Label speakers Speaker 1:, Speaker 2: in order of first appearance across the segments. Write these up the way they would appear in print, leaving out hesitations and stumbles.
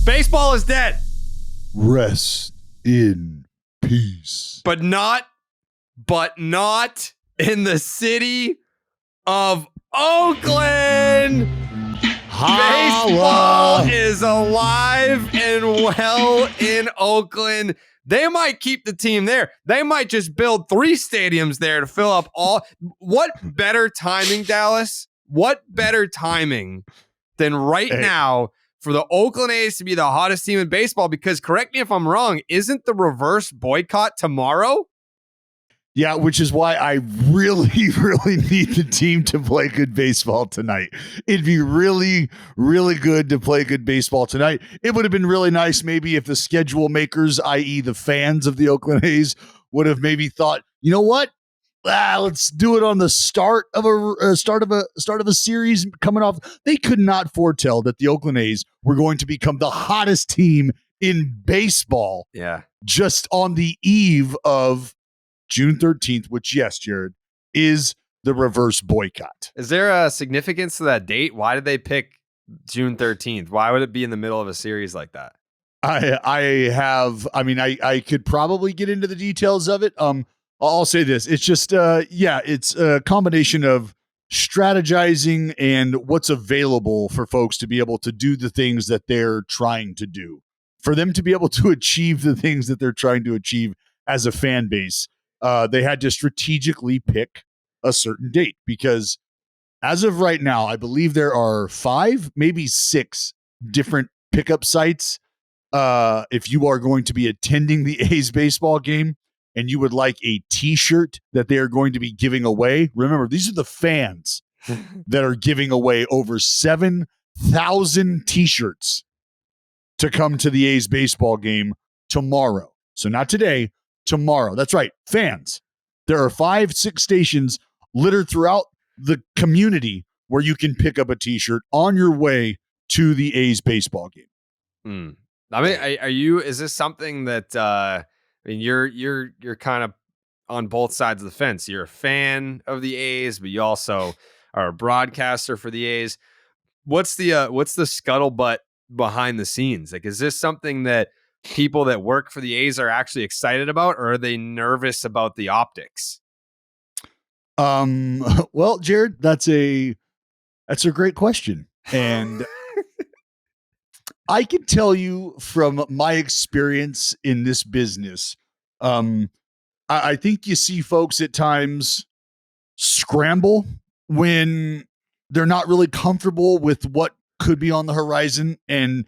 Speaker 1: Baseball is dead.
Speaker 2: Rest in peace.
Speaker 1: But not in the city of Oakland. Baseball is alive and well in Oakland. They might keep the team there. They might just build 3 stadiums there to fill up all. What better timing, Dallas? What better timing than right now for the Oakland A's to be the hottest team in baseball? Because correct me if I'm wrong, isn't the reverse boycott tomorrow?
Speaker 2: Yeah, which is why I really, really need the team to play good baseball tonight. It'd be really, really good to play good baseball tonight. It would have been really nice maybe if the schedule makers, i.e. the fans of the Oakland A's, would have maybe thought, you know what? Let's do it on the start of a series coming off. They could not foretell that the Oakland A's were going to become the hottest team in baseball.
Speaker 1: Yeah,
Speaker 2: just on the eve of June 13th, which, yes, Jared, is the reverse boycott.
Speaker 1: Is there a significance to that date? Why did they pick June 13th? Why would it be in the middle of a series like that?
Speaker 2: I could probably get into the details of it. I'll say this. It's just, it's a combination of strategizing and what's available for folks to be able to do the things that they're trying to do. For them to be able to achieve the things that they're trying to achieve as a fan base, they had to strategically pick a certain date because as of right now, I believe there are 5, maybe 6 different pickup sites. If you are going to be attending the A's baseball game and you would like a t-shirt that they are going to be giving away, remember, these are the fans that are giving away over 7,000 t-shirts to come to the A's baseball game tomorrow. So not today, tomorrow. That's right, fans. There are 5-6 stations littered throughout the community where you can pick up a t-shirt on your way to the A's baseball game.
Speaker 1: I mean, is this something that, you're kind of on both sides of the fence. You're a fan of the A's, but you also are a broadcaster for the A's. What's the scuttlebutt behind the scenes? Like, is this something that people that work for the A's are actually excited about, or are they nervous about the optics?
Speaker 2: Well, Jared, that's a great question. And I can tell you from my experience in this business, I think you see folks at times scramble when they're not really comfortable with what could be on the horizon. And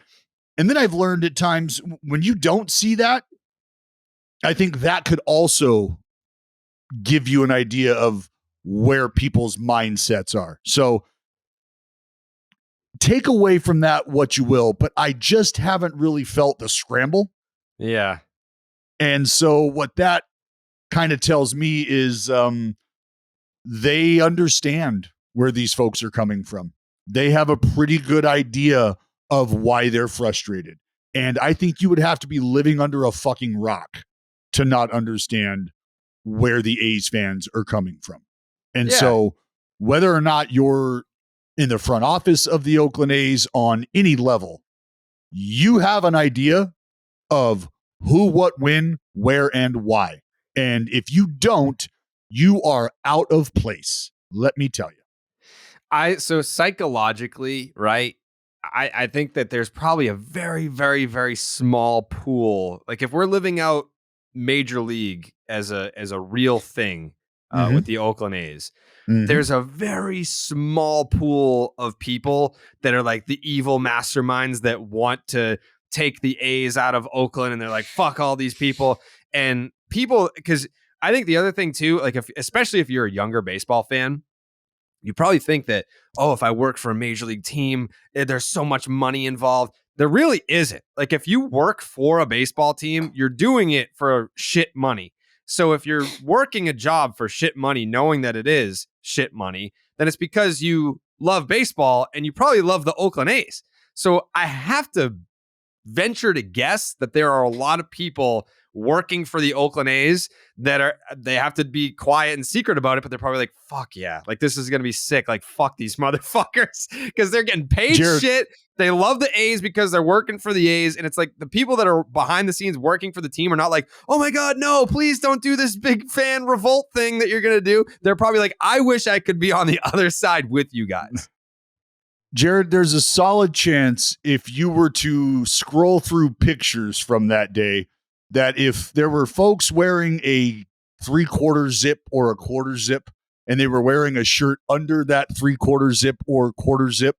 Speaker 2: then I've learned at times when you don't see that, I think that could also give you an idea of where people's mindsets are. So take away from that what you will, but I just haven't really felt the scramble.
Speaker 1: Yeah.
Speaker 2: And so what that kind of tells me is they understand where these folks are coming from. They have a pretty good idea of why they're frustrated. And I think you would have to be living under a fucking rock to not understand where the A's fans are coming from. And so whether or not you're in the front office of the Oakland A's on any level, you have an idea of who, what, when, where, and why. And if you don't, you are out of place. Let me tell you.
Speaker 1: So psychologically, right? I think that there's probably a very, very, very small pool. Like if we're living out Major League as a real thing with the Oakland A's, there's a very small pool of people that are like the evil masterminds that want to take the A's out of Oakland, and they're like, fuck all these people. And people, because I think the other thing too, like especially if you're a younger baseball fan, you probably think that, oh, if I work for a major league team, there's so much money involved. There really isn't. Like if you work for a baseball team, you're doing it for shit money. So if you're working a job for shit money, knowing that it is shit money, then it's because you love baseball and you probably love the Oakland A's. So I have to venture to guess that there are a lot of people working for the Oakland A's they have to be quiet and secret about it, but they're probably like, fuck yeah, like this is gonna be sick. Like fuck these motherfuckers because they're getting paid shit. They love the A's because they're working for the A's, and it's like the people that are behind the scenes working for the team are not like, oh my god, no, please don't do this big fan revolt thing that you're gonna do. They're probably like, I wish I could be on the other side with you guys.
Speaker 2: Jared, there's a solid chance if you were to scroll through pictures from that day, that if there were folks wearing a 3/4 zip or a 1/4 zip, and they were wearing a shirt under that 3/4 zip or 1/4 zip,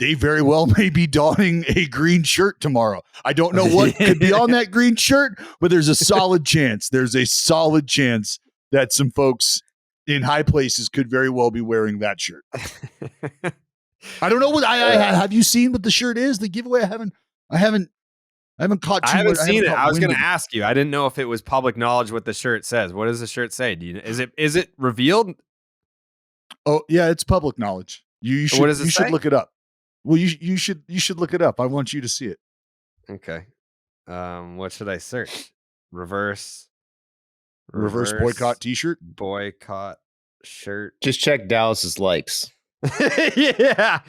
Speaker 2: they very well may be donning a green shirt tomorrow. I don't know what could be on that green shirt, but there's a solid chance. There's a solid chance that some folks in high places could very well be wearing that shirt. I don't know what have you seen what the shirt is? The giveaway? I haven't caught.
Speaker 1: I haven't seen it. I was going to ask you. I didn't know if it was public knowledge what the shirt says. What does the shirt say? Is it revealed?
Speaker 2: Oh yeah, it's public knowledge. You should.
Speaker 1: What does it say?
Speaker 2: Should look it up. Well, you should look it up. I want you to see it.
Speaker 1: Okay. What should I search? Reverse
Speaker 2: boycott t-shirt.
Speaker 1: Boycott shirt.
Speaker 3: Just check Dallas's likes.
Speaker 1: Yeah.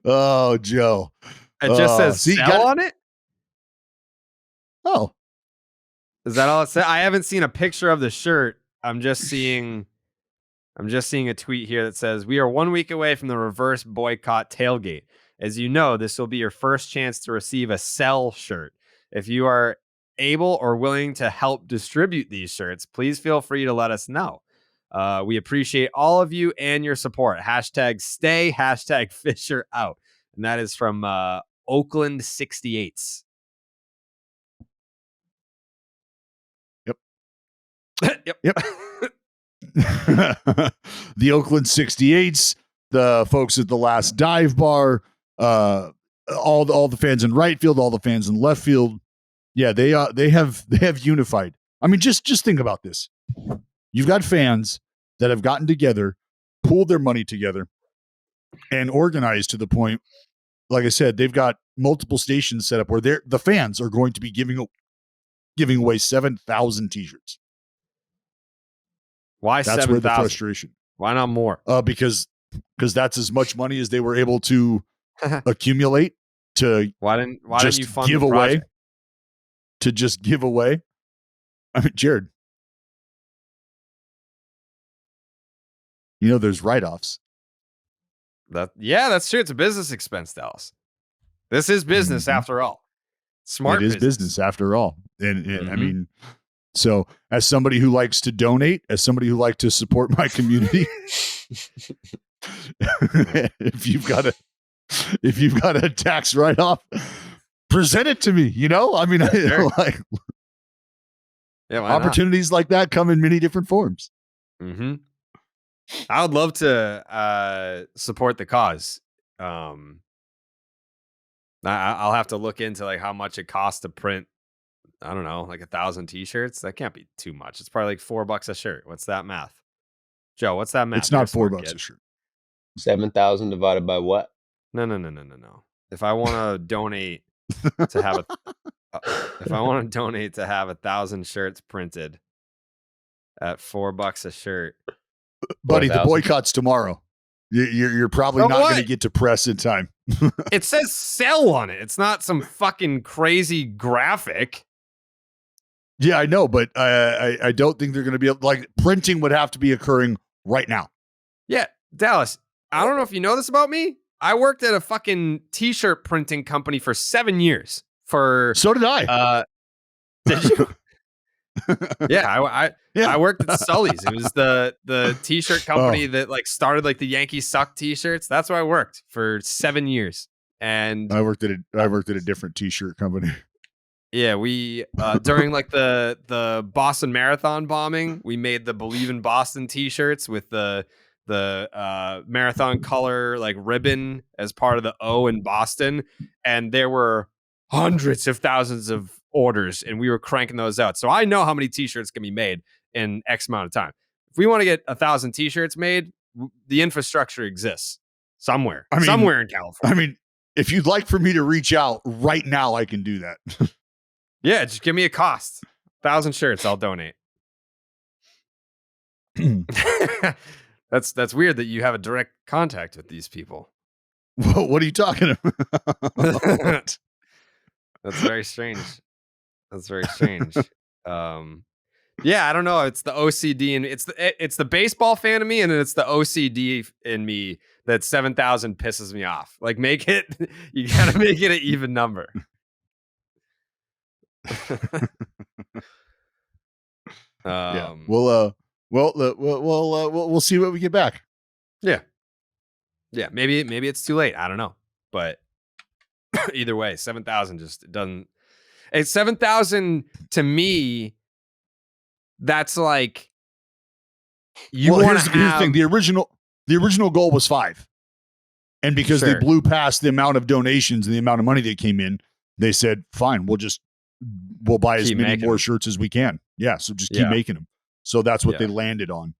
Speaker 2: Oh, Joe.
Speaker 1: It just says sell on it.
Speaker 2: Oh,
Speaker 1: is that all it says? I haven't seen a picture of the shirt. I'm just seeing a tweet here that says, we are 1 week away from the reverse boycott tailgate. As you know, this will be your first chance to receive a sell shirt. If you are able or willing to help distribute these shirts, please feel free to let us know. We appreciate all of you and your support. #stay, #Fisher out. And that is from Oakland 68s.
Speaker 2: Yep. The Oakland 68s, the folks at the last dive bar, all the fans in right field, all the fans in left field. Yeah, they have unified. I mean, just think about this. You've got fans that have gotten together, pooled their money together, and organized to the point, like I said, they've got multiple stations set up where the fans are going to be giving away 7,000 t-shirts.
Speaker 1: Why 7,000?
Speaker 2: That's where the frustration.
Speaker 1: Why not more?
Speaker 2: Because that's as much money as they were able to accumulate to
Speaker 1: why didn't you fund
Speaker 2: give
Speaker 1: the
Speaker 2: away?
Speaker 1: project?
Speaker 2: To just give away. I mean, Jared, there's write-offs.
Speaker 1: That's true. It's a business expense, Dallas. This is business after all. Smart.
Speaker 2: It is business after all, and
Speaker 1: Mm-hmm.
Speaker 2: I mean, so as somebody who likes to donate, as somebody who likes to support my community, if you've got a tax write-off, present it to me. I mean,
Speaker 1: Sure.
Speaker 2: opportunities like that come in many different forms.
Speaker 1: Mm-hmm. I would love to support the cause. I'll have to look into like how much it costs to print. I don't know, like 1,000 t-shirts. That can't be too much. It's probably like $4 a shirt. What's that math, Joe? What's that math?
Speaker 2: It's not $4 a shirt.
Speaker 3: 7,000 divided by what?
Speaker 1: No. If I want to donate to have if I want to donate to have 1,000 shirts printed at $4 a shirt,
Speaker 2: buddy, the boycott's tomorrow. You're probably not going to get to press in time.
Speaker 1: It says sell on it. It's not some fucking crazy graphic.
Speaker 2: Yeah, I know, but I don't think they're going to be like printing would have to be occurring right now.
Speaker 1: Yeah, Dallas, I don't know if you know this about me. I worked at a fucking t-shirt printing company for 7 years.
Speaker 2: So did I.
Speaker 1: Did you? Yeah, I worked at Sully's. It was the t-shirt company that like started like the Yankees suck t-shirts. That's where I worked for 7 years. And
Speaker 2: I worked at a different t-shirt company.
Speaker 1: Yeah, we during like the Boston Marathon bombing, we made the Believe in Boston t-shirts with the marathon color like ribbon as part of the O in Boston, and there were hundreds of thousands of orders, and we were cranking those out. So I know how many t-shirts can be made in X amount of time. If we want to get 1,000 t-shirts made, the infrastructure exists somewhere in California.
Speaker 2: I mean, if you'd like for me to reach out right now, I can do that.
Speaker 1: Yeah, just give me a cost. 1,000 shirts, I'll donate. That's weird that you have a direct contact with these people.
Speaker 2: What are you talking about?
Speaker 1: That's very strange. Yeah, I don't know. It's the OCD and it's the baseball fan of me, and then it's the OCD in me that 7,000 pisses me off. Like, you gotta make it an even number.
Speaker 2: Yeah, we'll see what we get back.
Speaker 1: Yeah, maybe it's too late. I don't know, but either way, 7,000 just doesn't. It's 7,000 to me. That's like you want to have.
Speaker 2: Here's the thing: the original goal was 5, and because they blew past the amount of donations and the amount of money that came in, they said, "Fine, we'll buy as many more shirts as we can." Yeah, so just keep making them. So that's what they landed on.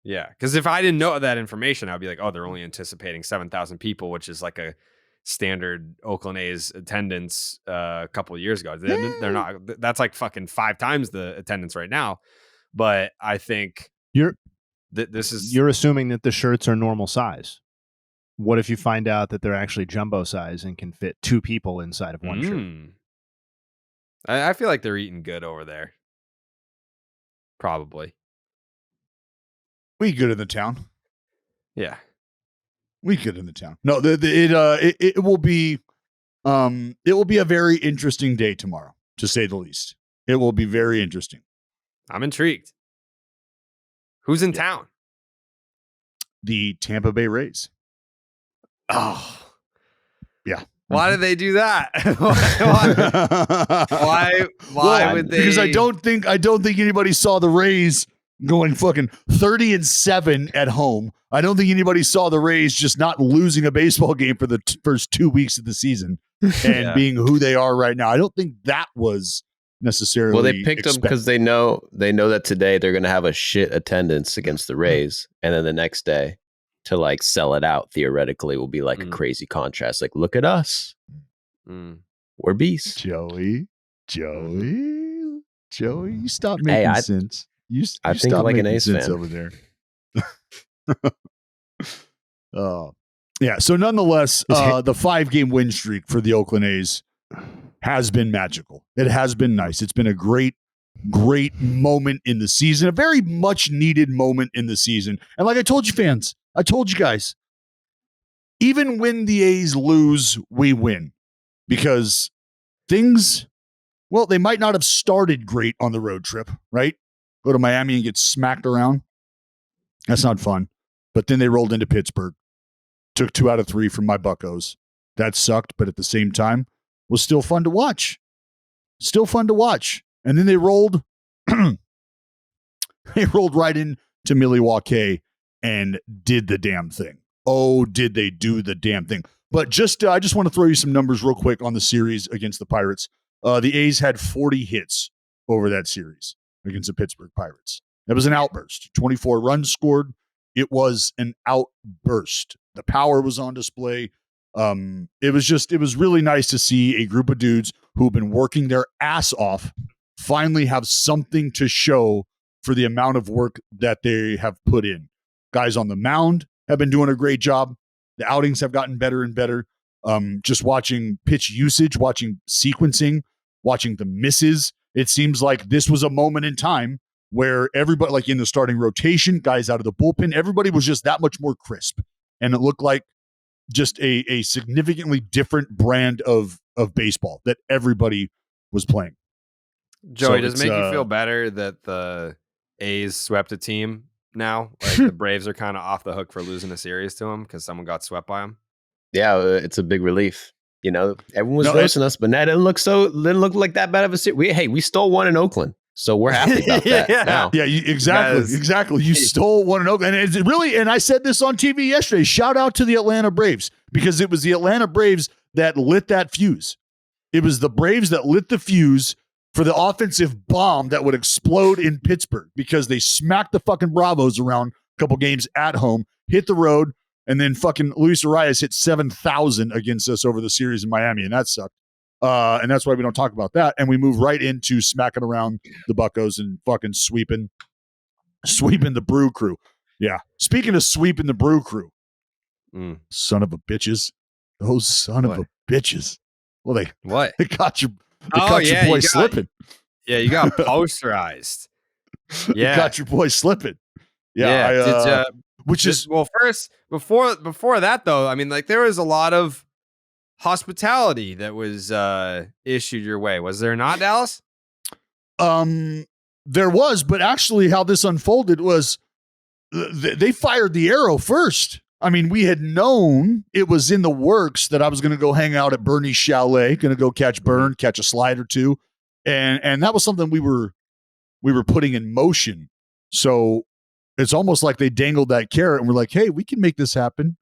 Speaker 1: Yeah, because if I didn't know that information, I'd be like, "Oh, they're only anticipating 7,000 people," which is like a standard Oakland A's attendance a couple of years ago. They're not. That's like fucking 5 times the attendance right now. But I think
Speaker 4: you're
Speaker 1: you're
Speaker 4: assuming that the shirts are normal size. What if you find out that they're actually jumbo size and can fit 2 people inside of one shirt?
Speaker 1: I feel like they're eating good over there. Probably.
Speaker 2: We good in the town.
Speaker 1: Yeah.
Speaker 2: We good in the town. No, it will be a very interesting day tomorrow, to say the least. It will be very interesting.
Speaker 1: I'm intrigued. Who's in town?
Speaker 2: The Tampa Bay Rays.
Speaker 1: Oh.
Speaker 2: Yeah.
Speaker 1: Why did they do that? Why would they?
Speaker 2: Because I don't think anybody saw the Rays going fucking 30-7 at home. I don't think anybody saw the Rays just not losing a baseball game for the first 2 weeks of the season and being who they are right now. I don't think that was necessarily.
Speaker 3: Well, they picked them because they know that today they're going to have a shit attendance against the Rays, and then the next day to like sell it out theoretically will be like a crazy contrast. Like, look at us, we're beasts.
Speaker 2: Joey, you stop making sense.
Speaker 3: I think like an A's fan
Speaker 2: over there. Yeah. So nonetheless, the 5-game win streak for the Oakland A's has been magical. It has been nice. It's been a great moment in the season, a very much needed moment in the season. And like I told you, fans, I told you guys, even when the A's lose, we win, because things, well, they might not have started great on the road trip, right? Go to Miami and get smacked around. That's not fun. But then they rolled into Pittsburgh, took 2 out of 3 from my Buccos. That sucked, but at the same time, was still fun to watch. And then they rolled, right into Milwaukee and did the damn thing. Oh, did they do the damn thing? But I just want to throw you some numbers real quick on the series against the Pirates. The A's had 40 hits over that series against the Pittsburgh Pirates. That was an outburst. 24 runs scored. It was an outburst. The power was on display. It was really nice to see a group of dudes who've been working their ass off finally have something to show for the amount of work that they have put in. Guys on the mound have been doing a great job. The outings have gotten better and better. Just watching pitch usage, watching sequencing, watching the misses. It seems like this was a moment in time where everybody, like in the starting rotation, guys out of the bullpen, everybody was just that much more crisp. And it looked like just a significantly different brand of baseball that everybody was playing.
Speaker 1: Joey, does it make you feel better that the A's swept a team now? Like the Braves are kind of off the hook for losing a series to them because someone got swept by them?
Speaker 3: Yeah, it's a big relief. You know, everyone was roasting us, but that didn't look like that bad of a series. We stole one in Oakland. So we're happy about that now.
Speaker 2: Yeah, exactly. You stole one in Oakland. And it's really, and I said this on TV yesterday, shout out to the Atlanta Braves, because it was the Atlanta Braves that lit that fuse. It was the Braves that lit the fuse for the offensive bomb that would explode in Pittsburgh, because they smacked the fucking Bravos around a couple games at home, hit the road, And then fucking Luis Arias hit 7,000 against us over the series in Miami, and that sucked. And that's why we don't talk about that. And we move right into smacking around the Buccos and fucking sweeping the Brew Crew. Yeah. Speaking of sweeping the Brew Crew, son of a bitches, those son of a bitches. Well, they got your boy slipping.
Speaker 1: Yeah, you got posterized.
Speaker 2: Yeah, you got your boy slipping. Yeah,
Speaker 1: well, first before that though, I mean, like there was a lot of hospitality that was issued your way. Was there not, Dallas?
Speaker 2: There was, but actually, how this unfolded was they fired the arrow first. I mean, we had known it was in the works that I was going to go hang out at Bernie's Chalet, going to go catch a slide or two, and that was something we were putting in motion. So it's almost like they dangled that carrot and we're like, hey, we can make this happen.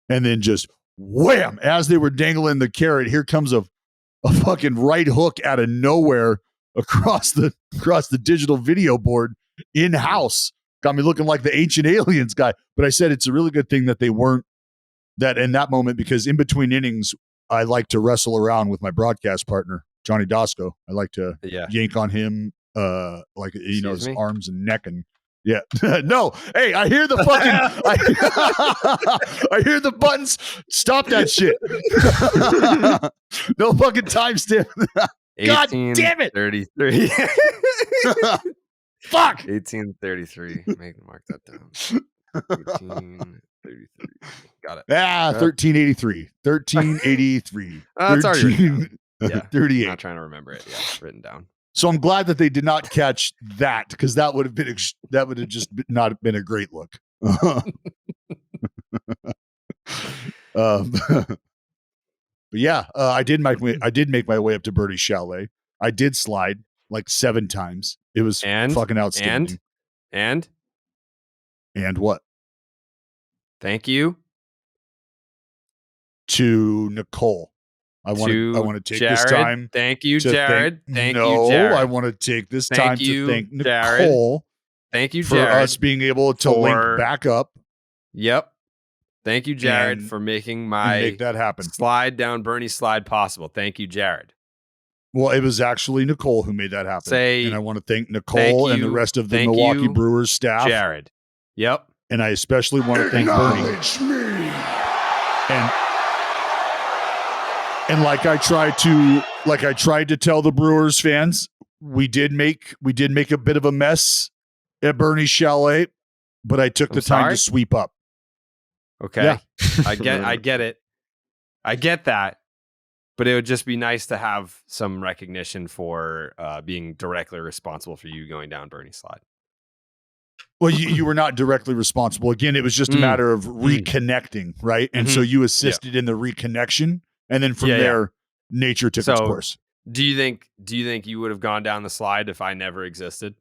Speaker 2: And then just wham, as they were dangling the carrot, here comes a fucking right hook out of nowhere across the digital video board in-house. Got me looking like the Ancient Aliens guy. But I said it's a really good thing that they weren't that in that moment, because in between innings, I like to wrestle around with my broadcast partner, Johnny Dosco. I like to yank on him, his arms and neck and no. Hey, I hear the fucking I hear the buttons. Stop that shit. No fucking timestamp. God damn it.
Speaker 1: 33.
Speaker 2: Fuck.
Speaker 1: 1833. Mark that down. 1833. Got it.
Speaker 2: 1383. 1383.
Speaker 1: That's already written down. Yeah.
Speaker 2: 38.
Speaker 1: I'm not trying to remember it. Yeah, it's written down.
Speaker 2: So I'm glad that they did not catch that, because that would have just not been a great look. But yeah, I did make my way up to Birdie's Chalet. I did slide like 7 times. It was fucking outstanding.
Speaker 1: And
Speaker 2: what?
Speaker 1: Thank you
Speaker 2: to Nicole. I want to take
Speaker 1: Jared.
Speaker 2: this time.
Speaker 1: Thank you, Jared. Thank you, Jared.
Speaker 2: I want to take this time to thank Nicole.
Speaker 1: Thank you,
Speaker 2: Jared, for us being able to link back up.
Speaker 1: Yep. Thank you, Jared, for making make
Speaker 2: that happen.
Speaker 1: Slide down Bernie's slide possible. Thank you, Jared.
Speaker 2: Well, it was actually Nicole who made that happen. And I want to thank Nicole and the rest of the Milwaukee Brewers staff.
Speaker 1: Jared. Yep.
Speaker 2: And I especially want to thank Bernie. And like I tried to tell the Brewers fans, we did make a bit of a mess at Bernie's Chalet, but I took the time to sweep up.
Speaker 1: Okay. Yeah. I get it. I get that. But it would just be nice to have some recognition for being directly responsible for you going down Bernie's slide.
Speaker 2: Well, you were not directly responsible. Again, it was just a matter of reconnecting, right? And so you assisted in the reconnection. And then from there, nature took its course.
Speaker 1: Do you think you would have gone down the slide if I never existed?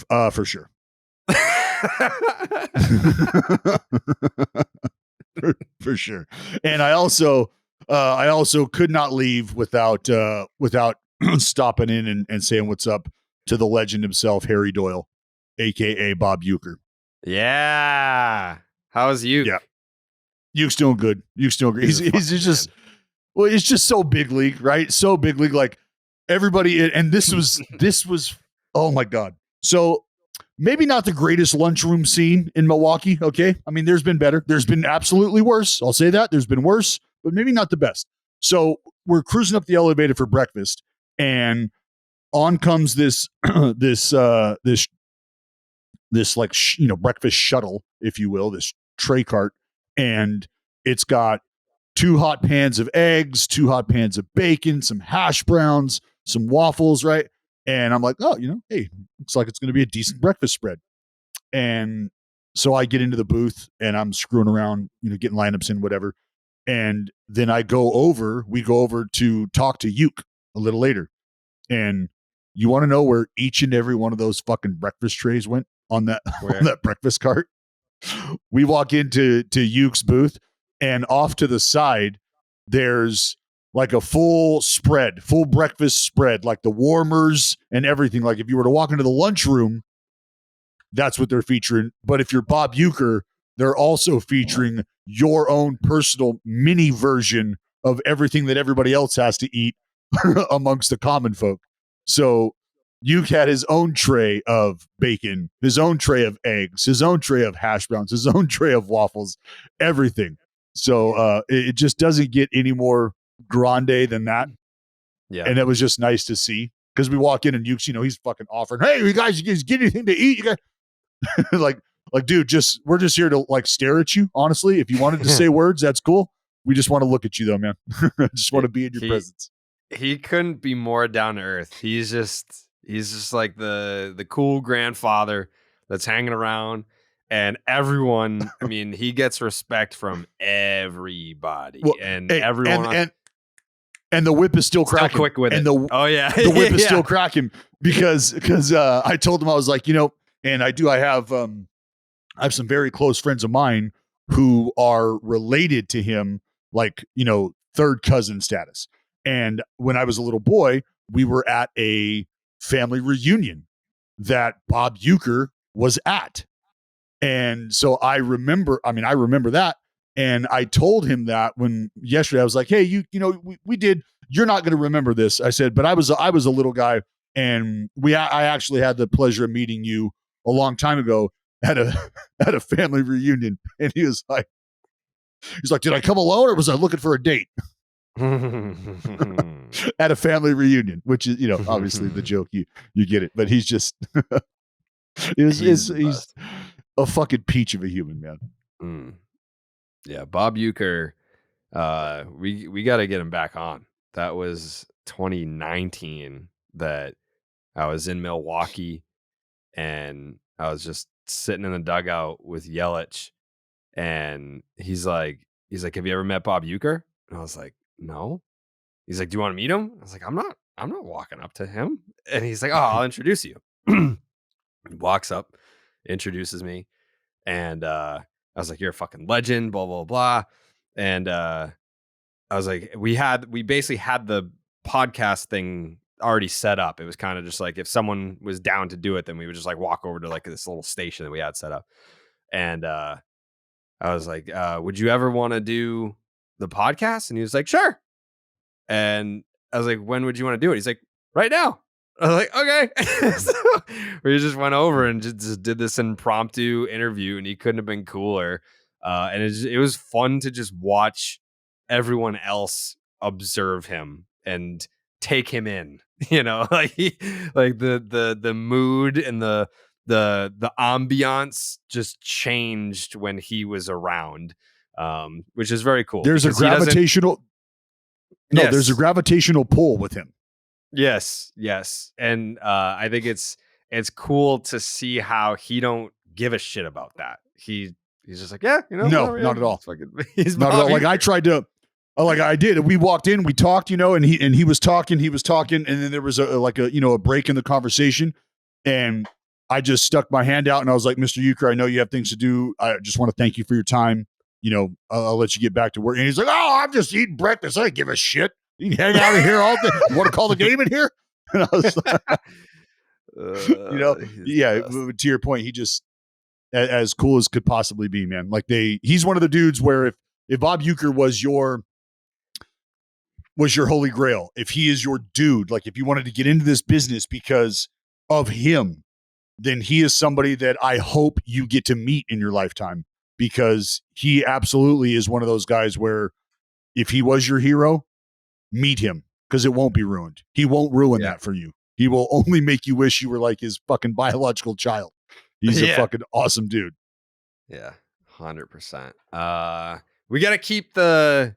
Speaker 2: For sure. for sure. And I also could not leave without stopping in and saying what's up to the legend himself, Harry Doyle, aka Bob Uecker.
Speaker 1: Yeah. How's Ueck?
Speaker 2: Yeah. Ueck's doing good. He's just, well, it's just so big league, right? So big league, like everybody. And this was, oh my God. So maybe not the greatest lunchroom scene in Milwaukee. Okay. I mean, there's been better. There's been absolutely worse. I'll say that. There's been worse, but maybe not the best. So we're cruising up the elevator for breakfast, and on comes this like, breakfast shuttle, if you will, this tray cart. And it's got 2 hot pans of eggs, 2 hot pans of bacon, some hash browns, some waffles, right? And I'm like, oh, hey, looks like it's going to be a decent breakfast spread. And so I get into the booth and I'm screwing around, getting lineups in, whatever. And then we go over to talk to Ueck a little later. And you want to know where each and every one of those fucking breakfast trays went on that breakfast cart? We walk into Ueck's booth, and off to the side, there's like a full breakfast spread, like the warmers and everything. Like if you were to walk into the lunchroom, that's what they're featuring. But if you're Bob Uecker, they're also featuring your own personal mini version of everything that everybody else has to eat amongst the common folk. So Uke had his own tray of bacon, his own tray of eggs, his own tray of hash browns, his own tray of waffles, everything. So it just doesn't get any more grande than that.
Speaker 1: Yeah.
Speaker 2: And it was just nice to see, because we walk in and Uke's, he's fucking offering, hey, you guys get anything to eat? You guys like, dude, we're just here to like stare at you. Honestly, if you wanted to say words, that's cool. We just want to look at you though, man. Just want to be in your presence.
Speaker 1: He couldn't be more down to earth. He's just like the cool grandfather that's hanging around, and everyone, I mean, he gets respect from everybody.
Speaker 2: Well,
Speaker 1: and
Speaker 2: hey,
Speaker 1: everyone
Speaker 2: and the whip is still cracking.
Speaker 1: Still quick with
Speaker 2: and
Speaker 1: it.
Speaker 2: The whip is still cracking because I told him, I was like, and I have some very close friends of mine who are related to him, like, third cousin status. And when I was a little boy, we were at a family reunion that Bob Uecker was at. And so I remember that. And I told him that when yesterday I was like, hey, we did, you're not going to remember this. I said, but I was a little guy, and I actually had the pleasure of meeting you a long time ago at a family reunion. And he was like, did I come alone or was I looking for a date? At a family reunion, which is, obviously the joke, you get it, but he's just, he's a fucking peach of a human, man.
Speaker 1: Yeah. Bob Uecker, we got to get him back on. That was 2019 that I was in Milwaukee, and I was just sitting in the dugout with Yelich, and he's like, have you ever met Bob Uecker? And I was like, no. He's like, do you want to meet him? I was like, I'm not walking up to him. And he's like, oh, I'll introduce you. He walks up, introduces me, and I was like, you're a fucking legend, blah, blah, blah. And I was like, we basically had the podcast thing already set up. It was kind of just like, if someone was down to do it, then we would just like walk over to like this little station that we had set up. And I was like, would you ever want to do the podcast? And he was like, sure. And I was like, when would you want to do it? He's like, right now. I was like, okay. So we just went over and just did this impromptu interview, and he couldn't have been cooler. And it was fun to just watch everyone else observe him and take him in, like the mood and the ambiance just changed when he was around, which is very cool.
Speaker 2: There's a gravitational pull with him.
Speaker 1: Yes. And I think it's cool to see how he don't give a shit about that. He's just like, yeah,
Speaker 2: no, not at all.
Speaker 1: He's
Speaker 2: not at all. Like I tried to, like I did. We walked in, we talked, and he was talking, and then there was a break in the conversation, and I just stuck my hand out and I was like, Mr. Uecker, I know you have things to do. I just want to thank you for your time. I'll let you get back to work. And he's like, oh, I'm just eating breakfast. I don't give a shit. You can hang out in here all day. You want to call the game in here? And I was like, to your point, he just as cool as could possibly be, man. Like he's one of the dudes where if Bob Uecker was your holy grail, if he is your dude, like if you wanted to get into this business because of him, then he is somebody that I hope you get to meet in your lifetime, because he absolutely is one of those guys where if he was your hero, meet him, because it won't be ruined. He won't ruin that for you. He will only make you wish you were like his fucking biological child. He's a fucking awesome dude.
Speaker 1: Yeah, 100%. We got to keep the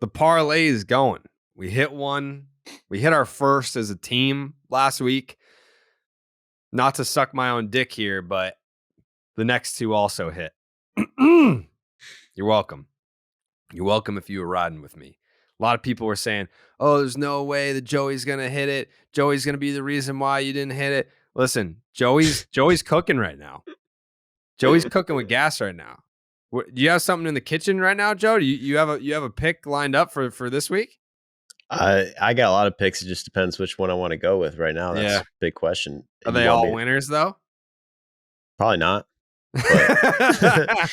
Speaker 1: parlays going. We hit one. We hit our first as a team last week. Not to suck my own dick here, but the next two also hit. You're welcome. You're welcome if you were riding with me. A lot of people were saying, oh, there's no way that Joey's going to hit it. Joey's going to be the reason why you didn't hit it. Listen, Joey's cooking right now. Joey's cooking with gas right now. Do you have something in the kitchen right now, Joe? Do you have a pick lined up for this week?
Speaker 3: I got a lot of picks. It just depends which one I want to go with right now. That's a big question.
Speaker 1: Are they all winners though?
Speaker 3: Probably not. But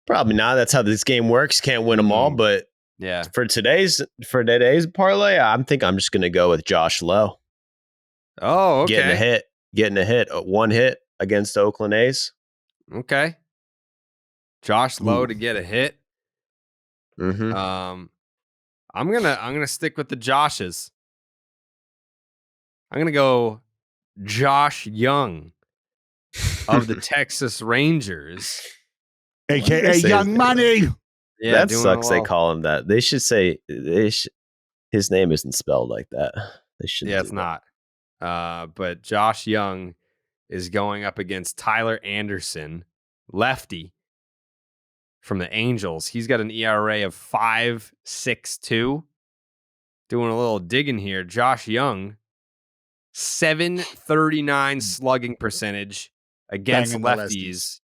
Speaker 3: probably not. That's how this game works. Can't win them all. But
Speaker 1: yeah,
Speaker 3: for today's parlay, I think I'm just going to go with Josh Lowe.
Speaker 1: Oh, okay.
Speaker 3: Getting a hit. One hit against the Oakland A's.
Speaker 1: Okay. Josh Lowe to get a hit.
Speaker 3: Mm-hmm.
Speaker 1: I'm gonna stick with the Joshes. I'm gonna go Josh Young of the Texas Rangers,
Speaker 2: aka Young Money.
Speaker 1: Yeah,
Speaker 3: that sucks. They call him that. They should say his name isn't spelled like that. They shouldn't.
Speaker 1: Yeah, it's not. But Josh Young is going up against Tyler Anderson, lefty from the Angels. He's got an ERA of 5.62. Doing a little digging here. Josh Young, 739 slugging percentage against lefties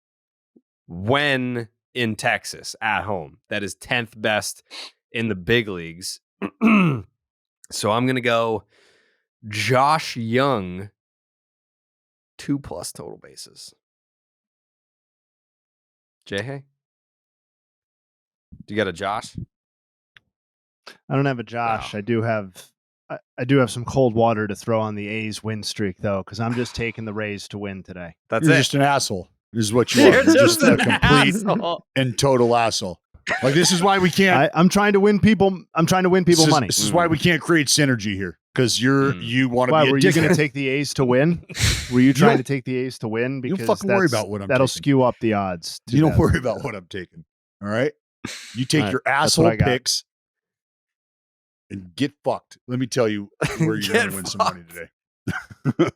Speaker 1: when in Texas at home. That is 10th best in the big leagues. So I'm going to go Josh Young, 2+ total bases. Jay, do you got a Josh?
Speaker 4: I don't have a Josh. Wow. I do have some cold water to throw on the A's win streak, though, because I'm just taking the Rays to win today.
Speaker 2: You're just an asshole. This is what you are. You're just a complete and total asshole. Like, this is why we can't.
Speaker 4: I'm trying to win people. I'm trying to win people money.
Speaker 2: This is why we can't create synergy here, because you want to be.
Speaker 4: Were you going to take the A's to win? Were you trying to take the A's to win? Because
Speaker 2: you fucking worry about what I'm.
Speaker 4: That'll
Speaker 2: taking.
Speaker 4: skew up the odds.
Speaker 2: You don't worry about what I'm taking. All right. You take your asshole picks and get fucked. Let me tell you where you're going to win some money today.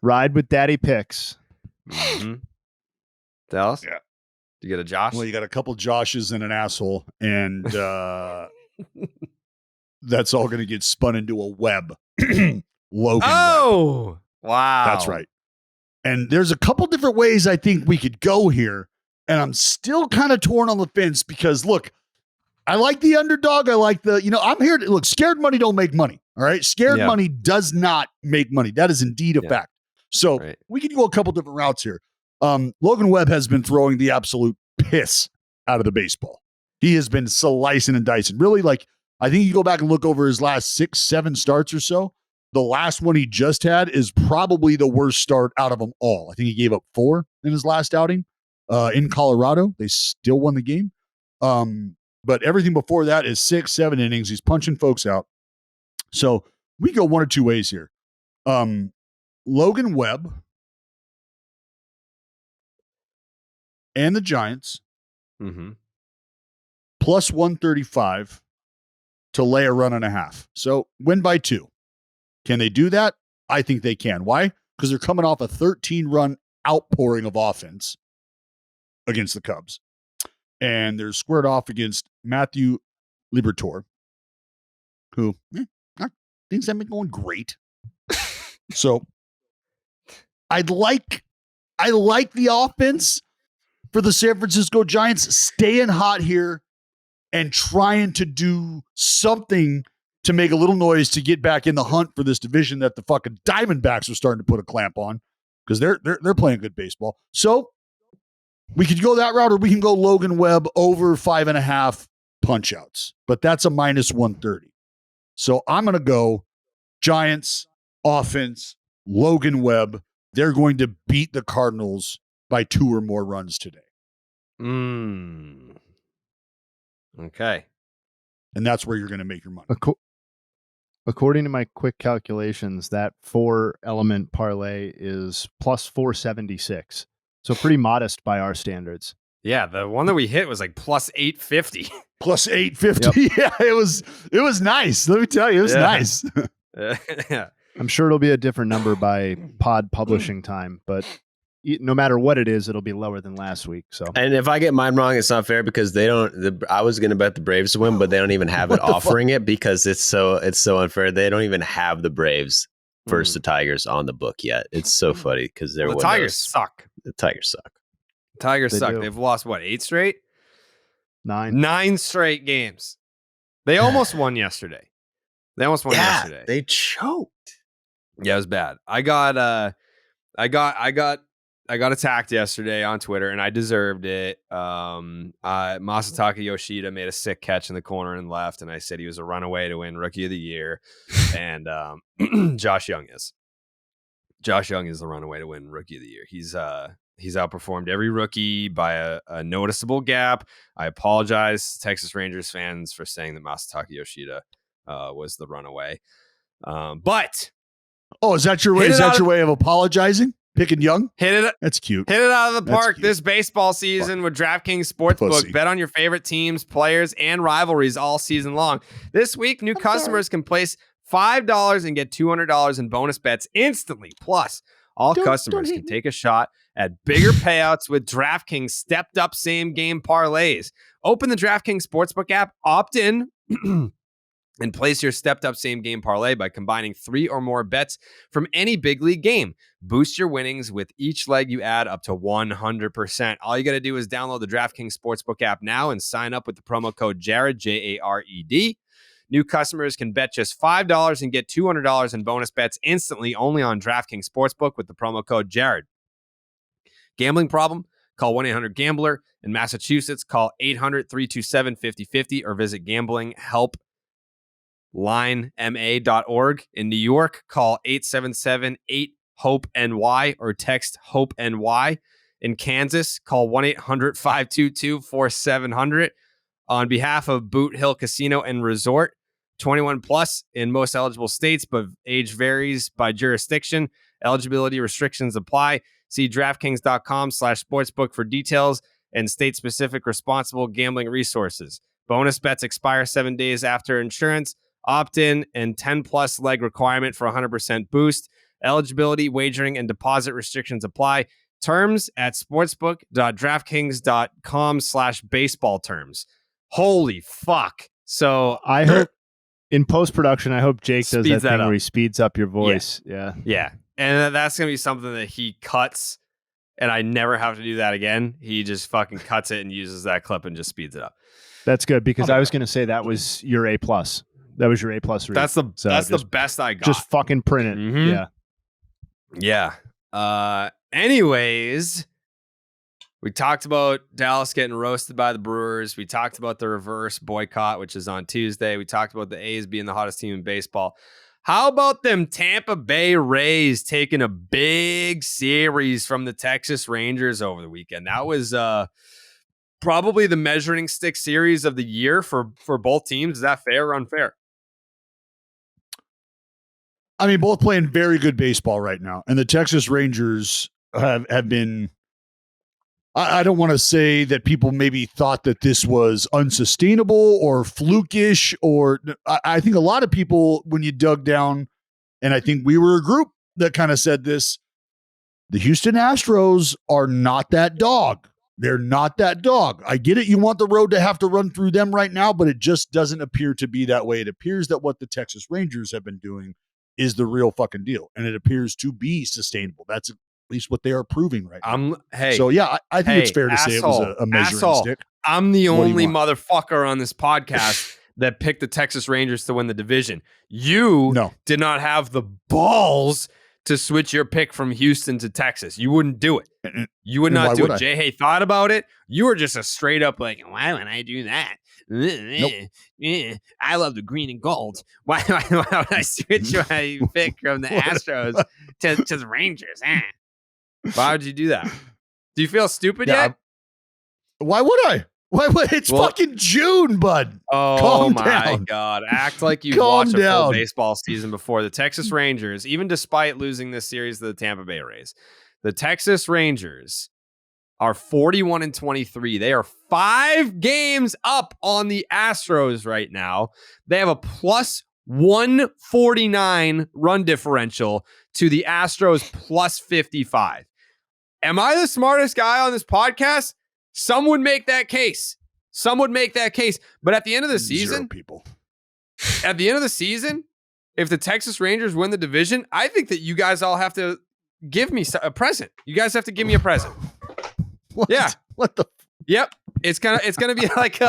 Speaker 4: Ride with Daddy Picks.
Speaker 1: Mm-hmm. Dallas?
Speaker 2: Yeah.
Speaker 1: You get a Josh?
Speaker 2: Well, you got a couple Joshes and an asshole, and that's all going to get spun into a web. Logan.
Speaker 1: Oh,
Speaker 2: web.
Speaker 1: Wow.
Speaker 2: That's right. And there's a couple different ways I think we could go here, and I'm still kind of torn on the fence because, look, I like the underdog. I like I'm here to look. Scared money don't make money. All right. Scared money does not make money. That is indeed a fact. So we can go a couple different routes here. Logan Webb has been throwing the absolute piss out of the baseball. He has been slicing and dicing. Really, I think you go back and look over his last 6-7 starts or so. The last one he just had is probably the worst start out of them all. I think he gave up 4 in his last outing in Colorado. They still won the game. But everything before that is 6-7 innings. He's punching folks out. So we go one or two ways here. Logan Webb and the Giants plus 135 to lay a run and a half. So win by 2. Can they do that? I think they can. Why? Because they're coming off a 13-run outpouring of offense against the Cubs. And they're squared off against Matthew Liberatore, who things haven't been going great. So I like the offense for the San Francisco Giants staying hot here and trying to do something to make a little noise to get back in the hunt for this division that the fucking Diamondbacks are starting to put a clamp on because they're playing good baseball. So we could go that route, or we can go Logan Webb over 5.5 punch outs, but that's a minus 130. So I'm going to go Giants offense, Logan Webb. They're going to beat the Cardinals by 2 or more runs today.
Speaker 1: Okay.
Speaker 2: And that's where you're going to make your money.
Speaker 4: According to my quick calculations, that 4-element parlay is plus 476. So pretty modest by our standards.
Speaker 1: Yeah, the one that we hit was like plus 850.
Speaker 2: Plus 850. Yep. Yeah, it was nice. Let me tell you, it was nice.
Speaker 1: Yeah.
Speaker 4: I'm sure it'll be a different number by pod publishing time, but no matter what it is, it'll be lower than last week. So,
Speaker 3: and if I get mine wrong, it's not fair because they don't. I was going to bet the Braves to win, but they don't even have it offering it because it's so unfair. They don't even have the Braves versus the Tigers on the book yet. It's so funny because the
Speaker 1: Tigers suck.
Speaker 3: The Tigers suck.
Speaker 1: Tigers suck. They've lost 8 straight? 9 straight games. They almost won yesterday. Yesterday.
Speaker 3: They choked.
Speaker 1: Yeah, it was bad. I got attacked yesterday on Twitter, and I deserved it. Masataka Yoshida made a sick catch in the corner and left, and I said he was a runaway to win Rookie of the Year. And Josh Young is the runaway to win Rookie of the Year. He's outperformed every rookie by a noticeable gap. I apologize to Texas Rangers fans for saying that Masataka Yoshida was the runaway. But
Speaker 2: is that your way? Is that your way of apologizing? Picking Young? That's cute.
Speaker 1: Hit it out of the park this baseball season with DraftKings Sportsbook. Bet on your favorite teams, players, and rivalries all season long. This week, new customers can place $5 and get $200 in bonus bets instantly. Plus, all customers can take a shot at bigger payouts with DraftKings stepped-up same-game parlays. Open the DraftKings Sportsbook app, opt in, and place your stepped-up same-game parlay by combining 3 or more bets from any big league game. Boost your winnings with each leg you add up to 100%. All you got to do is download the DraftKings Sportsbook app now and sign up with the promo code JARED, Jared. New customers can bet just $5 and get $200 in bonus bets instantly only on DraftKings Sportsbook with the promo code JARED. Gambling problem? Call 1-800-GAMBLER. In Massachusetts, call 800-327-5050 or visit gamblinghelplinema.org. In New York, call 877-8-HOPE-NY or text HOPE-NY. In Kansas, call 1-800-522-4700. On behalf of Boot Hill Casino and Resort, 21 plus in most eligible states, but age varies by jurisdiction. Eligibility restrictions apply. See DraftKings.com/sportsbook for details and state-specific responsible gambling resources. Bonus bets expire 7 days after insurance. Opt-in and 10-plus leg requirement for 100% boost. Eligibility, wagering, and deposit restrictions apply. Terms at sportsbook.draftkings.com/baseball terms. Holy fuck. So
Speaker 4: I hope in post-production, I hope Jake does that thing
Speaker 1: up.
Speaker 4: where he speeds up your voice. Yeah.
Speaker 1: And that's going to be something that he cuts, and I never have to do that again. He just fucking cuts it and uses that clip and just speeds it up.
Speaker 4: That's good, because I was going to say that was your A+. That was your A+ read.
Speaker 1: That's the best I got.
Speaker 4: Just fucking print it.
Speaker 1: Mm-hmm. Yeah. Anyways, we talked about Dallas getting roasted by the Brewers. We talked about the reverse boycott, which is on Tuesday. We talked about the A's being the hottest team in baseball. How about them Tampa Bay Rays taking a big series from the Texas Rangers over the weekend? That was probably the measuring stick series of the year for both teams. Is that fair or unfair?
Speaker 2: I mean, both playing very good baseball right now. And the Texas Rangers have been, I don't want to say that people maybe thought that this was unsustainable or flukish, or I think a lot of people, when you dug down, and I think we were a group that kind of said this, the Houston Astros are not that dog. They're not that dog. I get it. You want the road to have to run through them right now, but it just doesn't appear to be that way. It appears that what the Texas Rangers have been doing is the real fucking deal. And it appears to be sustainable. That's at least what they are proving right now. So yeah, I think it's fair to say it was a measuring stick.
Speaker 1: I'm the only motherfucker on this podcast that picked the Texas Rangers to win the division. You did not have the balls to switch your pick from Houston to Texas. You wouldn't do it. You would not do it. Jay Hay thought about it. You were just a straight up like, why would I do that? Nope. I love the green and gold. Why would I switch my pick from the Astros to the Rangers? Why would you do that? Do you feel stupid yet?
Speaker 2: Why would I? It's fucking June, bud.
Speaker 1: Oh, calm down. God. Act like you've watched a full baseball season before. The Texas Rangers, even despite losing this series to the Tampa Bay Rays, the Texas Rangers are 41-23. They are 5 games up on the Astros right now. They have a plus 149 run differential to the Astros plus 55. Am I the smartest guy on this podcast? Some would make that case. But at the end of the season, if the Texas Rangers win the division, I think that you guys all have to give me a present. You guys have to give me a present.
Speaker 2: What?
Speaker 1: Yeah.
Speaker 2: What the?
Speaker 1: Yep. It's gonna be like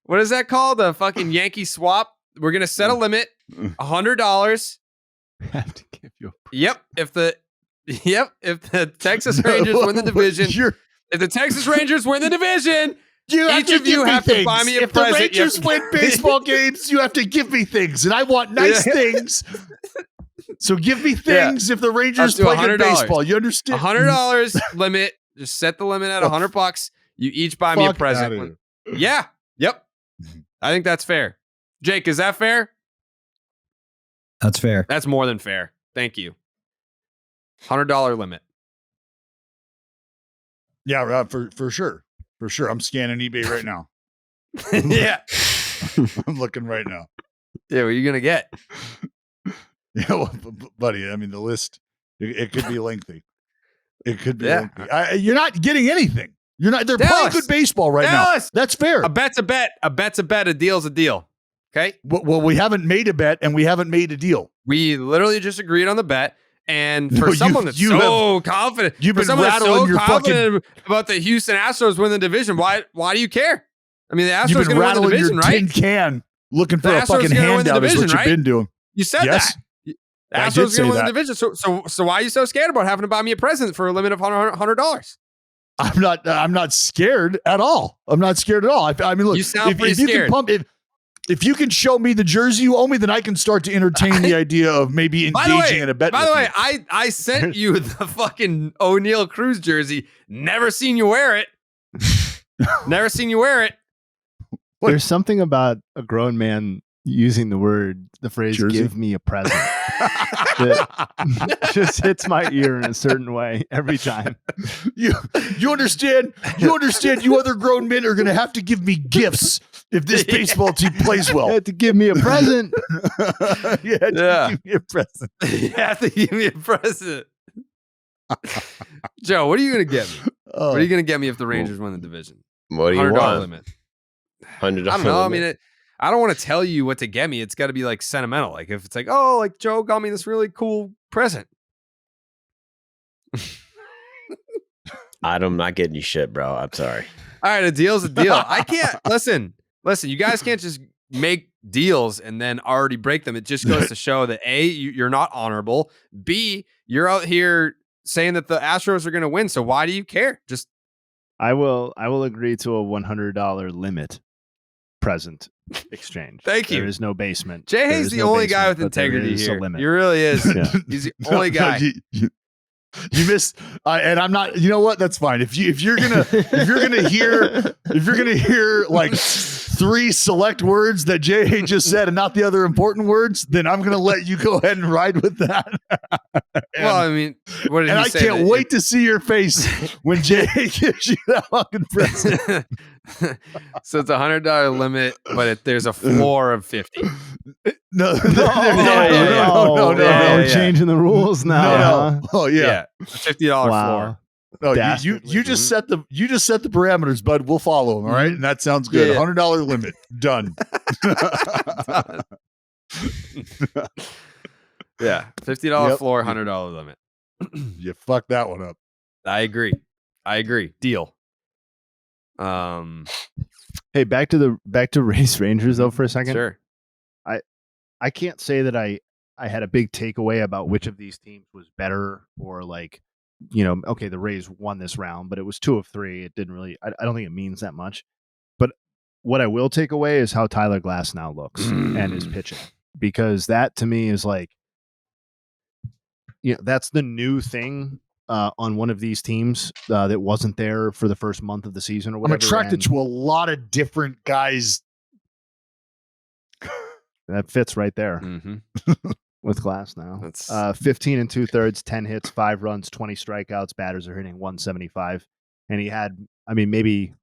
Speaker 1: what is that called? A fucking Yankee swap. We're gonna set a limit, $100.
Speaker 4: Have to give you a present.
Speaker 1: Yep. Yep. If the Texas Rangers win the division, if the Texas Rangers win the division, each of you have to buy me a present.
Speaker 2: If the Rangers win baseball games, you have to give me things, and I want nice things. So give me things if the Rangers play good baseball. You understand?
Speaker 1: $100 limit. Just set the limit at $100. You each buy me a present. Yeah. Yep. I think that's fair. Jake, is that fair?
Speaker 5: That's fair.
Speaker 1: That's more than fair. Thank you. $100 limit.
Speaker 2: Yeah, for sure. For sure. I'm scanning eBay right now.
Speaker 1: Yeah.
Speaker 2: I'm looking right now.
Speaker 1: Yeah, what are you going to get?
Speaker 2: Yeah, well, buddy, I mean, the list, it could be lengthy. It could be lengthy. You're not getting anything. They're playing good baseball right now. That's fair.
Speaker 1: A bet's a bet. A bet's a bet. A deal's a deal. Okay?
Speaker 2: Well, we haven't made a bet and we haven't made a deal.
Speaker 1: We literally just agreed on the bet. And for someone that's so confident,
Speaker 2: you've been rattling your fucking
Speaker 1: about the Houston Astros winning the division. Why do you care? I mean, the Astros
Speaker 2: you've been
Speaker 1: going to win the division,
Speaker 2: your
Speaker 1: right?
Speaker 2: Tin can looking for a fucking handout is what you've been doing.
Speaker 1: You said that. The Astros going to win the division. So why are you so scared about having to buy me a present for a limit of $100?
Speaker 2: I'm not scared at all. I'm not scared at all. I mean, look,
Speaker 1: you sound pretty scared.
Speaker 2: If you can show me the jersey you owe me, then I can start to entertain the idea of maybe engaging in a bet.
Speaker 1: By the way, I sent you the fucking O'Neal Cruz jersey. Never seen you wear it. Never seen you wear it.
Speaker 4: There's something about a grown man using the phrase jersey? Give me a present. That just hits my ear in a certain way every time.
Speaker 2: You understand? You understand? You other grown men are going to have to give me gifts if this baseball team plays well.
Speaker 4: You have to give me a present.
Speaker 2: You have to give me a present.
Speaker 1: You have to give me a present. Joe, what are you going to get me? What are you going to get me if the Rangers win the division?
Speaker 3: What do you
Speaker 1: $100
Speaker 3: want?
Speaker 1: Limit.
Speaker 3: $100
Speaker 1: I don't know.
Speaker 3: limit.
Speaker 1: I mean, I don't want to tell you what to get me. It's got to be like sentimental. Like if it's like, oh, like Joe got me this really cool present.
Speaker 3: I'm not getting you shit, bro. I'm sorry.
Speaker 1: All right, a deal's a deal. I can't listen. You guys can't just make deals and then already break them. It just goes to show that A, you're not honorable. B, you're out here saying that the Astros are going to win. So why do you care? Just
Speaker 4: I will agree to a $100 limit present exchange.
Speaker 1: Thank you.
Speaker 4: There is no basement.
Speaker 1: Jay Hayes the only guy with integrity here. He really is. Yeah. He's the only guy.
Speaker 2: You missed, and I'm not. You know what? That's fine. If you're gonna hear like 3 select words that Jay just said and not the other important words, then I'm gonna let you go ahead and ride with that.
Speaker 1: Well, I mean, what did he say?
Speaker 2: I can't wait to see your face when Jay gives you that fucking present.
Speaker 1: So it's $100 limit, but there's a floor of 50.
Speaker 2: No.
Speaker 4: We're changing the rules now.
Speaker 2: No. Oh yeah,
Speaker 1: $50 floor.
Speaker 2: No, you just set the parameters, bud. We'll follow them. All right, and that sounds good. $100 limit done.
Speaker 1: Yeah, $50 floor, $100 limit.
Speaker 2: You fucked that one up.
Speaker 1: I agree. Deal.
Speaker 4: Hey, back to Rays Rangers though for a second.
Speaker 1: Sure.
Speaker 4: I can't say that I had a big takeaway about which of these teams was better or like, okay, the Rays won this round, but it was 2 of 3. It didn't really, I don't think it means that much. But what I will take away is how Tyler Glass now looks and his pitching, because that to me is like, that's the new thing on one of these teams that wasn't there for the first month of the season or whatever.
Speaker 2: I'm attracted to a lot of different guys.
Speaker 4: That fits right there with Glass now. That's 15 2/3, 10 hits, 5 runs, 20 strikeouts. Batters are hitting 175. And he had, maybe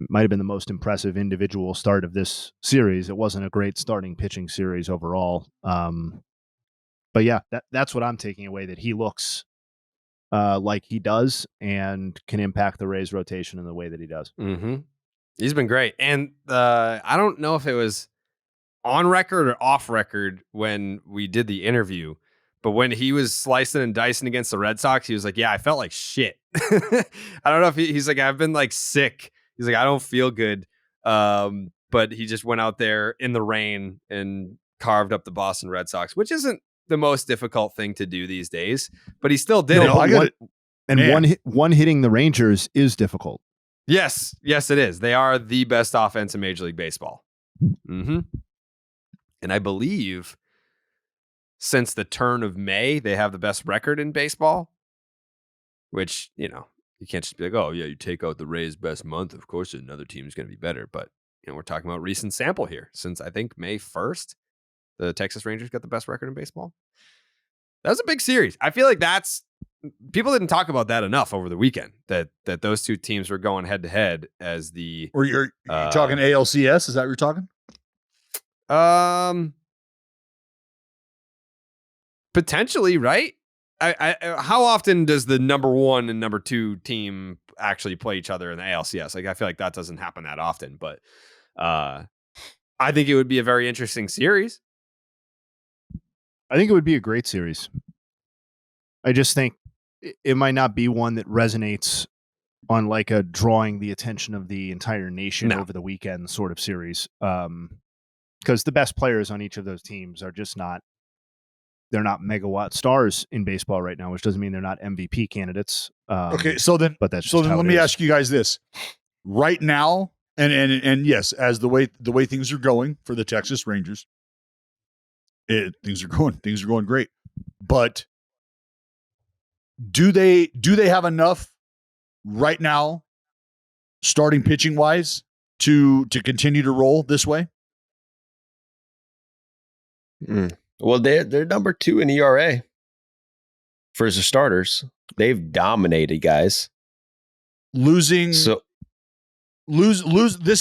Speaker 4: might have been the most impressive individual start of this series. It wasn't a great starting pitching series overall. But yeah, that's what I'm taking away, that he looks like he does and can impact the Rays rotation in the way that he does.
Speaker 1: Mm-hmm. He's been great. And I don't know if it was on record or off record when we did the interview, but when he was slicing and dicing against the Red Sox, he was like, yeah, I felt like shit. I don't know if he's like, I've been like sick. He's like, I don't feel good. But he just went out there in the rain and carved up the Boston Red Sox, which isn't the most difficult thing to do these days, but he still did
Speaker 2: No,
Speaker 1: it.
Speaker 2: I got it.
Speaker 4: And one hitting the Rangers is difficult.
Speaker 1: Yes, it is. They are the best offense in Major League Baseball. Mm-hmm. And I believe since the turn of May, they have the best record in baseball, which, you can't just be like, oh, yeah, you take out the Rays' best month. Of course, another team is going to be better. But, we're talking about recent sample here. Since I think May 1st, the Texas Rangers got the best record in baseball. That was a big series. I feel like people didn't talk about that enough over the weekend, that those two teams were going head to head as the.
Speaker 2: Or you're talking ALCS? Is that what you're talking?
Speaker 1: Potentially, right? How often does the number 1 and number 2 team actually play each other in the ALCS? Like, I feel like that doesn't happen that often, but I think it would be a very interesting series.
Speaker 4: I think it would be a great series. I just think it might not be one that resonates on like a drawing the attention of the entire nation over the weekend sort of series. Because the best players on each of those teams are just they're not megawatt stars in baseball right now, which doesn't mean they're not MVP candidates.
Speaker 2: Okay, so then let me ask you guys this: right now, and yes, as the way things are going for the Texas Rangers, things are going great. But do they have enough right now, starting pitching wise, to continue to roll this way?
Speaker 3: Well, they're number 2 in ERA for the starters. They've dominated, guys. Lose. This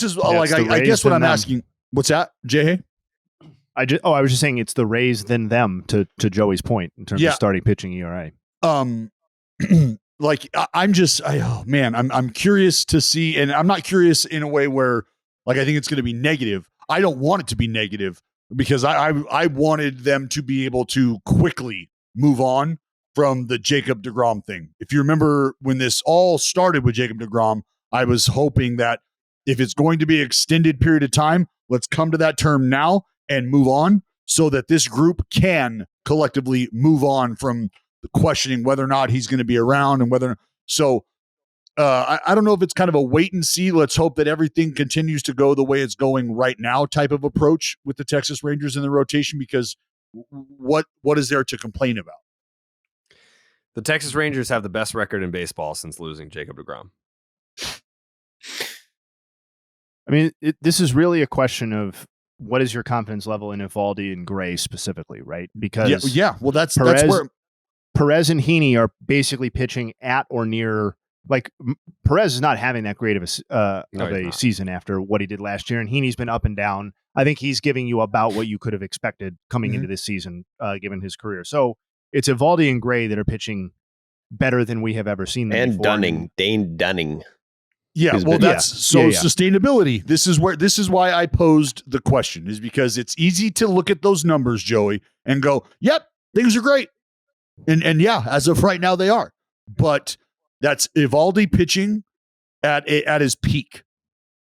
Speaker 2: is I guess what I'm asking. What's that, Jay?
Speaker 4: I was just saying it's the Rays then them to Joey's point in terms of starting pitching ERA.
Speaker 2: I'm curious to see, and I'm not curious in a way where like I think it's going to be negative. I don't want it to be negative because I wanted them to be able to quickly move on from the Jacob deGrom thing. If you remember when this all started with Jacob deGrom, I was hoping that if it's going to be an extended period of time, let's come to that term now and move on so that this group can collectively move on from the questioning whether or not he's going to be around and whether. So I don't know if it's kind of a wait and see. Let's hope that everything continues to go the way it's going right now type of approach with the Texas Rangers in the rotation, because what is there to complain about?
Speaker 1: The Texas Rangers have the best record in baseball since losing Jacob deGrom.
Speaker 4: I mean, this is really a question of what is your confidence level in Eovaldi and Gray specifically, right? Because
Speaker 2: well, that's where
Speaker 4: Perez and Heaney are basically pitching at or near. Like Perez is not having that great of a season after what he did last year, and Heaney's been up and down. I think he's giving you about what you could have expected coming into this season, given his career. So it's Eovaldi and Gray that are pitching better than we have ever seen them
Speaker 3: and
Speaker 4: before.
Speaker 3: Dane Dunning.
Speaker 2: Yeah, well, sustainability. This is why I posed the question, is because it's easy to look at those numbers, Joey, and go, "Yep, things are great," and yeah, as of right now, they are. But that's Eovaldi pitching at his peak,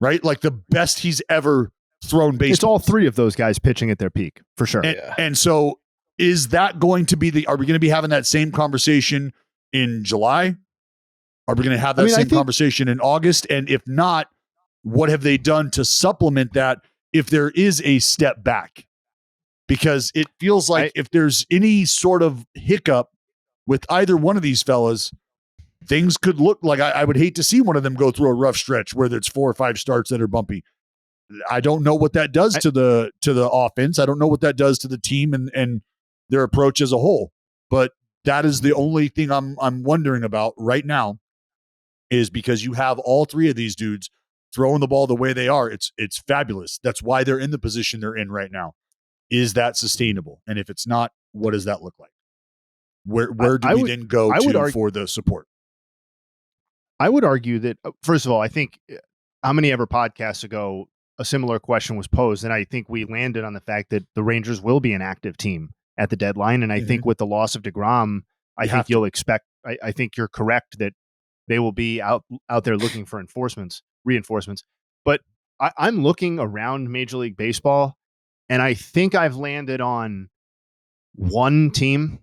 Speaker 2: right? Like the best he's ever thrown baseball.
Speaker 4: It's all three of those guys pitching at their peak for sure.
Speaker 2: And so, is that going to be are we going to be having that same conversation in July? Are we going to have that same conversation in August? And if not, what have they done to supplement that if there is a step back? Because it feels like if there's any sort of hiccup with either one of these fellas, things could look like I would hate to see one of them go through a rough stretch where there's 4 or 5 starts that are bumpy. I don't know what that does to the offense. I don't know what that does to the team and their approach as a whole. But that is the only thing I'm wondering about right now, is because you have all three of these dudes throwing the ball the way they are. It's fabulous. That's why they're in the position they're in right now. Is that sustainable? And if it's not, what does that look like? Where do we then go for the support?
Speaker 4: I would argue that, first of all, I think how many ever podcasts ago a similar question was posed, and I think we landed on the fact that the Rangers will be an active team at the deadline. And I think with the loss of deGrom, I think you're correct that they will be out there looking for reinforcements. But I'm looking around Major League Baseball, and I think I've landed on one team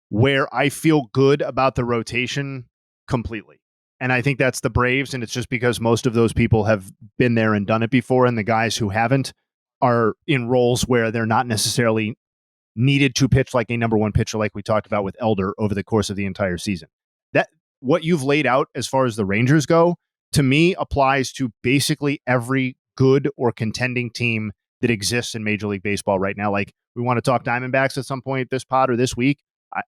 Speaker 4: where I feel good about the rotation completely. And I think that's the Braves, and it's just because most of those people have been there and done it before, and the guys who haven't are in roles where they're not necessarily needed to pitch like a number one pitcher like we talked about with Elder over the course of the entire season. That what you've laid out as far as the Rangers go, to me, applies to basically every good or contending team that exists in Major League Baseball right now. Like, we want to talk Diamondbacks at some point this pod or this week.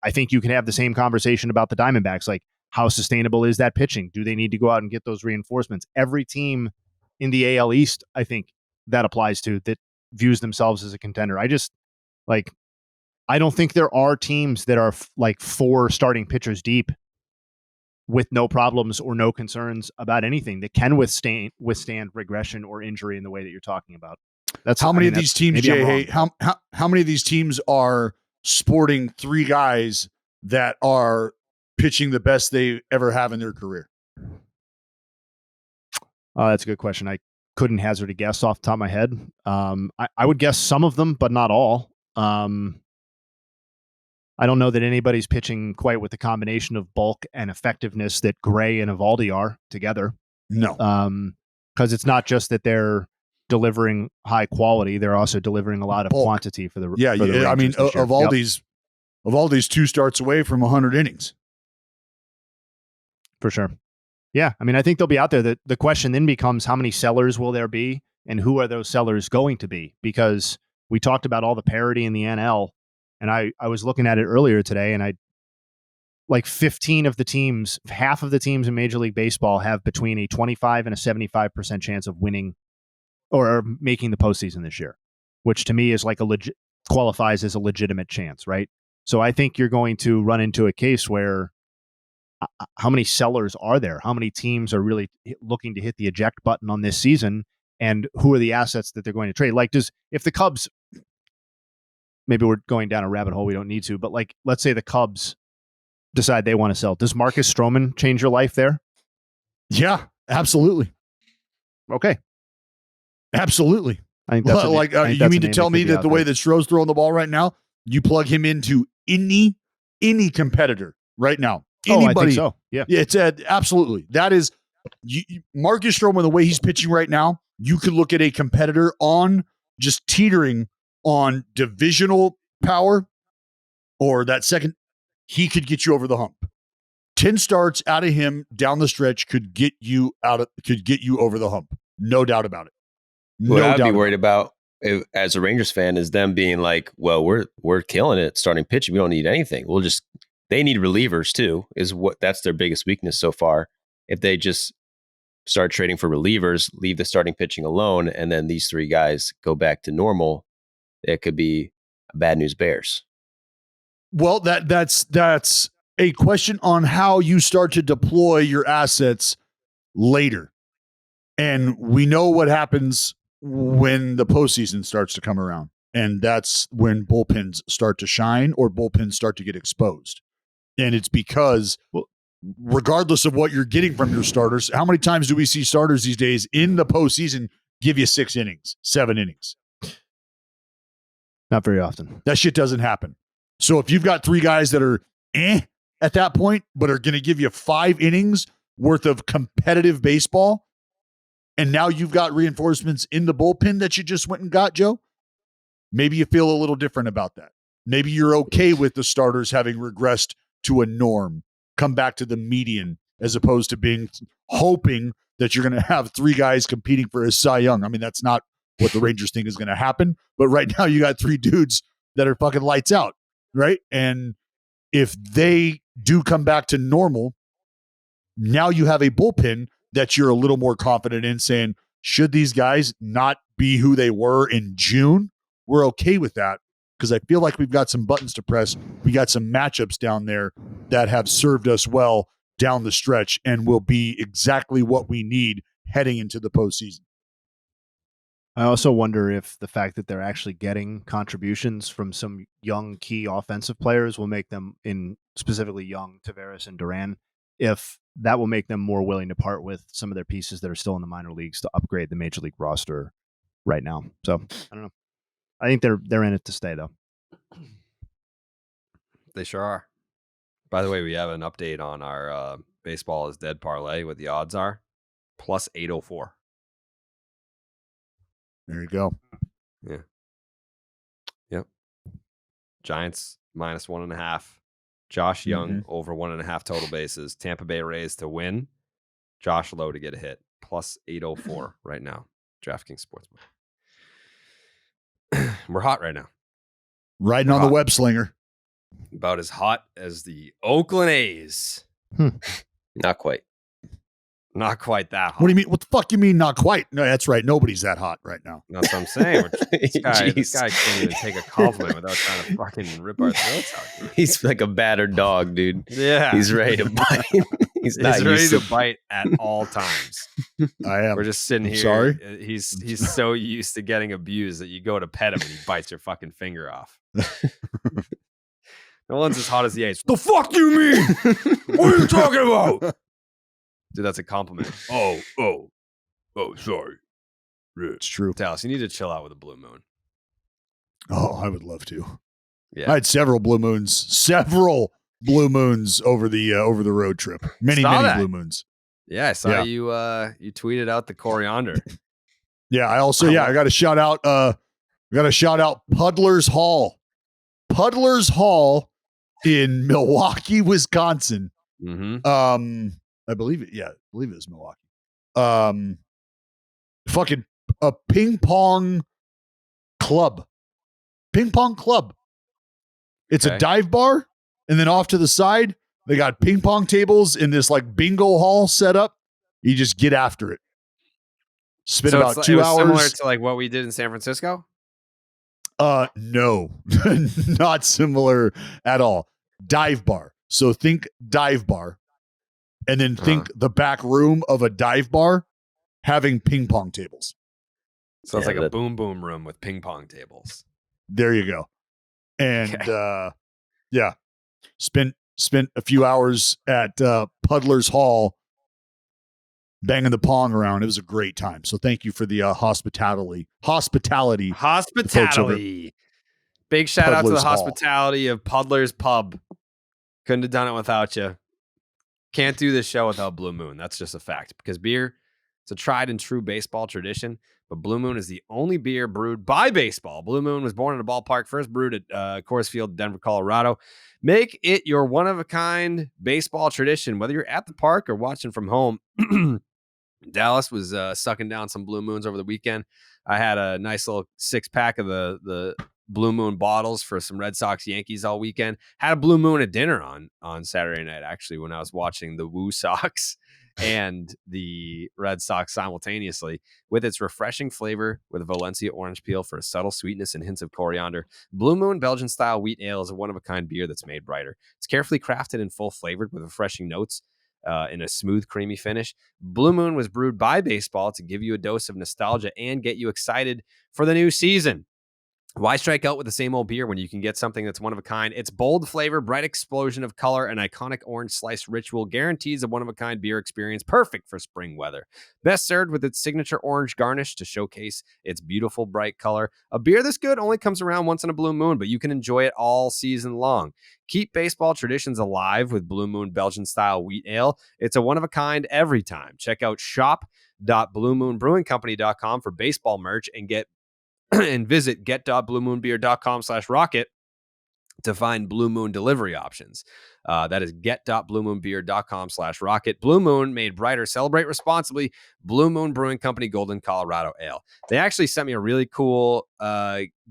Speaker 4: I think you can have the same conversation about the Diamondbacks. Like, how sustainable is that pitching? Do they need to go out and get those reinforcements? Every team in the AL East, I think that applies to, that views themselves as a contender. I don't think there are teams that are like 4 starting pitchers deep with no problems or no concerns about anything that can withstand regression or injury in the way that you're talking about.
Speaker 2: That's how many of these teams, Jay, how many of these teams are sporting 3 guys that are pitching the best they ever have in their career?
Speaker 4: That's a good question. I couldn't hazard a guess off the top of my head. I would guess some of them, but not all. I don't know that anybody's pitching quite with the combination of bulk and effectiveness that Gray and Evaldi are together.
Speaker 2: No.
Speaker 4: Because it's not just that they're delivering high quality, they're also delivering a lot of bulk. Quantity for the Rangers.
Speaker 2: I mean, Evaldi's 2 starts away from 100 innings.
Speaker 4: For sure. Yeah, I mean, I think they'll be out there. The question then becomes, how many sellers will there be, and who are those sellers going to be? Because we talked about all the parity in the NL, and I was looking at it earlier today, and 15 of the teams, half of the teams in Major League Baseball have between a 25 and a 75% chance of winning or making the postseason this year, which to me is like qualifies as a legitimate chance, right? So I think you're going to run into a case where how many sellers are there? How many teams are really looking to hit the eject button on this season? And who are the assets that they're going to trade? Like, if the Cubs, maybe we're going down a rabbit hole we don't need to, but like, let's say the Cubs decide they want to sell. Does Marcus Stroman change your life there?
Speaker 2: Yeah, absolutely.
Speaker 4: Okay.
Speaker 2: Absolutely.
Speaker 4: I think that's
Speaker 2: you mean to tell me that the way that Stroh's throwing the ball right now, you plug him into any competitor right now? Anybody?
Speaker 4: I think so. Yeah.
Speaker 2: It's absolutely. That is Marcus Stroman, the way he's pitching right now, you could look at a competitor on just teetering on divisional power or that second, he could get you over the hump. 10 starts out of him down the stretch could get you over the hump. No doubt about it.
Speaker 3: What I'd be worried about as a Rangers fan is them being like, well, we're killing it starting pitching. We don't need anything. They need relievers too, that's their biggest weakness so far. If they just start trading for relievers, leave the starting pitching alone, and then these 3 guys go back to normal, it could be bad news Bears.
Speaker 2: Well, that's a question on how you start to deploy your assets later. And we know what happens when the postseason starts to come around. And that's when bullpens start to shine or bullpens start to get exposed. And it's because, regardless of what you're getting from your starters, how many times do we see starters these days in the postseason give you 6 innings, 7 innings?
Speaker 4: Not very often.
Speaker 2: That shit doesn't happen. So if you've got 3 guys that are at that point, but are going to give you 5 innings worth of competitive baseball, and now you've got reinforcements in the bullpen that you just went and got, Joe, maybe you feel a little different about that. Maybe you're okay with the starters having regressed to a norm, come back to the median, as opposed to hoping that you're going to have 3 guys competing for a Cy Young. I mean, that's not what the Rangers think is going to happen. But right now you got 3 dudes that are fucking lights out, right? And if they do come back to normal, now you have a bullpen that you're a little more confident in saying, should these guys not be who they were in June? We're okay with that because I feel like we've got some buttons to press. We got some matchups down there that have served us well down the stretch and will be exactly what we need heading into the postseason.
Speaker 4: I also wonder if the fact that they're actually getting contributions from some young key offensive players will make them, in specifically young Tavares and Duran, if that will make them more willing to part with some of their pieces that are still in the minor leagues to upgrade the major league roster right now. So I don't know. I think they're in it to stay, though.
Speaker 1: They sure are. By the way, we have an update on our baseball is dead parlay. What the odds are? Plus 804.
Speaker 2: There you go.
Speaker 1: Yeah. Yep. Giants minus 1.5. Josh Young over 1.5 total bases. Tampa Bay Rays to win. Josh Lowe to get a hit. Plus 804 right now. DraftKings Sportsbook. We're hot right now.
Speaker 2: Riding on the web slinger.
Speaker 1: About as hot as the Oakland A's.
Speaker 3: Not quite.
Speaker 1: Not quite that hot.
Speaker 2: What do you mean? What the fuck you mean not quite? No, that's right. Nobody's that hot right now.
Speaker 1: That's what I'm saying. This guy can't even take a compliment without trying to fucking rip our throats out. Dude.
Speaker 3: He's like a battered dog, dude.
Speaker 1: Yeah.
Speaker 3: He's ready to bite. He's
Speaker 1: ready to bite at all times.
Speaker 2: I am.
Speaker 1: We're just sitting here.
Speaker 2: Sorry.
Speaker 1: He's so used to getting abused that you go to pet him and he bites your fucking finger off. No one's as hot as the A's. The fuck do you mean? What are you talking about? Dude, that's a compliment. Oh, sorry.
Speaker 2: It's true.
Speaker 1: Dallas, you need to chill out with a blue moon.
Speaker 2: Oh, I would love to.
Speaker 1: Yeah.
Speaker 2: I had several blue moons over the road trip. Many blue moons.
Speaker 1: Yeah, I saw you tweeted out the coriander.
Speaker 2: Yeah, I also I got to shout out Puddler's Hall. Puddler's Hall in Milwaukee, Wisconsin.
Speaker 1: Mm-hmm.
Speaker 2: I believe it is Milwaukee. Fucking a ping pong club. It's a dive bar, and then off to the side, they got ping pong tables in this like bingo hall set up. You just get after it. Spend about 2 hours.
Speaker 1: Similar to like what we did in San Francisco?
Speaker 2: No, not similar at all. Dive bar. So think dive bar. And then think the back room of a dive bar having ping pong tables.
Speaker 1: So it's like a boom boom room with ping pong tables.
Speaker 2: There you go. And spent a few hours at Puddler's Hall banging the pong around. It was a great time. So thank you for the hospitality.
Speaker 1: Big shout out to the
Speaker 2: Hall.
Speaker 1: hospitality of Puddler's Pub. Couldn't have done it without you. Can't do this show without Blue Moon. That's just a fact. Because beer, it's a tried and true baseball tradition. But Blue Moon is the only beer brewed by baseball. Blue Moon was born in a ballpark, first brewed at Coors Field, Denver, Colorado. Make it your one-of-a-kind baseball tradition. Whether you're at the park or watching from home. Dallas was sucking down some Blue Moons over the weekend. I had a nice little 6-pack of the Blue Moon bottles for some Red Sox Yankees all weekend. Had a Blue Moon at dinner on Saturday night, actually, when I was watching the Woo Sox and the Red Sox simultaneously. With its refreshing flavor with a Valencia orange peel for a subtle sweetness and hints of coriander, Blue Moon Belgian-style wheat ale is a one-of-a-kind beer that's made brighter. It's carefully crafted and full-flavored with refreshing notes in a smooth, creamy finish. Blue Moon was brewed by baseball to give you a dose of nostalgia and get you excited for the new season. Why strike out with the same old beer when you can get something that's one of a kind? Its bold flavor, bright explosion of color, and iconic orange slice ritual guarantees a one-of-a-kind beer experience perfect for spring weather. Best served with its signature orange garnish to showcase its beautiful, bright color. A beer this good only comes around once in a blue moon, but you can enjoy it all season long. Keep baseball traditions alive with Blue Moon Belgian-style wheat ale. It's a one-of-a-kind every time. Check out shop.bluemoonbrewingcompany.com for baseball merch and visit get.bluemoonbeer.com/rocket to find Blue Moon delivery options. That is get.bluemoonbeer.com/rocket. Blue Moon, made brighter. Celebrate responsibly. Blue Moon Brewing Company, Golden, Colorado Ale. They actually sent me a really cool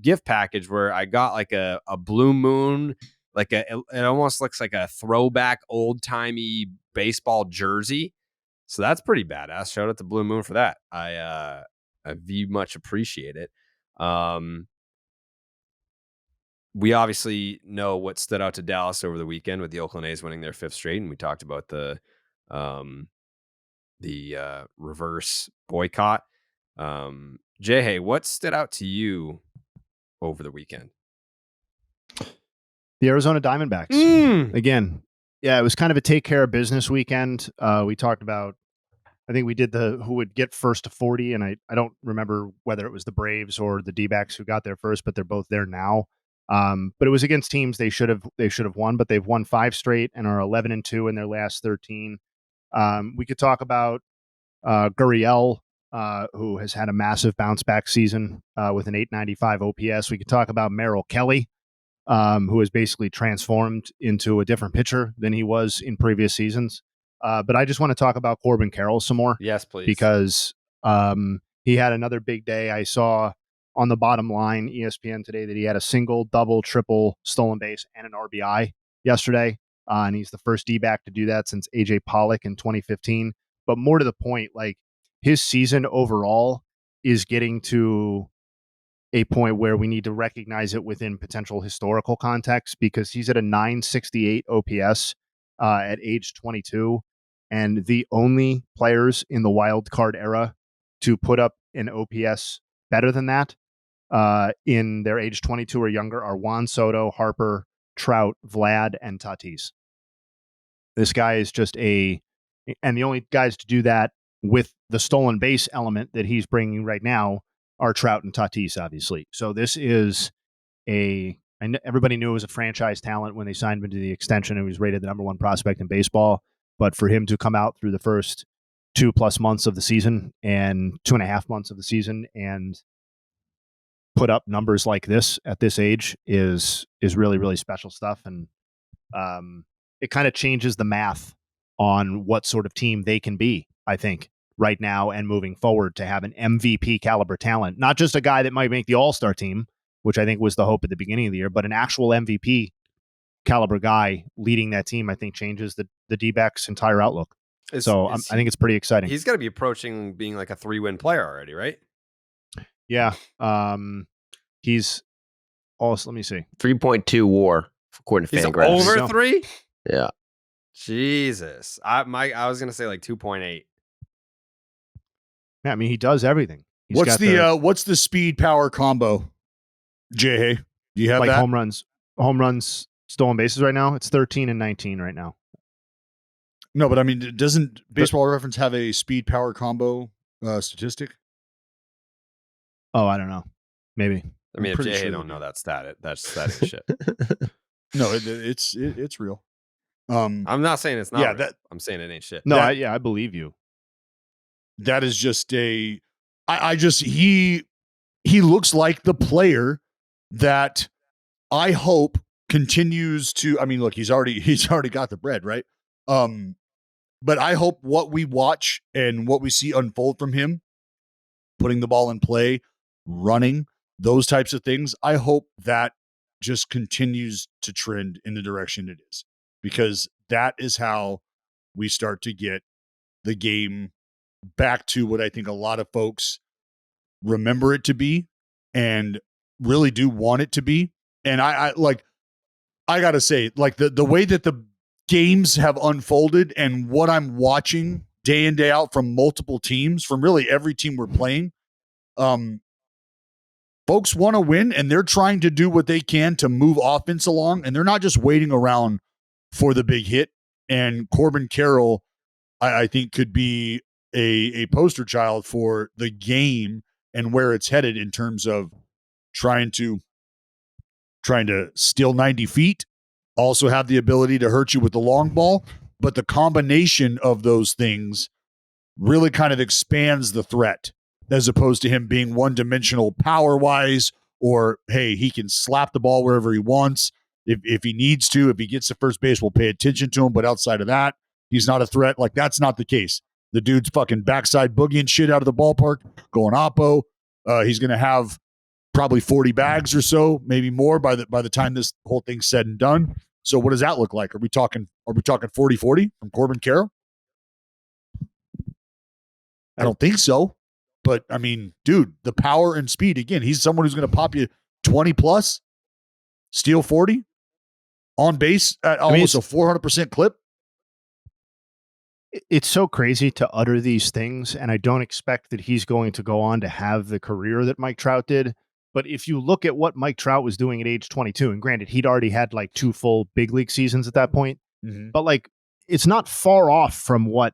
Speaker 1: gift package where I got like a Blue Moon, it almost looks like a throwback old-timey baseball jersey. So that's pretty badass. Shout out to Blue Moon for that. I much appreciate it. We obviously know what stood out to Dallas over the weekend with the Oakland A's winning their 5th straight, and we talked about the reverse boycott. Jay, what stood out to you over the weekend?
Speaker 4: The Arizona Diamondbacks. Again, yeah, it was kind of a take care of business weekend. We talked about I think we did who would get first to 40, and I don't remember whether it was the Braves or the D-backs who got there first, but they're both there now. But it was against teams they should have won, but they've won 5 straight and are 11-2 in their last 13. We could talk about Gurriel, who has had a massive bounce back season with an 895 OPS. We could talk about Merrill Kelly, who has basically transformed into a different pitcher than he was in previous seasons. But I just want to talk about Corbin Carroll some more.
Speaker 1: Yes, please.
Speaker 4: Because he had another big day. I saw on the bottom line, ESPN today, that he had a single, double, triple stolen base and an RBI yesterday. And he's the first D-back to do that since A.J. Pollock in 2015. But more to the point, like his season overall is getting to a point where we need to recognize it within potential historical context, because he's at a 968 OPS at age 22. And the only players in the wild card era to put up an OPS better than that in their age 22 or younger are Juan Soto, Harper, Trout, Vlad, and Tatis. This guy is just and the only guys to do that with the stolen base element that he's bringing right now are Trout and Tatis, obviously. So this is everybody knew it was a franchise talent when they signed him to the extension, and he was rated the number 1 prospect in baseball. But for him to come out through the first 2+ months of the season and 2.5 months of the season and put up numbers like this at this age is really, really special stuff. And it kind of changes the math on what sort of team they can be, I think, right now and moving forward, to have an MVP caliber talent, not just a guy that might make the All-Star team, which I think was the hope at the beginning of the year, but an actual MVP caliber guy leading that team, I think changes the D-backs entire outlook. I think it's pretty exciting.
Speaker 1: He's got to be approaching being like a 3-win player already, right?
Speaker 4: Yeah. He's also, let me see.
Speaker 3: 3.2 WAR according to
Speaker 1: He's
Speaker 3: Fangraphs.
Speaker 1: over 3?
Speaker 3: Yeah.
Speaker 1: Jesus. I was going to say like 2.8.
Speaker 4: Yeah, I mean, he does everything.
Speaker 2: What's the speed power combo? Jay, do you have
Speaker 4: like
Speaker 2: that?
Speaker 4: home runs, stolen bases right now? It's 13 and 19 right now.
Speaker 2: No, but I mean, doesn't Baseball Reference have a speed power combo statistic?
Speaker 4: Oh, I don't know. Maybe.
Speaker 1: I mean, if Jay don't know that stat, that ain't shit.
Speaker 2: No, it's real.
Speaker 1: I'm not saying it's not.
Speaker 2: Yeah,
Speaker 1: real. I'm saying it ain't shit.
Speaker 4: No, I believe you.
Speaker 2: That is just he looks like the player that I hope continues to. I mean, look, he's already got the bread, right? But I hope what we watch and what we see unfold from him, putting the ball in play, running, those types of things, I hope that just continues to trend in the direction it is, because that is how we start to get the game back to what I think a lot of folks remember it to be and really do want it to be. And I gotta say, like the way that the games have unfolded and what I'm watching day in, day out from multiple teams, from really every team we're playing, folks want to win, and they're trying to do what they can to move offense along, and they're not just waiting around for the big hit. And Corbin Carroll, I think, could be a poster child for the game and where it's headed in terms of trying to steal 90 feet, also have the ability to hurt you with the long ball. But the combination of those things really kind of expands the threat, as opposed to him being one-dimensional power-wise, or, hey, he can slap the ball wherever he wants. If he needs to, if he gets to first base, we'll pay attention to him. But outside of that, he's not a threat. Like, that's not the case. The dude's fucking backside boogieing shit out of the ballpark, going oppo. He's going to have probably 40 bags or so, maybe more by the time this whole thing's said and done. So what does that look like? Are we talking 40-40 from Corbin Carroll? I don't think so. But I mean, dude, the power and speed, again, he's someone who's going to pop you 20 plus, steal 40, on base at almost a 400% clip.
Speaker 4: It's so crazy to utter these things, and I don't expect that he's going to go on to have the career that Mike Trout did. But if you look at what Mike Trout was doing at age 22, and granted, he'd already had like 2 full big league seasons at that point, but like, it's not far off from what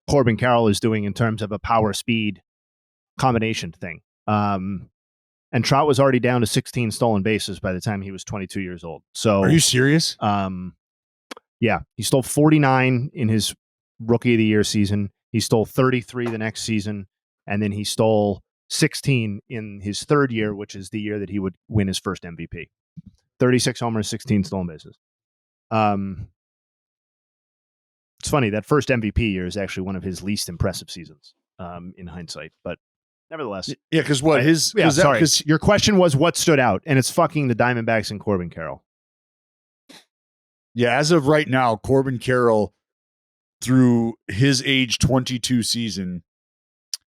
Speaker 4: Corbin Carroll is doing in terms of a power speed combination thing. And Trout was already down to 16 stolen bases by the time he was 22 years old. So
Speaker 2: are you serious?
Speaker 4: Yeah, he stole 49 in his rookie of the year season. He stole 33 the next season, and then he stole 16 in his third year, which is the year that he would win his first MVP. 36 homers, 16 stolen bases. It's funny, that first MVP year is actually one of his least impressive seasons in hindsight, but nevertheless.
Speaker 2: Yeah, because what
Speaker 4: your question was what stood out, and it's fucking the Diamondbacks and Corbin Carroll.
Speaker 2: Yeah, as of right now, Corbin Carroll, through his age 22 season,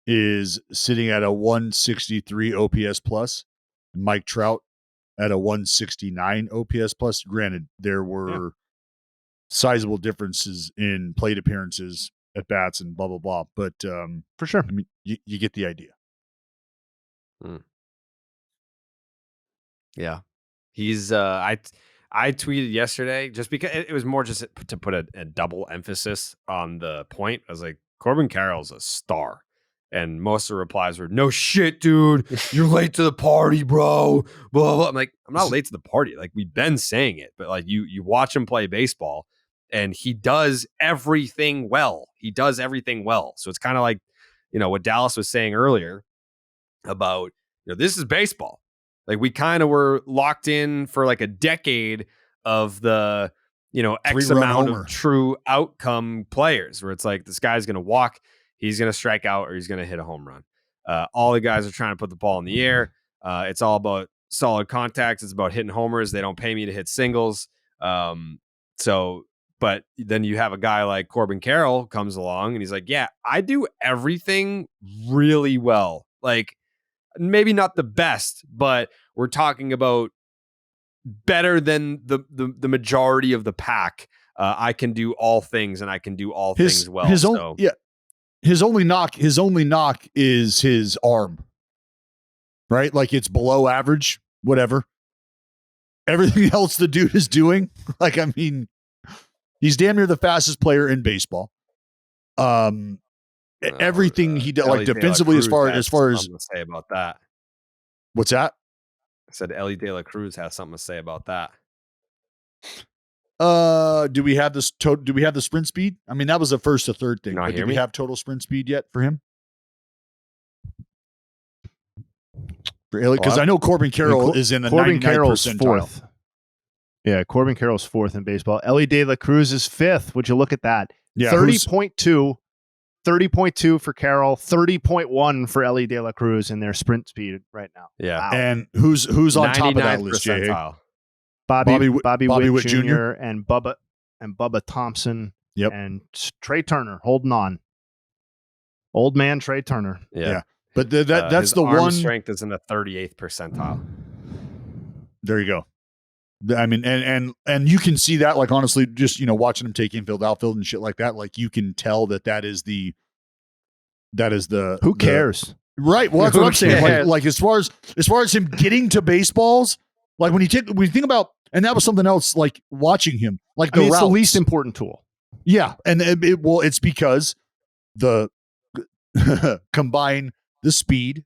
Speaker 2: is sitting at a 163 OPS plus. Mike Trout at a 169 OPS plus. Granted, there were sizable differences in plate appearances, at bats, and blah blah blah. But
Speaker 4: for sure,
Speaker 2: I mean, you get the idea.
Speaker 1: Yeah, he's. I tweeted yesterday just because it was more just to put a double emphasis on the point. I was like, Corbin Carroll's a star. And most of the replies were, no shit, dude. You're late to the party, bro. Blah, blah. I'm like, I'm not late to the party. Like, we've been saying it. But, like, you watch him play baseball, and he does everything well. He does everything well. So it's kind of like, what Dallas was saying earlier about, this is baseball. Like, we kind of were locked in for like a decade of the, X amount of true outcome players where it's like this guy's going to walk, he's going to strike out, or he's going to hit a home run. All the guys are trying to put the ball in the air. It's all about solid contacts. It's about hitting homers. They don't pay me to hit singles. But then you have a guy like Corbin Carroll comes along and he's like, yeah, I do everything really well. Like, maybe not the best, but we're talking about better than the majority of the pack. I can do all things, and I can do all things well.
Speaker 2: His only knock is his arm, right? Like, it's below average, whatever. Everything else the dude is doing, like, I mean, he's damn near the fastest player in baseball. Everything he does, like defensively, as far as
Speaker 1: something to say about that.
Speaker 2: What's that?
Speaker 1: I said Ellie De La Cruz has something to say about that.
Speaker 2: Do we have this? Do we have the sprint speed? I mean, that was the first to third thing. But do we have total sprint speed yet for him? For Ellie, because I know Corbin Carroll is in the 99th percentile.
Speaker 4: Fourth. Yeah, Corbin Carroll's fourth in baseball. Ellie De La Cruz is fifth. Would you look at that?
Speaker 2: Yeah,
Speaker 4: 30.2 for Carroll, 30.1 for Ellie De La Cruz in their sprint speed right now.
Speaker 1: Yeah.
Speaker 4: Wow.
Speaker 2: And who's on top of that list, Jay?
Speaker 4: Bobby Witt Jr. and Bubba Thompson.
Speaker 2: Yep.
Speaker 4: And Trey Turner holding on. Old man Trey Turner.
Speaker 1: Yeah.
Speaker 2: But that's the
Speaker 1: arm
Speaker 2: one
Speaker 1: strength is in the 38th percentile.
Speaker 2: There you go. I mean, and you can see that, like, honestly, just, watching him take infield, outfield, and shit like that. Like, you can tell that is the
Speaker 4: who cares,
Speaker 2: right? Well, that's what I'm saying. Like as far as him getting to baseballs, like when you think about, and that was something else. Like watching him, like
Speaker 4: it's the least important tool.
Speaker 2: Yeah, and it's because the combine the speed,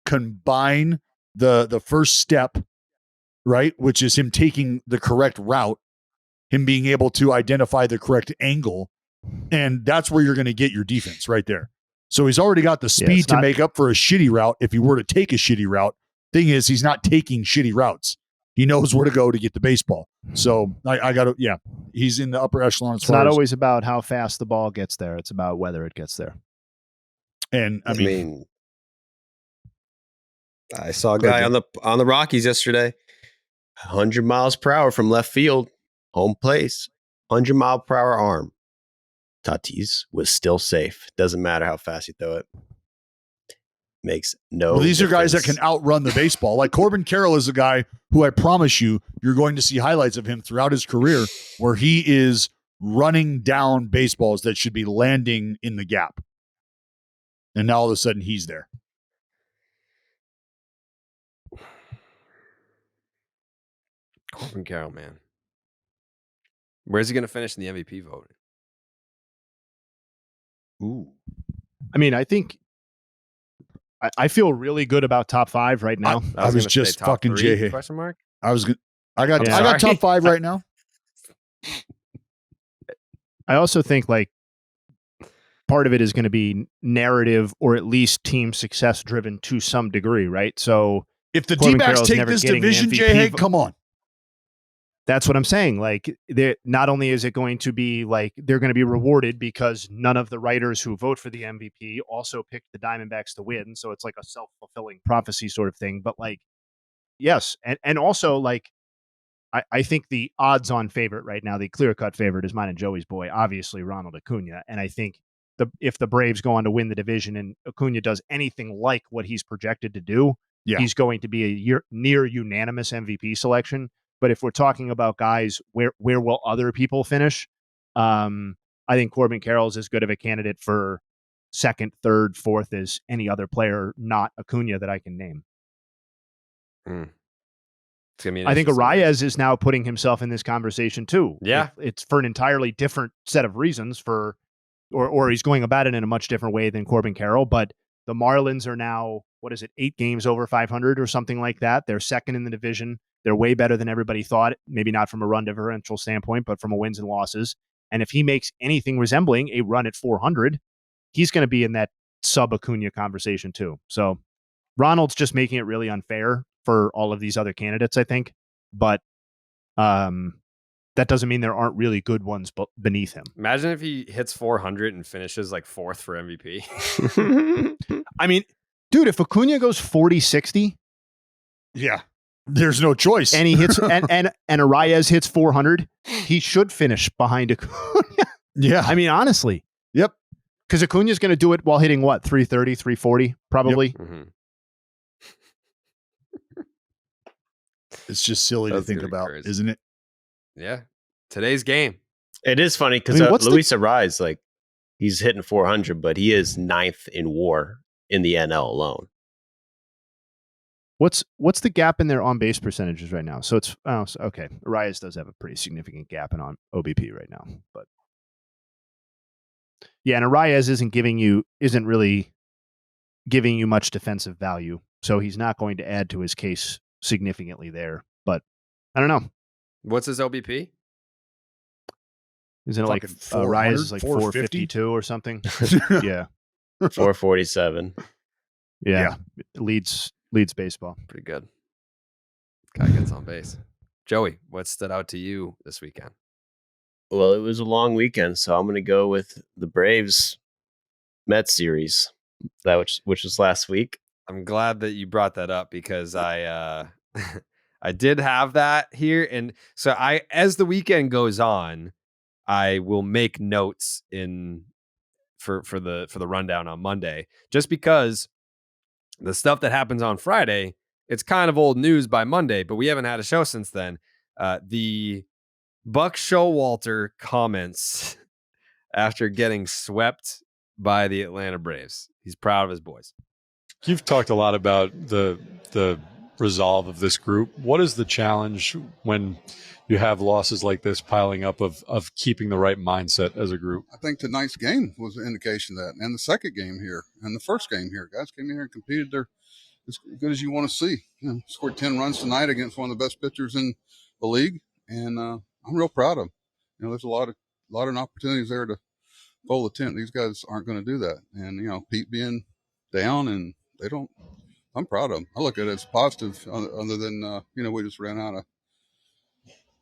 Speaker 2: combine the first step. Right, which is him taking the correct route, him being able to identify the correct angle, and that's where you're going to get your defense right there. So he's already got the speed to make up for a shitty route if he were to take a shitty route. Thing is, he's not taking shitty routes. He knows where to go to get the baseball. So I got to, he's in the upper echelon.
Speaker 4: It's not always about how fast the ball gets there. It's about whether it gets there.
Speaker 2: And I mean
Speaker 3: I saw a guy on the Rockies yesterday. 100 miles per hour from left field, home place, 100 mile per hour arm. Tatis was still safe. Doesn't matter how fast you throw it. Makes no
Speaker 2: Well, these
Speaker 3: difference.
Speaker 2: are guys that can outrun the baseball. Like Corbin Carroll is a guy who I promise you're going to see highlights of him throughout his career where he is running down baseballs that should be landing in the gap. And now all of a sudden he's there.
Speaker 1: Corbin Carroll, man. Where's he going to finish in the MVP vote?
Speaker 2: Ooh.
Speaker 4: I mean, I think I feel really good about top 5 right now.
Speaker 2: I was just fucking Jay.
Speaker 1: Question mark.
Speaker 2: I got top 5 right now.
Speaker 4: I also think like part of it is going to be narrative or at least team success driven to some degree, right? So
Speaker 2: if the D-backs take this division, Jay, come on.
Speaker 4: That's what I'm saying. Like, not only is it going to be like they're going to be rewarded because none of the writers who vote for the MVP also picked the Diamondbacks to win. So it's like a self-fulfilling prophecy sort of thing. But like, yes. And also like, I think the odds-on favorite right now, the clear-cut favorite is mine and Joey's boy, obviously Ronald Acuna. And I think if the Braves go on to win the division and Acuna does anything like what he's projected to do, he's going to be a near unanimous MVP selection. But if we're talking about guys, where will other people finish? I think Corbin Carroll is as good of a candidate for second, third, fourth as any other player, not Acuna, that I can name. I think Arias is now putting himself in this conversation too.
Speaker 1: Yeah.
Speaker 4: It's for an entirely different set of reasons or he's going about it in a much different way than Corbin Carroll. But the Marlins are now, 8 games over 500 or something like that. They're second in the division. They're way better than everybody thought, maybe not from a run differential standpoint, but from a wins and losses. And if he makes anything resembling a run at 400, he's going to be in that sub-Acuna conversation too. So Ronald's just making it really unfair for all of these other candidates, I think. But that doesn't mean there aren't really good ones beneath him.
Speaker 1: Imagine if he hits 400 and finishes like 4th for MVP.
Speaker 4: I mean, dude, if Acuna goes 40-60...
Speaker 2: Yeah. There's no choice.
Speaker 4: And he hits and Arias hits 400. He should finish behind Acuna.
Speaker 2: Yeah.
Speaker 4: I mean, honestly.
Speaker 2: Yep.
Speaker 4: Because Acuna's going to do it while hitting what? 330, 340, probably.
Speaker 2: Yep. Mm-hmm. It's just silly to think about, isn't it?
Speaker 1: Yeah. Today's game.
Speaker 3: It is funny because Luis Arias, like, he's hitting 400, but he is 9th in WAR in the NL alone.
Speaker 4: What's the gap in their on base percentages right now? So it's okay. Arias does have a pretty significant gap in on OBP right now, but yeah, and Arias isn't really giving you much defensive value, so he's not going to add to his case significantly there. But I don't know.
Speaker 1: What's his OBP?
Speaker 4: Isn't it like Arias is like 452 or something? Yeah,
Speaker 3: 447.
Speaker 4: Yeah. Leads baseball.
Speaker 1: Pretty good. Guy gets on base. Joey, what stood out to you this weekend?
Speaker 3: Well, it was a long weekend, so I'm going to go with the Braves Mets series, which was last week.
Speaker 1: I'm glad that you brought that up because I I did have that here, and so as the weekend goes on, I will make notes for the rundown on Monday, just because the stuff that happens on Friday, it's kind of old news by Monday, but we haven't had a show since then. The Buck Showalter comments after getting swept by the Atlanta Braves. He's proud of his boys.
Speaker 6: You've talked a lot about the resolve of this group. What is the challenge when you have losses like this piling up of keeping the right mindset as a group?
Speaker 7: I think tonight's game was an indication of that, and the second game here, and the first game here. Guys came in here and competed. They're as good as you want to see. Scored 10 runs tonight against one of the best pitchers in the league, and I'm real proud of them. There's a lot of opportunities there to fold the tent. These guys aren't going to do that, and Pete being down, and they don't. I'm proud of them. I look at it as positive, other than we just ran out of.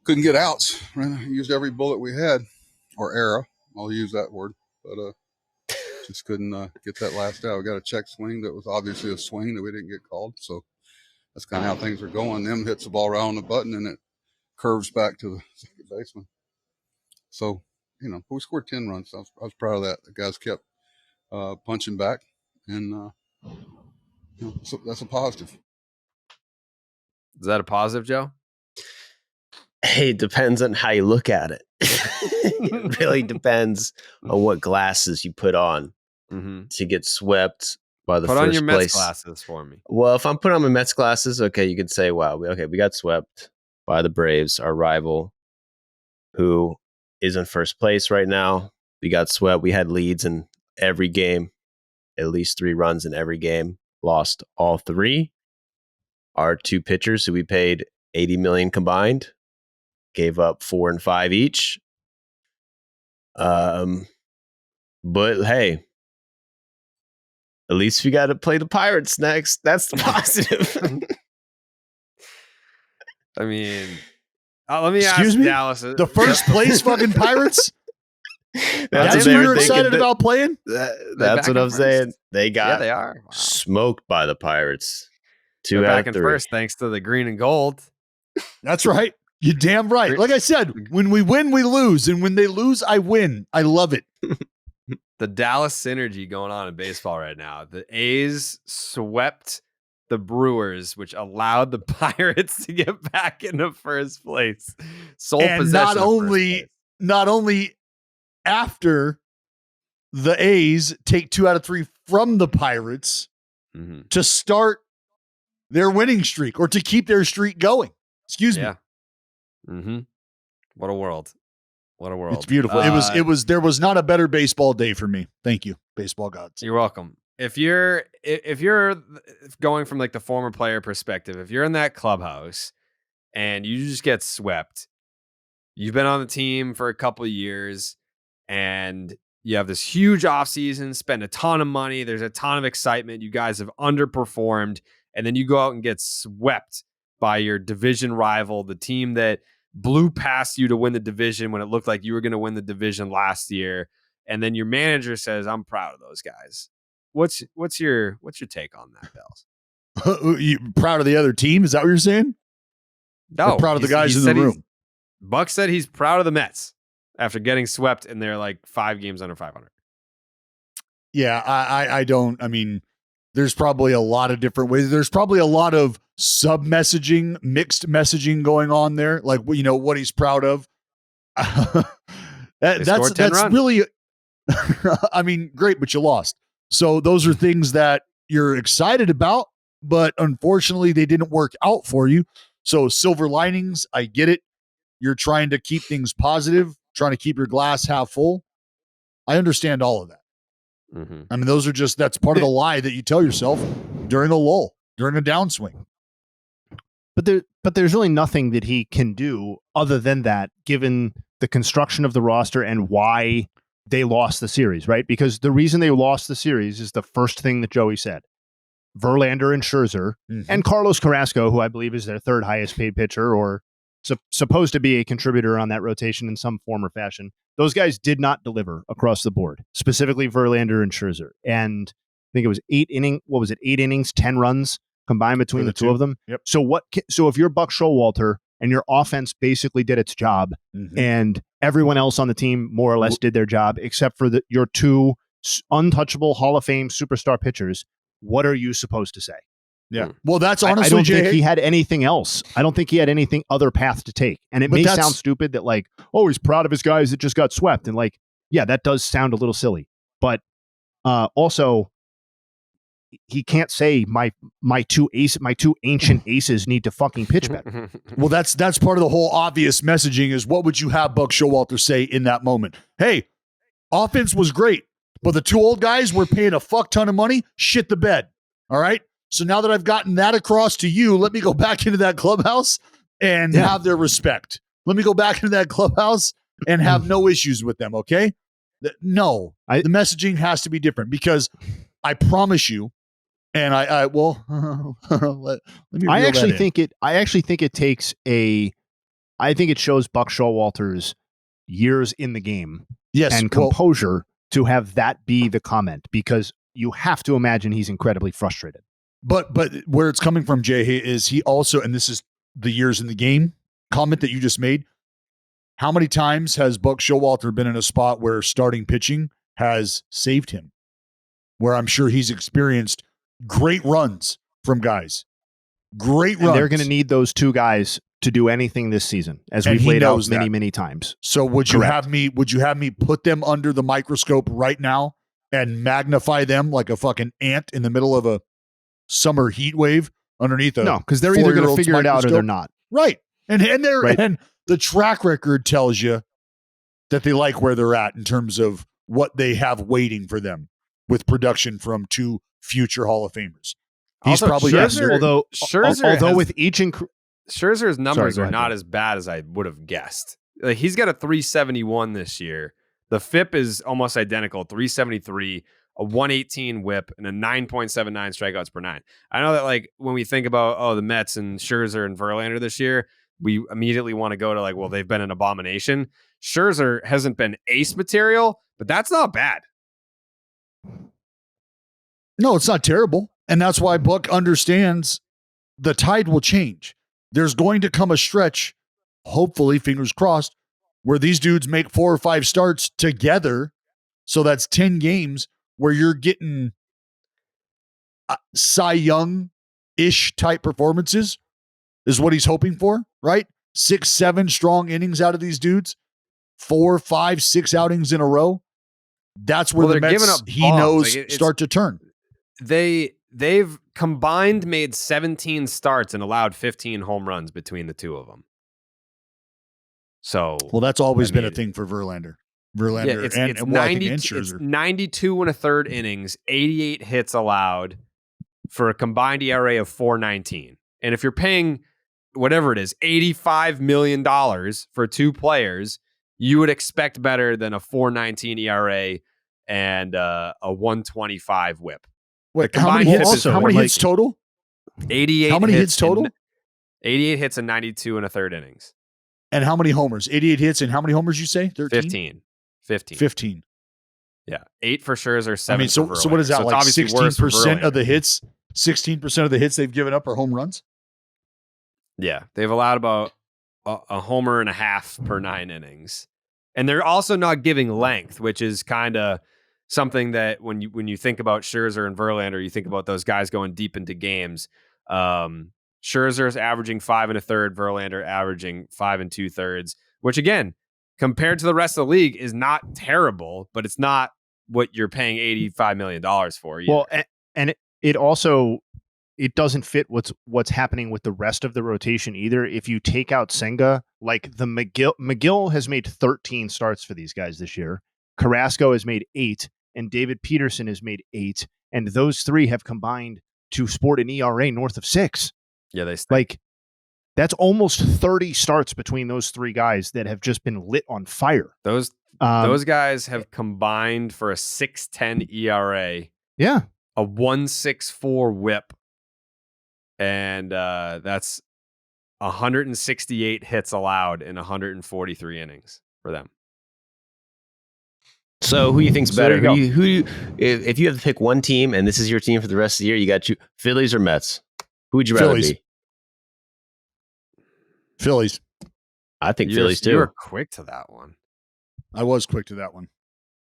Speaker 7: Couldn't get outs. Used every bullet we had, or era. I'll use that word, but just couldn't get that last out. We got a check swing that was obviously a swing that we didn't get called. So that's kind of how things are going. Them hits the ball right on the button and it curves back to the second baseman. So we scored 10 runs. So I was proud of that. The guys kept punching back, and so that's a positive.
Speaker 1: Is that a positive, Joe?
Speaker 3: Hey, it depends on how you look at it. It really depends on what glasses you put on to get swept by the first place.
Speaker 1: Put on your Mets glasses for me.
Speaker 3: Well, if I'm putting on my Mets glasses, okay, you could say, wow, we got swept by the Braves, our rival, who is in first place right now. We got swept. We had leads in every game, at least 3 runs in every game, lost all 3. Our 2 pitchers who we paid $80 million combined gave up 4 and 5 each. But hey, at least we got to play the Pirates next. That's the positive.
Speaker 1: I mean, let me
Speaker 2: Excuse
Speaker 1: ask
Speaker 2: me?
Speaker 1: Dallas.
Speaker 2: The first place fucking Pirates?
Speaker 3: That's
Speaker 2: what you're excited about playing?
Speaker 3: That's what I'm saying. They got
Speaker 1: they are
Speaker 3: smoked by the Pirates. 2
Speaker 1: They're
Speaker 3: out
Speaker 1: back
Speaker 3: of
Speaker 1: in
Speaker 3: 3.
Speaker 1: first thanks to the green and gold.
Speaker 2: That's right. You're damn right. Like I said, when we win, we lose. And when they lose, I win. I love it.
Speaker 1: The Dallas synergy going on in baseball right now. The A's swept the Brewers, which allowed the Pirates to get back into first place. Sole
Speaker 2: and
Speaker 1: possession.
Speaker 2: not only after the A's take 2 out of 3 from the Pirates to start their winning streak or to keep their streak going. Excuse me.
Speaker 1: Mm-hmm. What a world. What a world.
Speaker 2: It's beautiful. There was not a better baseball day for me. Thank you, baseball gods.
Speaker 1: You're welcome. If you're going from like the former player perspective, if you're in that clubhouse and you just get swept, you've been on the team for a couple of years and you have this huge offseason, spend a ton of money, there's a ton of excitement, you guys have underperformed, and then you go out and get swept by your division rival, the team that blew past you to win the division when it looked like you were going to win the division last year. And then your manager says, I'm proud of those guys. What's your take on that, Bells?
Speaker 2: You proud of the other team? Is that what you're saying?
Speaker 1: No,
Speaker 2: or proud of the guys in the room.
Speaker 1: Buck said he's proud of the Mets after getting swept and they're like 5 games under 500.
Speaker 2: Yeah, I don't. I mean, there's probably a lot of different ways. There's probably a lot of sub messaging, mixed messaging going on there. Like, you know, what he's proud of. That's really, I mean, great, but you lost. So those are things that you're excited about, but unfortunately they didn't work out for you. So silver linings, I get it. You're trying to keep things positive, trying to keep your glass half full. I understand all of that. Mm-hmm. I mean, that's part of the lie that you tell yourself during a lull, during a downswing.
Speaker 4: But there's really nothing that he can do other than that, given the construction of the roster and why they lost the series, right? Because the reason they lost the series is the first thing that Joey said. Verlander and Scherzer and Carlos Carrasco, who I believe is their 3rd highest paid pitcher or supposed to be a contributor on that rotation in some form or fashion. Those guys did not deliver across the board, specifically Verlander and Scherzer. And I think it was 8 innings, 10 runs combined between the two of them.
Speaker 2: Yep.
Speaker 4: So if you're Buck Showalter and your offense basically did its job and everyone else on the team more or less did their job, except for your 2 untouchable Hall of Fame superstar pitchers, what are you supposed to say?
Speaker 2: Yeah. Well, that's honestly,
Speaker 4: I don't think he had anything else. I don't think he had anything other path to take. And it may sound stupid that like, oh, he's proud of his guys that just got swept. And like, yeah, that does sound a little silly. But also, he can't say my two ancient aces need to fucking pitch better.
Speaker 2: Well, that's part of the whole obvious messaging is what would you have Buck Showalter say in that moment? Hey, offense was great, but the 2 old guys were paying a fuck ton of money. Shit the bed. All right. So now that I've gotten that across to you, let me go back into that clubhouse and have their respect. Let me go back into that clubhouse and have no issues with them. Okay. No, the messaging has to be different because I promise you, and let me
Speaker 4: I actually think it takes I think it shows Buck Showalter's years in the game and composure to have that be the comment, because you have to imagine he's incredibly frustrated.
Speaker 2: But where it's coming from, Jay, is he also, and this is the years in the game comment that you just made, how many times has Buck Showalter been in a spot where starting pitching has saved him? Where I'm sure he's experienced great runs from guys. Great runs.
Speaker 4: They're going to need those 2 guys to do anything this season, as we've laid out many times.
Speaker 2: So would you have me put them under the microscope right now and magnify them like a fucking ant in the middle of a summer heat wave underneath a
Speaker 4: no, because they're either going to figure it out or they're not.
Speaker 2: Right. And the track record tells you that they like where they're at in terms of what they have waiting for them with production from 2 future Hall of Famers. He's
Speaker 1: Also,
Speaker 2: probably
Speaker 1: Scherzer,
Speaker 4: although with each
Speaker 1: Scherzer's numbers
Speaker 4: Sorry,
Speaker 1: are not as bad as I would have guessed. Like, he's got a 371 this year. The FIP is almost identical, 373, a 118 whip, and a 9.79 strikeouts per 9. I know that, like, when we think about, the Mets and Scherzer and Verlander this year, we immediately want to go to, like, well, they've been an abomination. Scherzer hasn't been ace material, but that's not bad.
Speaker 2: No, it's not terrible. And that's why Buck understands the tide will change. There's going to come a stretch, hopefully, fingers crossed, where these dudes make 4 or 5 starts together. So that's 10 games where you're getting Cy Young-ish type performances is what he's hoping for, right? 6, 7 strong innings out of these dudes, 4, 5, 6 outings in a row. That's where the Mets, he knows, start to turn.
Speaker 1: They've combined made 17 starts and allowed 15 home runs between the two of them. So,
Speaker 2: well, that's always been a thing for Verlander.
Speaker 1: It's 92 and a third innings, 88 hits allowed for a combined ERA of 4.19. And if you're paying whatever it is, $85 million for 2 players, you would expect better than a 4.19 ERA and a 125 whip.
Speaker 2: Wait, how many hits total?
Speaker 1: 88.
Speaker 2: How many hits total?
Speaker 1: 88 hits and 92 and a third innings.
Speaker 2: And how many homers? 88 hits and how many homers you say? 13?
Speaker 1: 15. Yeah. 8 for Scherzer, 7
Speaker 2: for Verlander. So what is that, like 16% of the hits? 16% of the hits they've given up are home runs?
Speaker 1: Yeah. They've allowed about a homer and a half per 9 innings. And they're also not giving length, which is kind of something that when you think about Scherzer and Verlander, you think about those guys going deep into games. Scherzer's averaging 5 1/3, Verlander averaging 5 2/3, which again, compared to the rest of the league, is not terrible, but it's not what you're paying $85 million for either.
Speaker 4: Well, and it also doesn't fit what's happening with the rest of the rotation either. If you take out Senga, like the McGill has made 13 starts for these guys this year. Carrasco has made 8, and David Peterson has made 8, and those 3 have combined to sport an ERA north of 6.
Speaker 1: Yeah, they stink.
Speaker 4: Like, that's almost 30 starts between those 3 guys that have just been lit on fire.
Speaker 1: Those guys have combined for a 6.10 ERA.
Speaker 4: Yeah.
Speaker 1: A 1.64 whip. And that's 168 hits allowed in 143 innings for them.
Speaker 3: So who do you think's better? If you have to pick one team and this is your team for the rest of the year, you got Phillies or Mets? Who would you rather be?
Speaker 2: Phillies.
Speaker 3: I think Phillies too.
Speaker 1: You were quick to that one.
Speaker 2: I was quick to that one.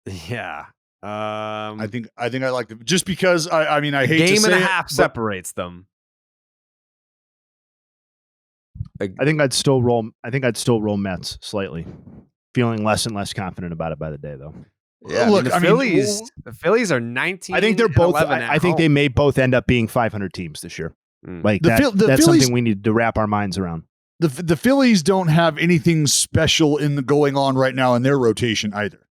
Speaker 1: Yeah.
Speaker 2: I think I like them just because I mean I hate to say
Speaker 1: game and a half separates them.
Speaker 4: I think I'd still roll Mets slightly. Feeling less and less confident about it by the day, though.
Speaker 1: Yeah, look, the Phillies are 19.
Speaker 4: I think they're both. I think they may both end up being 500 teams this year. Like that's Phillies, something we need to wrap our minds around.
Speaker 2: The Phillies don't have anything special going on right now in their rotation either.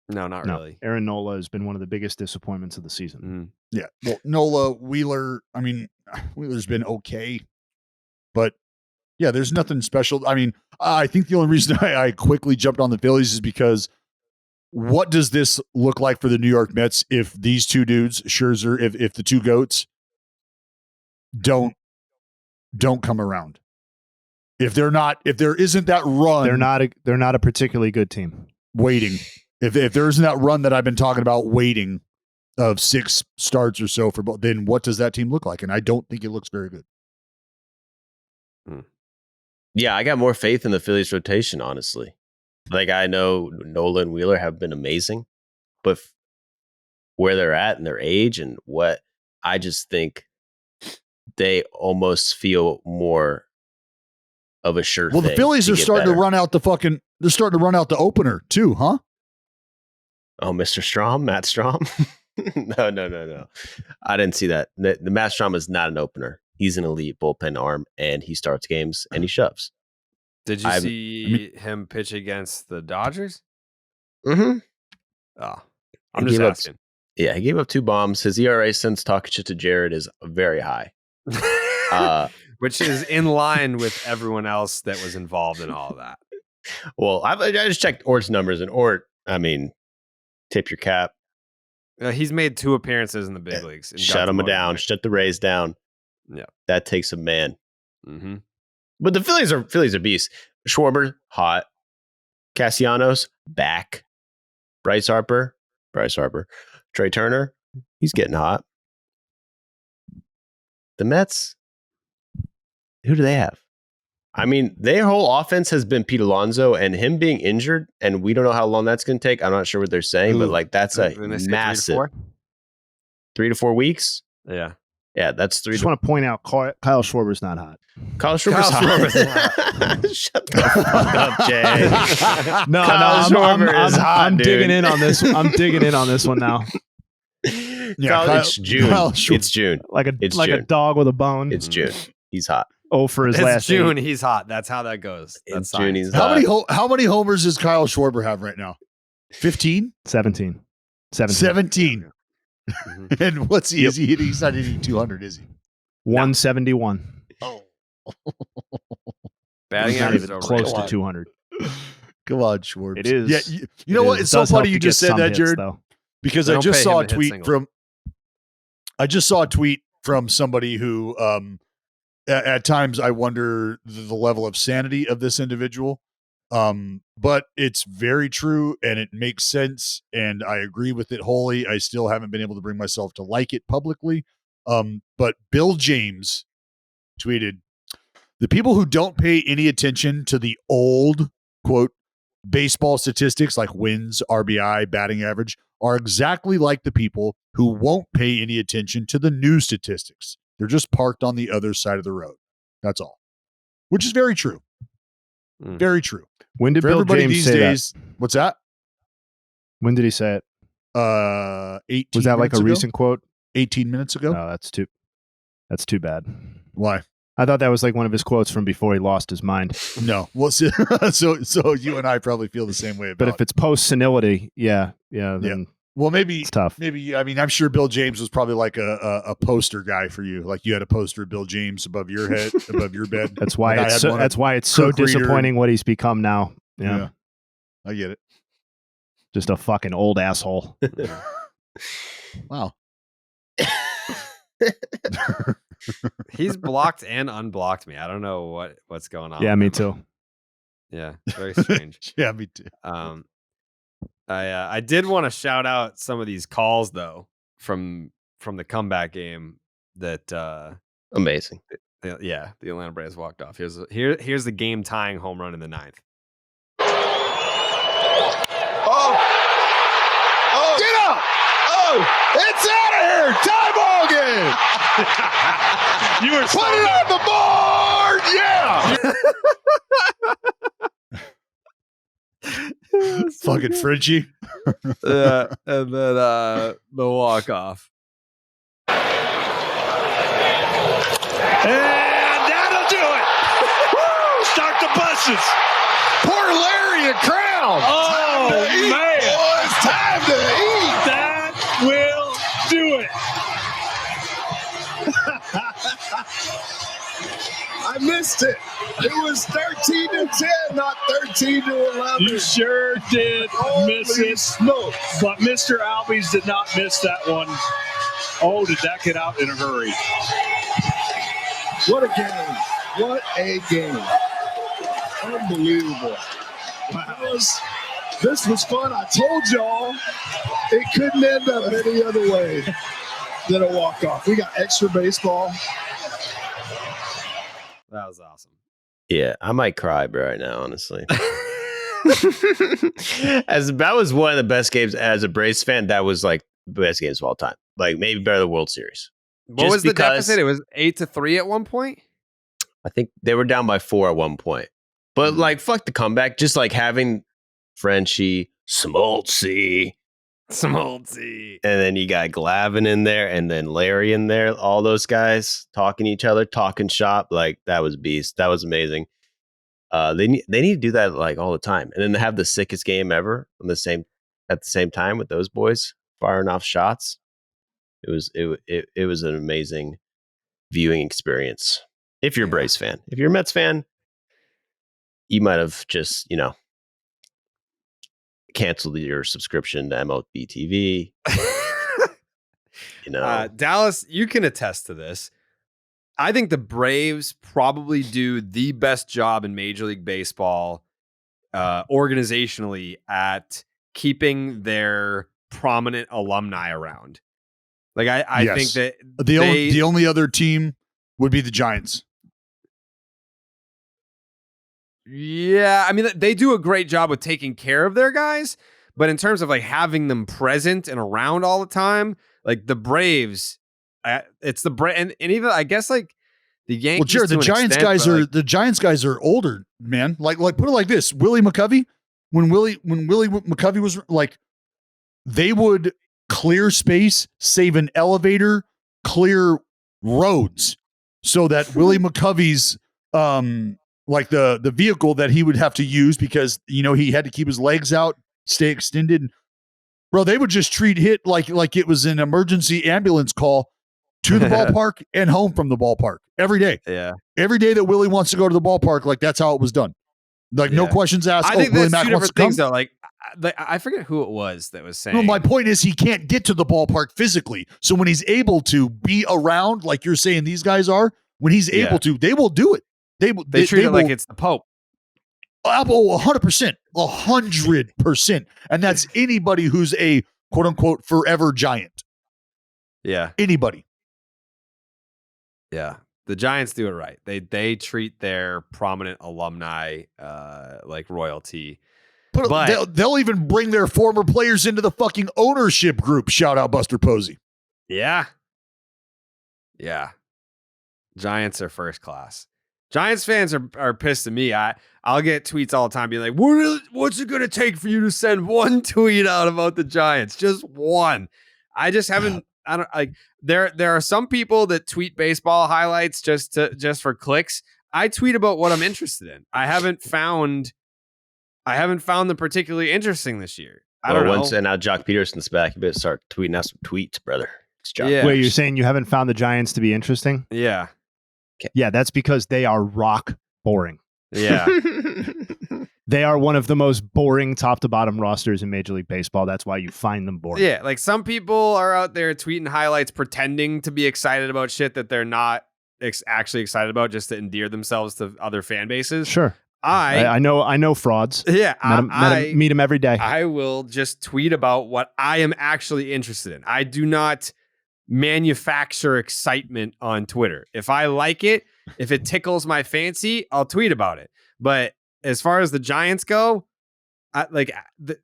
Speaker 1: No, not really.
Speaker 4: Aaron Nola has been one of the biggest disappointments of the season.
Speaker 2: Yeah, well, Nola, Wheeler. I mean, Wheeler's been okay, but yeah, there's nothing special. I mean, I think the only reason I quickly jumped on the Phillies is because what does this look like for the New York Mets if these 2 dudes, Scherzer, if the 2 goats don't come around? If there isn't that run,
Speaker 4: they're not a particularly good team.
Speaker 2: Waiting. If there isn't that run that I've been talking about waiting of 6 starts or so for both, then what does that team look like? And I don't think it looks very good.
Speaker 3: Yeah, I got more faith in the Phillies rotation, honestly. Like, I know Nola and Wheeler have been amazing, but where they're at and their age and what, I just think they almost feel more of a sure thing.
Speaker 2: Well, the Phillies are starting to run out they're starting to run out the opener too, huh?
Speaker 3: Oh, Mr. Strom, Matt Strom? No. I didn't see that. The Matt Strom is not an opener. He's an elite bullpen arm, and he starts games, and he shoves.
Speaker 1: Did you see him pitch against the Dodgers?
Speaker 3: Mm-hmm.
Speaker 1: I'm just asking.
Speaker 3: Yeah, he gave up 2 bombs. His ERA since talking shit to Jared is very high.
Speaker 1: Which is in line with everyone else that was involved in all of that.
Speaker 3: Well, I just checked Ort's numbers, and Ort, I mean, tip your cap.
Speaker 1: He's made 2 appearances in the big leagues.
Speaker 3: Shut him down. Shut the Rays down.
Speaker 1: Yeah.
Speaker 3: That takes a man.
Speaker 1: Mm-hmm.
Speaker 3: But the Phillies are beasts. Schwarber, hot. Castellanos, back. Bryce Harper. Trey Turner, he's getting hot. The Mets, who do they have? I mean, their whole offense has been Pete Alonso, and him being injured, and we don't know how long that's going to take. I'm not sure what they're saying, but like that's a massive 3 to 4 weeks.
Speaker 1: Yeah.
Speaker 3: Yeah, that's 3
Speaker 4: I just want to point out Kyle Schwarber's not hot.
Speaker 3: Kyle Schwarber's hot. Shut the fuck up, Jay.
Speaker 4: No,
Speaker 3: Kyle Schwarber is hot,
Speaker 4: I'm
Speaker 3: dude.
Speaker 4: digging in on this. I'm digging in on this one now.
Speaker 3: Yeah, it's June. It's June.
Speaker 4: Like a
Speaker 3: June.
Speaker 4: dog with a bone.
Speaker 3: It's June. He's hot.
Speaker 4: Oh, for his last
Speaker 1: June,
Speaker 4: 8.
Speaker 1: He's hot. That's how that goes. That's
Speaker 3: It's June. He's
Speaker 2: How
Speaker 3: hot.
Speaker 2: many homers does Kyle Schwarber have right now? 15?
Speaker 4: 17.
Speaker 2: 17.
Speaker 1: Mhm.
Speaker 2: And what's he? Is he hitting? He's not hitting 200, is he?
Speaker 4: 171.
Speaker 2: Oh,
Speaker 1: Batting
Speaker 4: He's not
Speaker 1: average
Speaker 4: even
Speaker 1: is
Speaker 4: close
Speaker 1: overrated.
Speaker 4: to 200.
Speaker 2: come on, Schwarber.
Speaker 4: It is.
Speaker 2: Yeah, you know what? It's so
Speaker 4: does help
Speaker 2: funny you
Speaker 4: to
Speaker 2: just
Speaker 4: get
Speaker 2: said
Speaker 4: some
Speaker 2: that,
Speaker 4: hits,
Speaker 2: Jared,
Speaker 4: though.
Speaker 2: because
Speaker 1: They
Speaker 2: I
Speaker 1: don't
Speaker 2: just
Speaker 1: pay
Speaker 2: saw
Speaker 1: him
Speaker 2: a
Speaker 1: to hit
Speaker 2: tweet
Speaker 1: singles.
Speaker 2: from. I just saw a tweet from somebody who, at times, I wonder the level of sanity of this individual. But it's very true and it makes sense, and I agree with it wholly. I still haven't been able to bring myself to like it publicly. But Bill James tweeted, "The people who don't pay any attention to the old, quote, baseball statistics like wins, RBI, batting average are exactly like the people who won't pay any attention to the new statistics. They're just parked on the other side of the road. That's all." Which is very true.
Speaker 1: Mm.
Speaker 2: Very true.
Speaker 4: When did
Speaker 2: For
Speaker 4: Bill
Speaker 2: everybody
Speaker 4: James
Speaker 2: these
Speaker 4: say
Speaker 2: days,
Speaker 4: that?
Speaker 2: what's that?
Speaker 4: When did he say it?
Speaker 2: 18
Speaker 4: Was that like a
Speaker 2: minutes ago?
Speaker 4: recent quote?
Speaker 2: 18 minutes ago?
Speaker 4: No, that's too bad.
Speaker 2: Why?
Speaker 4: I thought that was like one of his quotes from before he lost his mind.
Speaker 2: No. Well, so you and I probably feel the same way about
Speaker 4: But if it's post senility, then
Speaker 2: well, maybe
Speaker 4: it's tough.
Speaker 2: Maybe, I mean, I'm sure Bill James was probably like a poster guy for you. Like you had a poster of Bill James above your head, above your bed.
Speaker 4: That's why
Speaker 2: Like I
Speaker 4: it's
Speaker 2: had one
Speaker 4: that's why it's so
Speaker 2: Kirk Reeder.
Speaker 4: disappointing what he's become now.
Speaker 2: Yeah. I get it.
Speaker 4: Just a fucking old asshole.
Speaker 2: Wow.
Speaker 1: He's blocked and unblocked me. I don't know what's going on.
Speaker 4: Yeah,
Speaker 1: with
Speaker 4: me
Speaker 1: him.
Speaker 4: too.
Speaker 1: Yeah, very strange.
Speaker 2: Yeah, me too.
Speaker 1: I did want to shout out some of these calls though from the comeback game that
Speaker 3: Amazing.
Speaker 1: the Atlanta Braves walked off. Here's the game tying home run in the 9th.
Speaker 8: Oh, get up! Oh, it's out of here! Tie ball game! You were put it on the board! Yeah!
Speaker 2: Fucking Frenchie.
Speaker 1: And then the walk off.
Speaker 8: And that'll do it! Woo! Start the buses! Poor Larry and Crown! Oh, man! Oh, it's time to eat! That will do it! I missed it. It was 13 to 10, not 13 to 11.
Speaker 9: You sure did miss it.
Speaker 8: Smoke.
Speaker 9: But Mr. Albies did not miss that one. Oh, did that get out in a hurry?
Speaker 8: What a game. What a game. Unbelievable. This was fun. I told y'all it couldn't end up any other way than a walk-off. We got extra baseball.
Speaker 1: That was awesome.
Speaker 3: Yeah, I might cry right now, honestly. As that was one of the best games as a Braves fan. That was like the best games of all time. Like maybe better than the World Series.
Speaker 1: What
Speaker 3: Just
Speaker 1: was the
Speaker 3: because-
Speaker 1: deficit? It was 8-3 at one point.
Speaker 3: I think they were down by 4 at one point. But like fuck the comeback. Just like having Frenchie, Smoltzy,
Speaker 1: Smoltzy.
Speaker 3: and then you got Glavine in there, and then Larry in there. All those guys talking to each other, talking shop. Like that was beast. That was amazing. They need to do that like all the time, and then to have the sickest game ever at the same time with those boys firing off shots. It was an amazing viewing experience. If you're a Braves fan, if you're a Mets fan, you might have just canceled your subscription to MLB TV.
Speaker 1: Dallas, you can attest to this. I think the Braves probably do the best job in Major League Baseball organizationally at keeping their prominent alumni around. Like I think that
Speaker 2: the only other team would be the Giants.
Speaker 1: Yeah, I mean, they do a great job with taking care of their guys, but in terms of like having them present and around all the time, like the Braves, it's the and even I guess like the Yankees.
Speaker 2: Well, Jared, the Giants guys are older, man. Like put it like this: Willie McCovey, when Willie McCovey was like, they would clear space, save an elevator, clear roads, so that Willie McCovey's like the vehicle that he would have to use because he had to keep his legs out, stay extended. Bro, they would just treat hit like it was an emergency ambulance call to the ballpark and home from the ballpark every day.
Speaker 1: Yeah.
Speaker 2: Every day that Willie wants to go to the ballpark, like that's how it was done. Like no questions asked.
Speaker 1: I think
Speaker 2: Willie
Speaker 1: that's
Speaker 2: Mack
Speaker 1: two
Speaker 2: wants
Speaker 1: different
Speaker 2: to come.
Speaker 1: things though. Like I forget who it was that was saying.
Speaker 2: No, my point is he can't get to the ballpark physically. So when he's able to be around, like you're saying these guys are, when he's able to, they will do it. They
Speaker 1: treat it like it's the Pope.
Speaker 2: 100%. 100%. And that's anybody who's a quote unquote forever Giant.
Speaker 1: Yeah.
Speaker 2: Anybody.
Speaker 1: Yeah. The Giants do it right. They treat their prominent alumni like royalty.
Speaker 2: But they'll even bring their former players into the fucking ownership group. Shout out Buster Posey.
Speaker 1: Yeah. Yeah. Giants are first class. Giants fans are pissed at me. I'll get tweets all the time being like, what's it going to take for you to send one tweet out about the Giants? Just one. I just haven't. I don't like. There are some people that tweet baseball highlights just for clicks. I tweet about what I'm interested in. I haven't found them particularly interesting this year. I don't know.
Speaker 3: And now Jock Peterson's back. You better start tweeting out some tweets, brother.
Speaker 1: Yeah.
Speaker 4: Wait, you're saying you haven't found the Giants to be interesting?
Speaker 1: Yeah.
Speaker 4: Yeah, that's because they are rock boring.
Speaker 1: Yeah.
Speaker 4: They are one of the most boring top to bottom rosters in Major League Baseball. That's why you find them boring.
Speaker 1: Yeah, like some people are out there tweeting highlights pretending to be excited about shit that they're not actually excited about just to endear themselves to other fan bases.
Speaker 4: Sure. I know frauds.
Speaker 1: Yeah.
Speaker 4: Meet them every day.
Speaker 1: I will just tweet about what I am actually interested in. I do not manufacture excitement on Twitter. If I like it, if it tickles my fancy, I'll tweet about it. But as far as the Giants go, the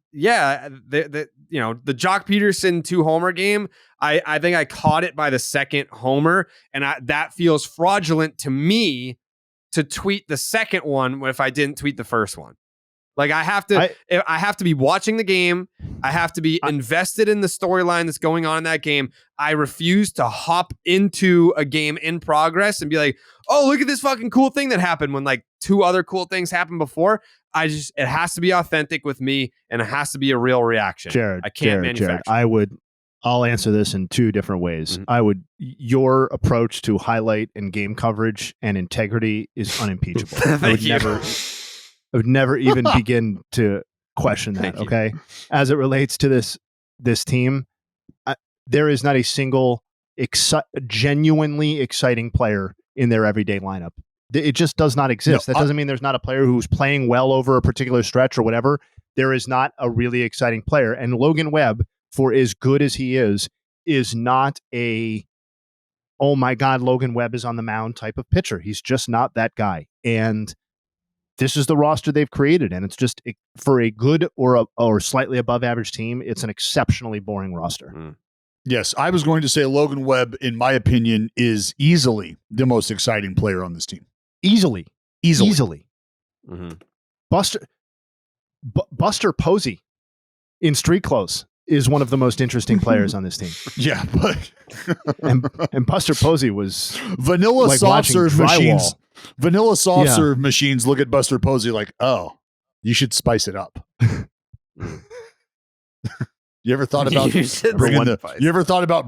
Speaker 1: Jock Peterson 2-homer game, I think I caught it by the second homer, and that feels fraudulent to me to tweet the second one if I didn't tweet the first one. Like I have to be watching the game. I have to be invested in the storyline that's going on in that game. I refuse to hop into a game in progress and be like, oh, look at this fucking cool thing that happened when like 2 other cool things happened before. It has to be authentic with me and it has to be a real reaction.
Speaker 4: Jared,
Speaker 1: I can't manufacture.
Speaker 4: I'll answer this in 2 different ways. Mm-hmm. Your approach to highlight and game coverage and integrity is unimpeachable. I would never even begin to question that. Okay. As it relates to this team, there is not a single genuinely exciting player in their everyday lineup. It just does not exist. That doesn't mean there's not a player who's playing well over a particular stretch or whatever. There is not a really exciting player. And Logan Webb, for as good as he is not a, oh my God, Logan Webb is on the mound type of pitcher. He's just not that guy. And this is the roster they've created, and it's just for a good or slightly above average team, it's an exceptionally boring roster.
Speaker 1: Mm.
Speaker 2: Yes, I was going to say Logan Webb, in my opinion, is easily the most exciting player on this team.
Speaker 4: Easily.
Speaker 1: Mm-hmm.
Speaker 4: Buster Posey in street clothes is one of the most interesting players on this team.
Speaker 2: Yeah, but
Speaker 4: and Buster Posey was
Speaker 2: vanilla
Speaker 4: like
Speaker 2: soft serve machines. vanilla soft serve machines look at Buster Posey like, oh, you should spice it up. You ever thought about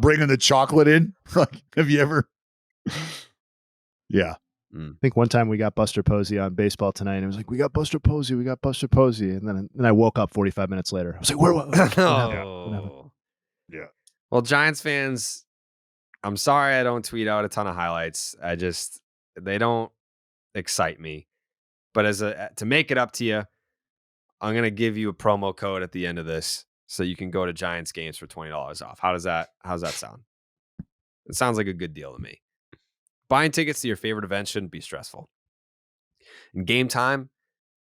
Speaker 2: bringing the chocolate in? Have you ever? Yeah.
Speaker 4: I think one time we got Buster Posey on Baseball Tonight, and it was like, we got Buster Posey. And then I woke up 45 minutes later. I was like, what happened?
Speaker 2: Yeah.
Speaker 1: Well, Giants fans, I'm sorry I don't tweet out a ton of highlights. They don't excite me. But to make it up to you, I'm going to give you a promo code at the end of this so you can go to Giants games for $20 off. How's that sound? It sounds like a good deal to me. Buying tickets to your favorite event shouldn't be stressful. And GameTime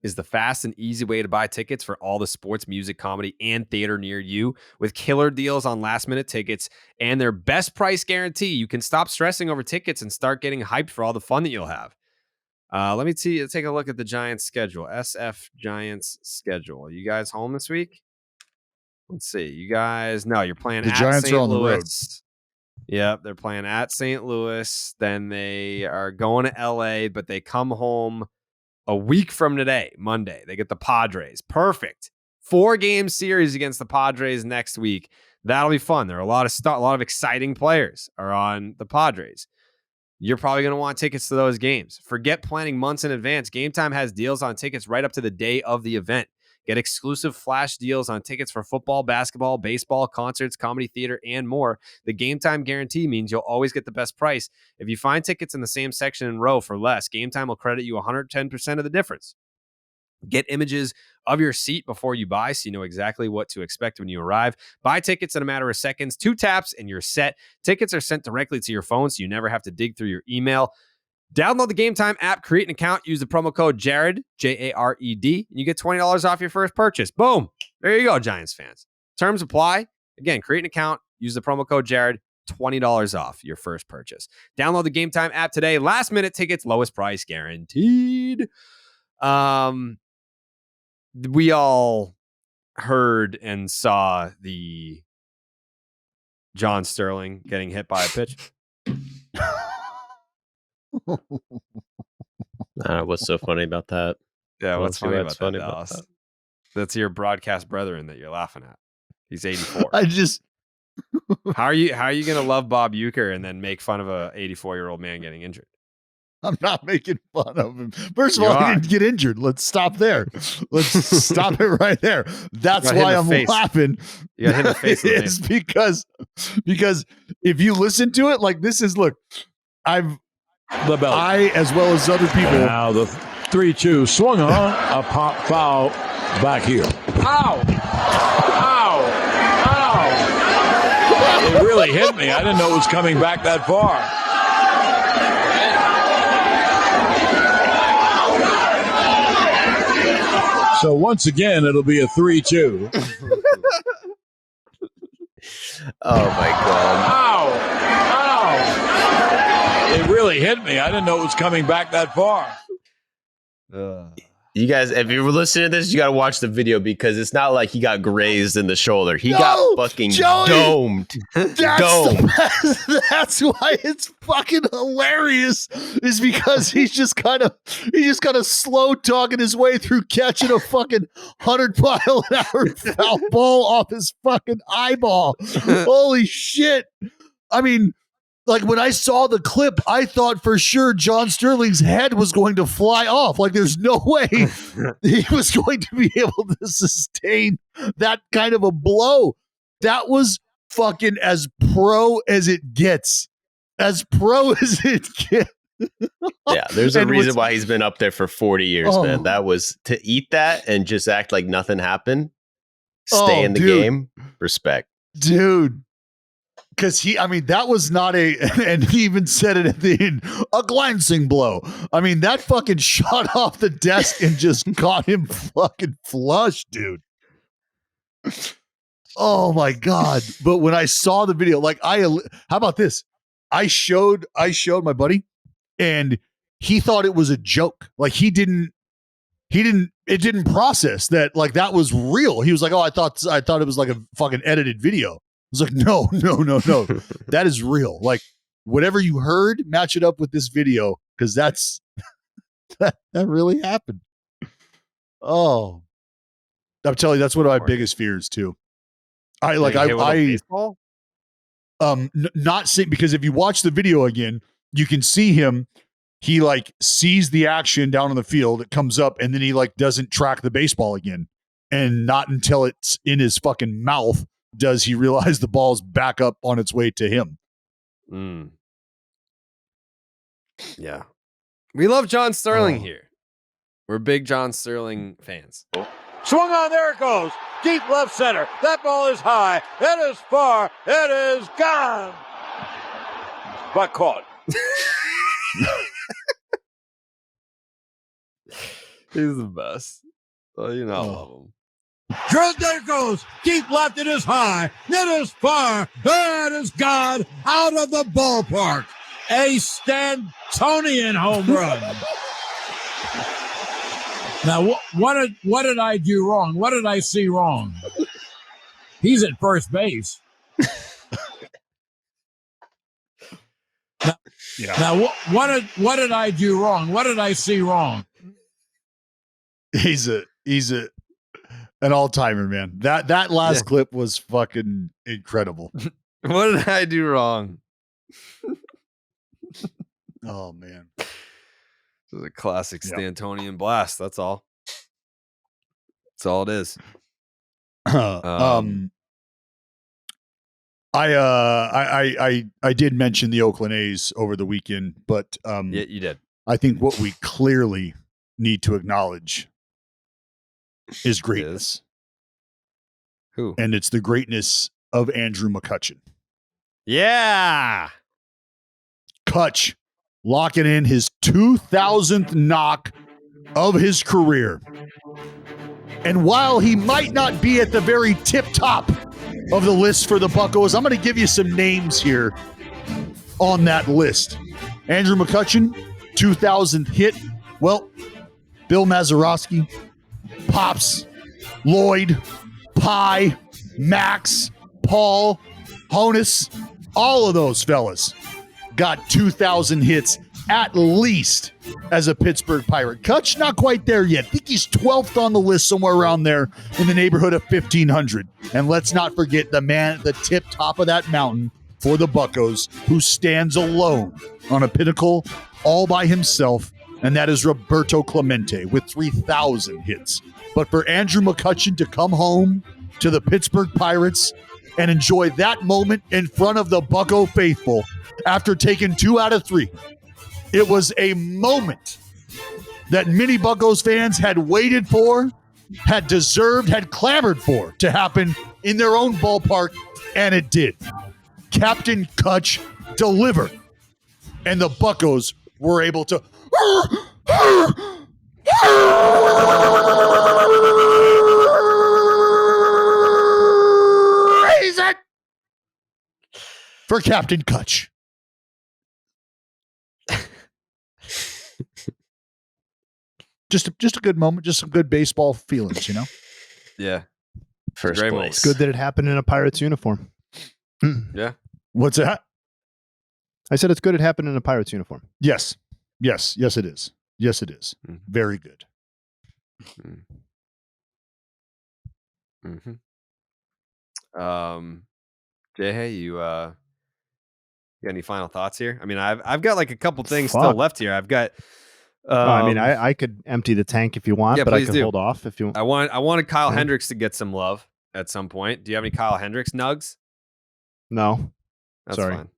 Speaker 1: is the fast and easy way to buy tickets for all the sports, music, comedy, and theater near you. With killer deals on last-minute tickets and their best price guarantee, you can stop stressing over tickets and start getting hyped for all the fun that you'll have. Let me take a look at the Giants schedule. SF Giants schedule. Are you guys home this week? Let's see. You guys, no, you're playing
Speaker 2: the
Speaker 1: at
Speaker 2: Giants
Speaker 1: St.
Speaker 2: are on
Speaker 1: Louis.
Speaker 2: the road.
Speaker 1: Yep, they're playing at St. Louis. Then they are going to LA, but they come home a week from today, Monday. They get the Padres. Perfect. 4-game series against the Padres next week. That'll be fun. There are a lot of exciting players are on the Padres. You're probably going to want tickets to those games. Forget planning months in advance. GameTime has deals on tickets right up to the day of the event. Get exclusive flash deals on tickets for football, basketball, baseball, concerts, comedy, theater, and more. The GameTime guarantee means you'll always get the best price. If you find tickets in the same section and row for less, GameTime will credit you 110% of the difference. Get images of your seat before you buy so you know exactly what to expect when you arrive. Buy tickets in a matter of seconds. 2 taps and you're set. Tickets are sent directly to your phone so you never have to dig through your email. Download the GameTime app, create an account, use the promo code Jared, Jared, and you get $20 off your first purchase. Boom. There you go, Giants fans. Terms apply. Again, create an account, use the promo code Jared, $20 off your first purchase. Download the GameTime app today. Last minute tickets, lowest price guaranteed. We all heard and saw the John Sterling getting hit by a pitch.
Speaker 3: What's so funny about that?
Speaker 1: Yeah, what's funny about that, Dallas? That's your broadcast brethren that you're laughing at. He's 84. How are you going to love Bob Uecker and then make fun of a 84-year-old man getting injured?
Speaker 2: I'm not making fun of him. First of all, he didn't get injured. Let's stop there. Let's stop it right there. That's why I'm laughing.
Speaker 1: You got hit in the face.
Speaker 2: It's because if you listen to it, like this is, look, I, as well as other people.
Speaker 8: And now the 3-2 swung on a pop foul back here. Ow! Ow! Ow! It really hit me. I didn't know it was coming back that far. So once again, it'll be a 3-2.
Speaker 3: Oh my God.
Speaker 8: Ow! Ow! It really hit me. I didn't know it was coming back that far.
Speaker 3: You guys, if you were listening to this, you got to watch the video because it's not like he got grazed in the shoulder. He got fucking domed.
Speaker 2: That's why it's fucking hilarious. Is because he's just kind of slow talking his way through catching a fucking 100-mile-an-hour foul ball off his fucking eyeball. Holy shit! I mean, like when I saw the clip, I thought for sure John Sterling's head was going to fly off. Like there's no way he was going to be able to sustain that kind of a blow. That was fucking as pro as it gets. As pro as it gets.
Speaker 3: Yeah, there's a reason why he's been up there for 40 years, man. That was to eat that and just act like nothing happened. Stay in the game. Respect.
Speaker 2: Dude. Because that was not and he even said it at the end, a glancing blow. I mean, that fucking shot off the desk and just caught him fucking flush, dude. Oh my God. But when I saw the video, how about this? I showed my buddy and he thought it was a joke. Like it didn't process that like that was real. He was like, oh, I thought it was like a fucking edited video. I was like, no. That is real. Like whatever you heard, match it up with this video because that's That really happened. Oh, I'm telling you, that's one of my biggest fears too.
Speaker 1: Baseball?
Speaker 2: Not seeing, because if you watch the video again, you can see him. He like sees the action down on the field. It comes up, and then he like doesn't track the baseball again. And not until it's in his fucking mouth does he realize the ball's back up on its way to him.
Speaker 1: Yeah. We love John Sterling here. We're big John Sterling fans.
Speaker 8: Swung on, there it goes. Deep left center. That ball is high. It is far. It is gone. But caught.
Speaker 1: He's the best. Oh, you know, I love him.
Speaker 8: There it goes. Deep left. It is high. It is far. It is gone. Out of the ballpark. A Stantonian home run. Now, what did I do wrong? What did I see wrong? He's at first base. Now, what did I do wrong? What did I see wrong?
Speaker 2: He's an all-timer, man. That last clip was fucking incredible.
Speaker 1: What did I do wrong?
Speaker 2: Oh man.
Speaker 1: This is a classic Stantonian blast. That's all. That's all it is.
Speaker 2: I did mention the Oakland A's over the weekend, but
Speaker 1: yeah, you did.
Speaker 2: I think what we clearly need to acknowledge is greatness.
Speaker 1: Who?
Speaker 2: And it's the greatness of Andrew McCutchen.
Speaker 1: Yeah.
Speaker 2: Kutch locking in his 2000th knock of his career. And while he might not be at the very tip top of the list for the Buccos, I'm going to give you some names here on that list. Andrew McCutchen, 2000th hit. Well, Bill Mazeroski, Pops, Lloyd, Pie, Max, Paul, Honus, all of those fellas got 2,000 hits at least as a Pittsburgh Pirate. Kutch, not quite there yet. I think he's 12th on the list, somewhere around there in the neighborhood of 1,500. And let's not forget the man at the tip top of that mountain for the Buccos, who stands alone on a pinnacle all by himself, and that is Roberto Clemente with 3,000 hits. But for Andrew McCutchen to come home to the Pittsburgh Pirates and enjoy that moment in front of the Bucco faithful after taking 2 out of 3, it was a moment that many Buccos fans had waited for, had deserved, had clamored for to happen in their own ballpark, and it did. Captain Kutch delivered, and the Buccos were able to raise it for Captain Kutch. Just a good moment, just some good baseball feelings, you know?
Speaker 1: Yeah.
Speaker 3: First
Speaker 1: Great
Speaker 3: place.
Speaker 1: moment.
Speaker 4: It's good that it happened in a Pirates uniform.
Speaker 1: Yeah.
Speaker 2: What's that?
Speaker 4: I said it's good it happened in a Pirates uniform.
Speaker 2: Yes, it is. Yes, it is.
Speaker 1: Mhm.
Speaker 2: Very good.
Speaker 1: Jay, hey, you got any final thoughts here? I mean, I've got like a couple things still left here. I've got.
Speaker 4: I could empty the tank if you want, but I can hold off if you want.
Speaker 1: I wanted Kyle Hendricks to get some love at some point. Do you have any Kyle Hendricks nugs?
Speaker 4: No.
Speaker 1: That's
Speaker 4: Sorry.
Speaker 1: fine.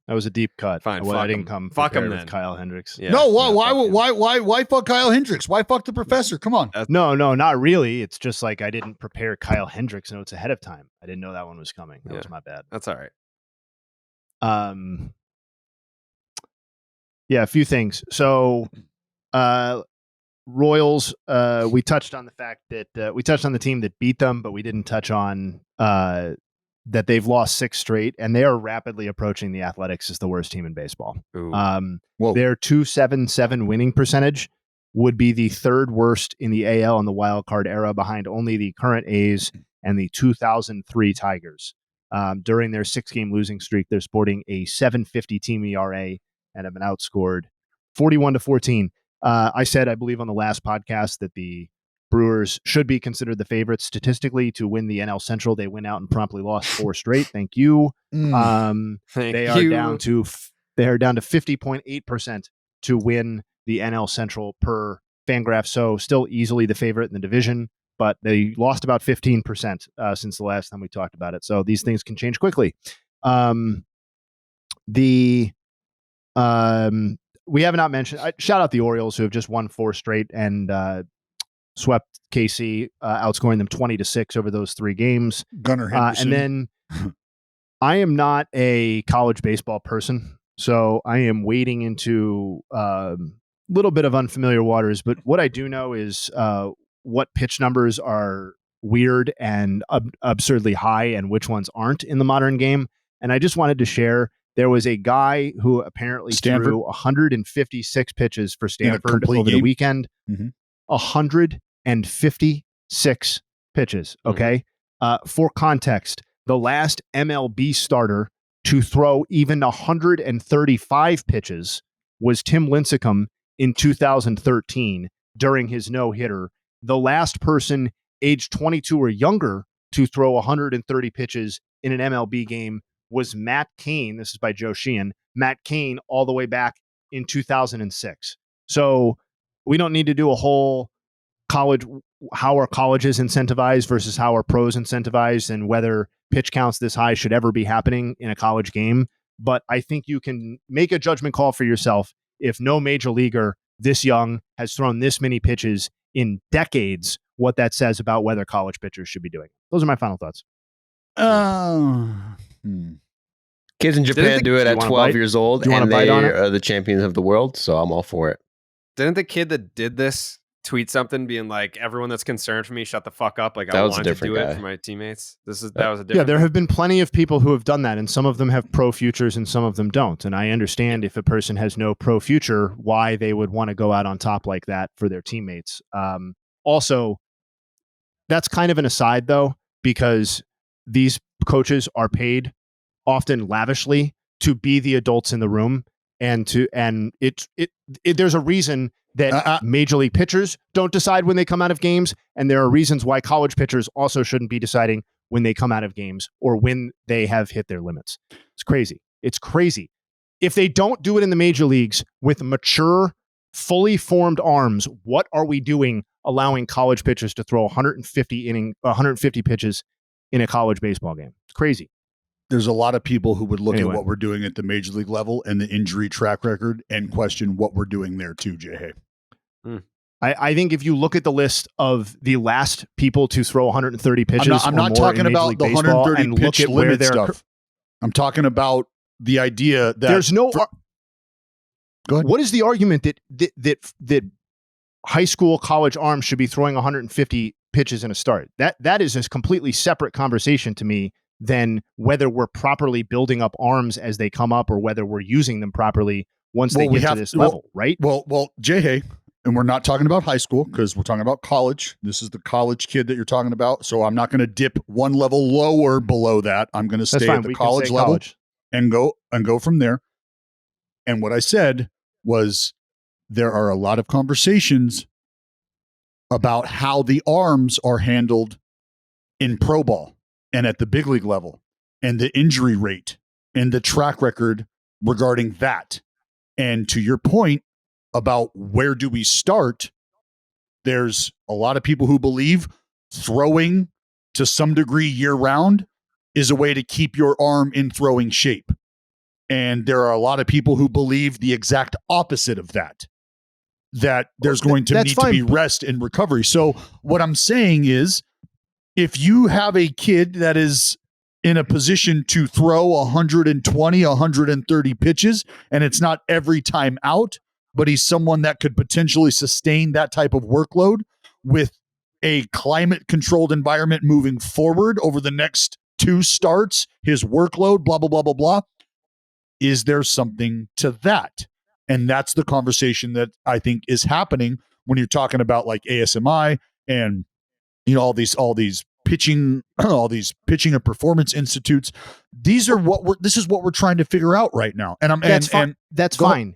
Speaker 4: That was a deep cut.
Speaker 1: Fine.
Speaker 4: I didn't come
Speaker 1: fuck him
Speaker 4: prepared with
Speaker 1: then.
Speaker 4: Kyle Hendricks.
Speaker 1: Yeah.
Speaker 2: No, why fuck Kyle Hendricks? Why fuck the professor? Come on.
Speaker 4: No, not really. It's just like I didn't prepare Kyle Hendricks notes ahead of time. I didn't know that one was coming. That was my bad.
Speaker 1: That's all right.
Speaker 4: Yeah, a few things. So, Royals, we touched on the fact that we touched on the team that beat them, but we didn't touch on that they've lost 6 straight, and they are rapidly approaching the Athletics as the worst team in baseball. Their .277 winning percentage would be the 3rd worst in the AL in the wild card era, behind only the current A's and the 2003 Tigers. During their 6-game losing streak, they're sporting a 7.50 team ERA and have been outscored 41-14. I said, I believe on the last podcast that the Brewers should be considered the favorites statistically to win the NL Central. They went out and promptly lost 4 straight. Thank you. They are down to 50.8% to win the NL Central per Fangraph. So still easily the favorite in the division, but they lost about 15% since the last time we talked about it. So these things can change quickly. We have not mentioned. Shout out the Orioles, who have just won 4 straight and swept KC, outscoring them 20-6 over those 3 games.
Speaker 2: Gunnar Henderson.
Speaker 4: And then I am not a college baseball person, so I am wading into a little bit of unfamiliar waters. But what I do know is what pitch numbers are weird and absurdly high and which ones aren't in the modern game. And I just wanted to share, there was a guy who apparently threw 156 pitches for Stanford over the weekend. 156 pitches. Okay. For context, the last MLB starter to throw even 135 pitches was Tim Lincecum in 2013 during his no-hitter. The last person aged 22 or younger to throw 130 pitches in an MLB game was Matt Cain. This is by Joe Sheehan. Matt Cain all the way back in 2006. So we don't need to do a whole college, how are colleges incentivized versus how are pros incentivized, and whether pitch counts this high should ever be happening in a college game. But I think you can make a judgment call for yourself. If no major leaguer this young has thrown this many pitches in decades, what that says about whether college pitchers should be doing. Those are my final thoughts.
Speaker 3: Kids in Japan do it at 12 years old, and they are the champions of the world, so I'm all for it.
Speaker 1: Didn't the kid that did this tweet something being like, everyone that's concerned for me, shut the fuck up? Like, I wanted to do it for my teammates. That was a different
Speaker 4: Yeah, there have been plenty of people who have done that, and some of them have pro futures and some of them don't. And I understand if a person has no pro future, why they would want to go out on top like that for their teammates. Also, that's kind of an aside, though, because these coaches are paid often lavishly to be the adults in the room, and there's a reason that major league pitchers don't decide when they come out of games, and there are reasons why college pitchers also shouldn't be deciding when they come out of games or when they have hit their limits. It's crazy. It's crazy. If they don't do it in the major leagues with mature, fully formed arms, what are we doing allowing college pitchers to throw 150 pitches in a college baseball game? It's crazy.
Speaker 2: There's a lot of people who would look at what we're doing at the major league level and the injury track record and question what we're doing there too, Jay.
Speaker 4: I think if you look at the list of the last people to throw 130 pitches,
Speaker 2: I'm not talking about the 130 pitch limit stuff. I'm talking about the idea that
Speaker 4: there's no.
Speaker 2: Go ahead.
Speaker 4: What is the argument that high school, college arms should be throwing 150 pitches in a start? That is a completely separate conversation to me than whether we're properly building up arms as they come up or whether we're using them properly once they get to this level, right?
Speaker 2: Well, Jay, and we're not talking about high school because we're talking about college. This is the college kid that you're talking about. So I'm not going to dip one level lower below that. I'm going to stay at the college level and go from there. And what I said was there are a lot of conversations about how the arms are handled in pro ball and at the big league level, and the injury rate and the track record regarding that. And to your point about where do we start, there's a lot of people who believe throwing to some degree year round is a way to keep your arm in throwing shape. And there are a lot of people who believe the exact opposite of that there's going to need to be rest and recovery. So what I'm saying is, if you have a kid that is in a position to throw 120, 130 pitches, and it's not every time out, but he's someone that could potentially sustain that type of workload with a climate-controlled environment moving forward over the next 2 starts, his workload, blah, blah, blah, blah, blah. Is there something to that? And that's the conversation that I think is happening when you're talking about like ASMI and all these pitching, and performance institutes. This is what we're trying to figure out right now. And that's
Speaker 4: fine.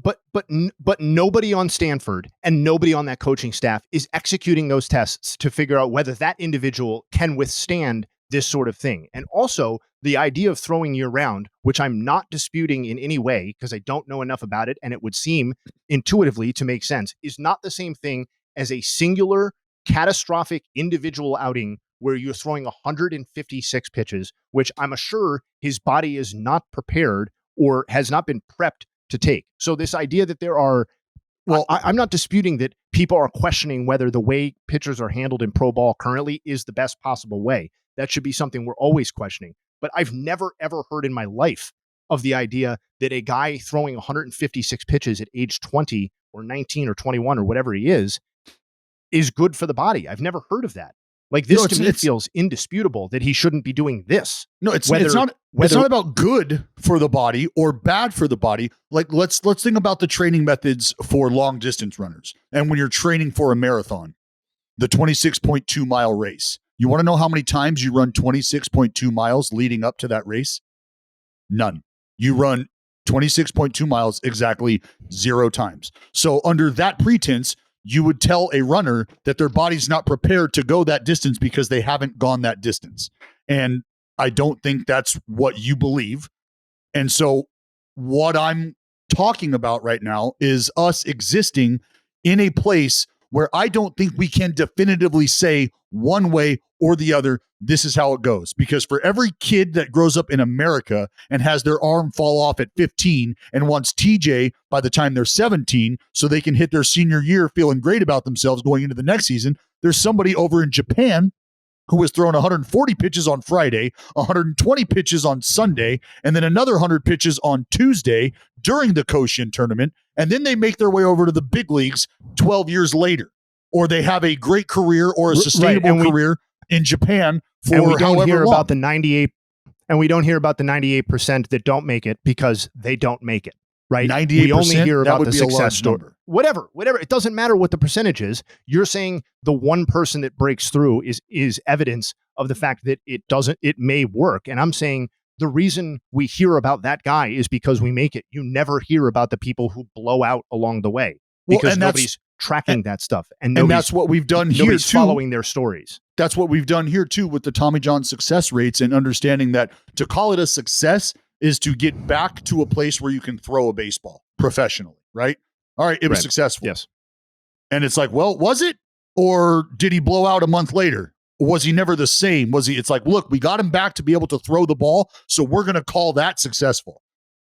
Speaker 4: But nobody on Stanford and nobody on that coaching staff is executing those tests to figure out whether that individual can withstand this sort of thing. And also the idea of throwing year round, which I'm not disputing in any way because I don't know enough about it and it would seem intuitively to make sense, is not the same thing as a singular catastrophic individual outing where you're throwing 156 pitches, which I'm sure his body is not prepared or has not been prepped to take. So this idea that there are, I'm not disputing that people are questioning whether the way pitchers are handled in pro ball currently is the best possible way. That should be something we're always questioning. But I've never, ever heard in my life of the idea that a guy throwing 156 pitches at age 20 or 19 or 21 or whatever he is good for the body. I've never heard of that. Like this to me feels indisputable that he shouldn't be doing this.
Speaker 2: No, it's not about good for the body or bad for the body. Like let's think about the training methods for long distance runners. And when you're training for a marathon, the 26.2 mile race, you want to know how many times you run 26.2 miles leading up to that race? None. You run 26.2 miles exactly 0 times. So under that pretense, you would tell a runner that their body's not prepared to go that distance because they haven't gone that distance. And I don't think that's what you believe. And so what I'm talking about right now is us existing in a place where I don't think we can definitively say one way or the other, this is how it goes. Because for every kid that grows up in America and has their arm fall off at 15 and wants TJ by the time they're 17 so they can hit their senior year feeling great about themselves going into the next season, there's somebody over in Japan who was throwing 140 pitches on Friday, 120 pitches on Sunday, and then another 100 pitches on Tuesday during the Koshin tournament. And then they make their way over to the big leagues 12 years later, or they have a great career or a sustainable career in Japan for
Speaker 4: and we don't
Speaker 2: however
Speaker 4: hear
Speaker 2: long.
Speaker 4: About the 98, and we don't hear about the 98% that don't make it because they don't make it. Right?
Speaker 2: 98%,
Speaker 4: we only hear about the success story.
Speaker 2: Number.
Speaker 4: Whatever. It doesn't matter what the percentage is. You're saying the one person that breaks through is evidence of the fact that it may work. And I'm saying the reason we hear about that guy is because we make it. You never hear about the people who blow out along the way because nobody's tracking that stuff. And
Speaker 2: that's what we've done here
Speaker 4: nobody's
Speaker 2: too.
Speaker 4: Following their stories.
Speaker 2: That's what we've done here too with the Tommy John success rates and understanding that to call it a success is to get back to a place where you can throw a baseball professionally, right? All right, it was successful.
Speaker 4: Yes.
Speaker 2: And it's like, well, was it? Or did he blow out a month later? Or was he never the same? It's like, look, we got him back to be able to throw the ball, so we're going to call that successful.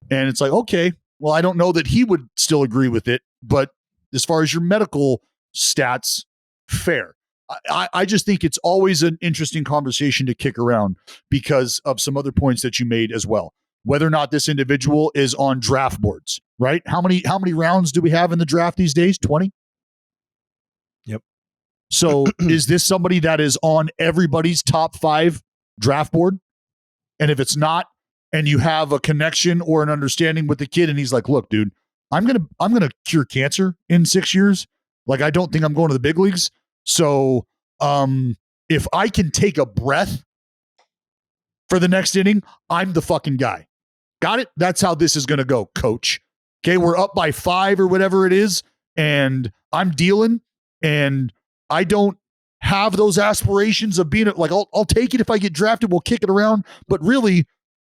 Speaker 2: And it's like, okay, well, I don't know that he would still agree with it, but as far as your medical stats, fair. I just think it's always an interesting conversation to kick around because of some other points that you made as well. Whether or not this individual is on draft boards, right? How many rounds do we have in the draft these days? 20?
Speaker 4: Yep.
Speaker 2: So is this somebody that is on everybody's top 5 draft board? And if it's not, and you have a connection or an understanding with the kid, and he's like, look, dude, I'm gonna cure cancer in 6 years. Like, I don't think I'm going to the big leagues. So if I can take a breath for the next inning, I'm the fucking guy. Got it? That's how this is going to go, coach. Okay, we're up by 5 or whatever it is, and I'm dealing, and I don't have those aspirations of being like, I'll take it if I get drafted, we'll kick it around. But really,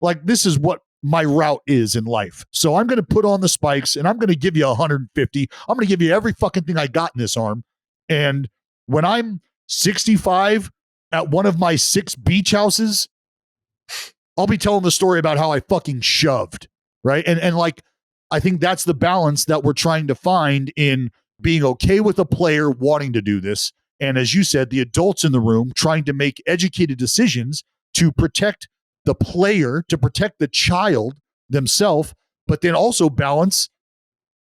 Speaker 2: like, this is what my route is in life. So I'm going to put on the spikes, and I'm going to give you 150. I'm going to give you every fucking thing I got in this arm. And when I'm 65 at one of my 6 beach houses, I'll be telling the story about how I fucking shoved, right? And like, I think that's the balance that we're trying to find in being okay with a player wanting to do this. And as you said, the adults in the room trying to make educated decisions to protect the player, to protect the child themselves, but then also balance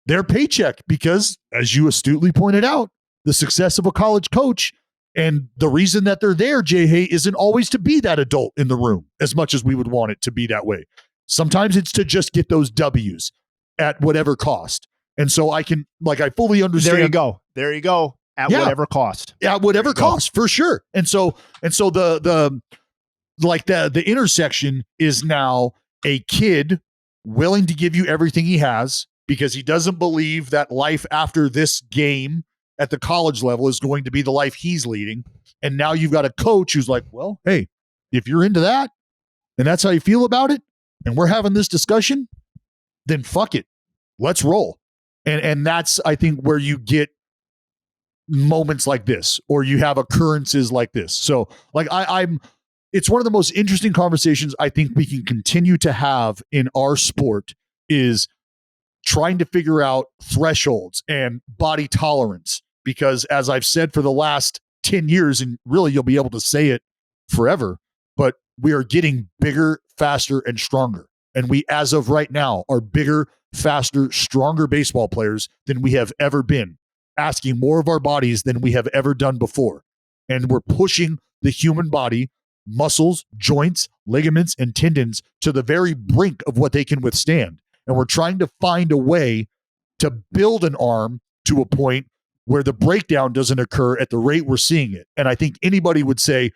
Speaker 2: their paycheck. Because as you astutely pointed out, the success of a college coach and the reason that they're there, Jay Hay, isn't always to be that adult in the room as much as we would want it to be that way. Sometimes it's to just get those W's at whatever cost. And so I fully understand.
Speaker 4: There you go. At whatever cost.
Speaker 2: At whatever cost, for sure. And so the intersection is now a kid willing to give you everything he has because he doesn't believe that life after this game at the college level is going to be the life he's leading. And now you've got a coach who's like, well, hey, if you're into that and that's how you feel about it, and we're having this discussion, then fuck it. Let's roll. And that's, I think, where you get moments like this, or you have occurrences like this. So like it's one of the most interesting conversations I think we can continue to have in our sport, is trying to figure out thresholds and body tolerance. Because as I've said for the last 10 years, and really you'll be able to say it forever, but we are getting bigger, faster, and stronger. And we, as of right now, are bigger, faster, stronger baseball players than we have ever been, asking more of our bodies than we have ever done before. And we're pushing the human body, muscles, joints, ligaments, and tendons to the very brink of what they can withstand. And we're trying to find a way to build an arm to a point where the breakdown doesn't occur at the rate we're seeing it. And I think anybody would say,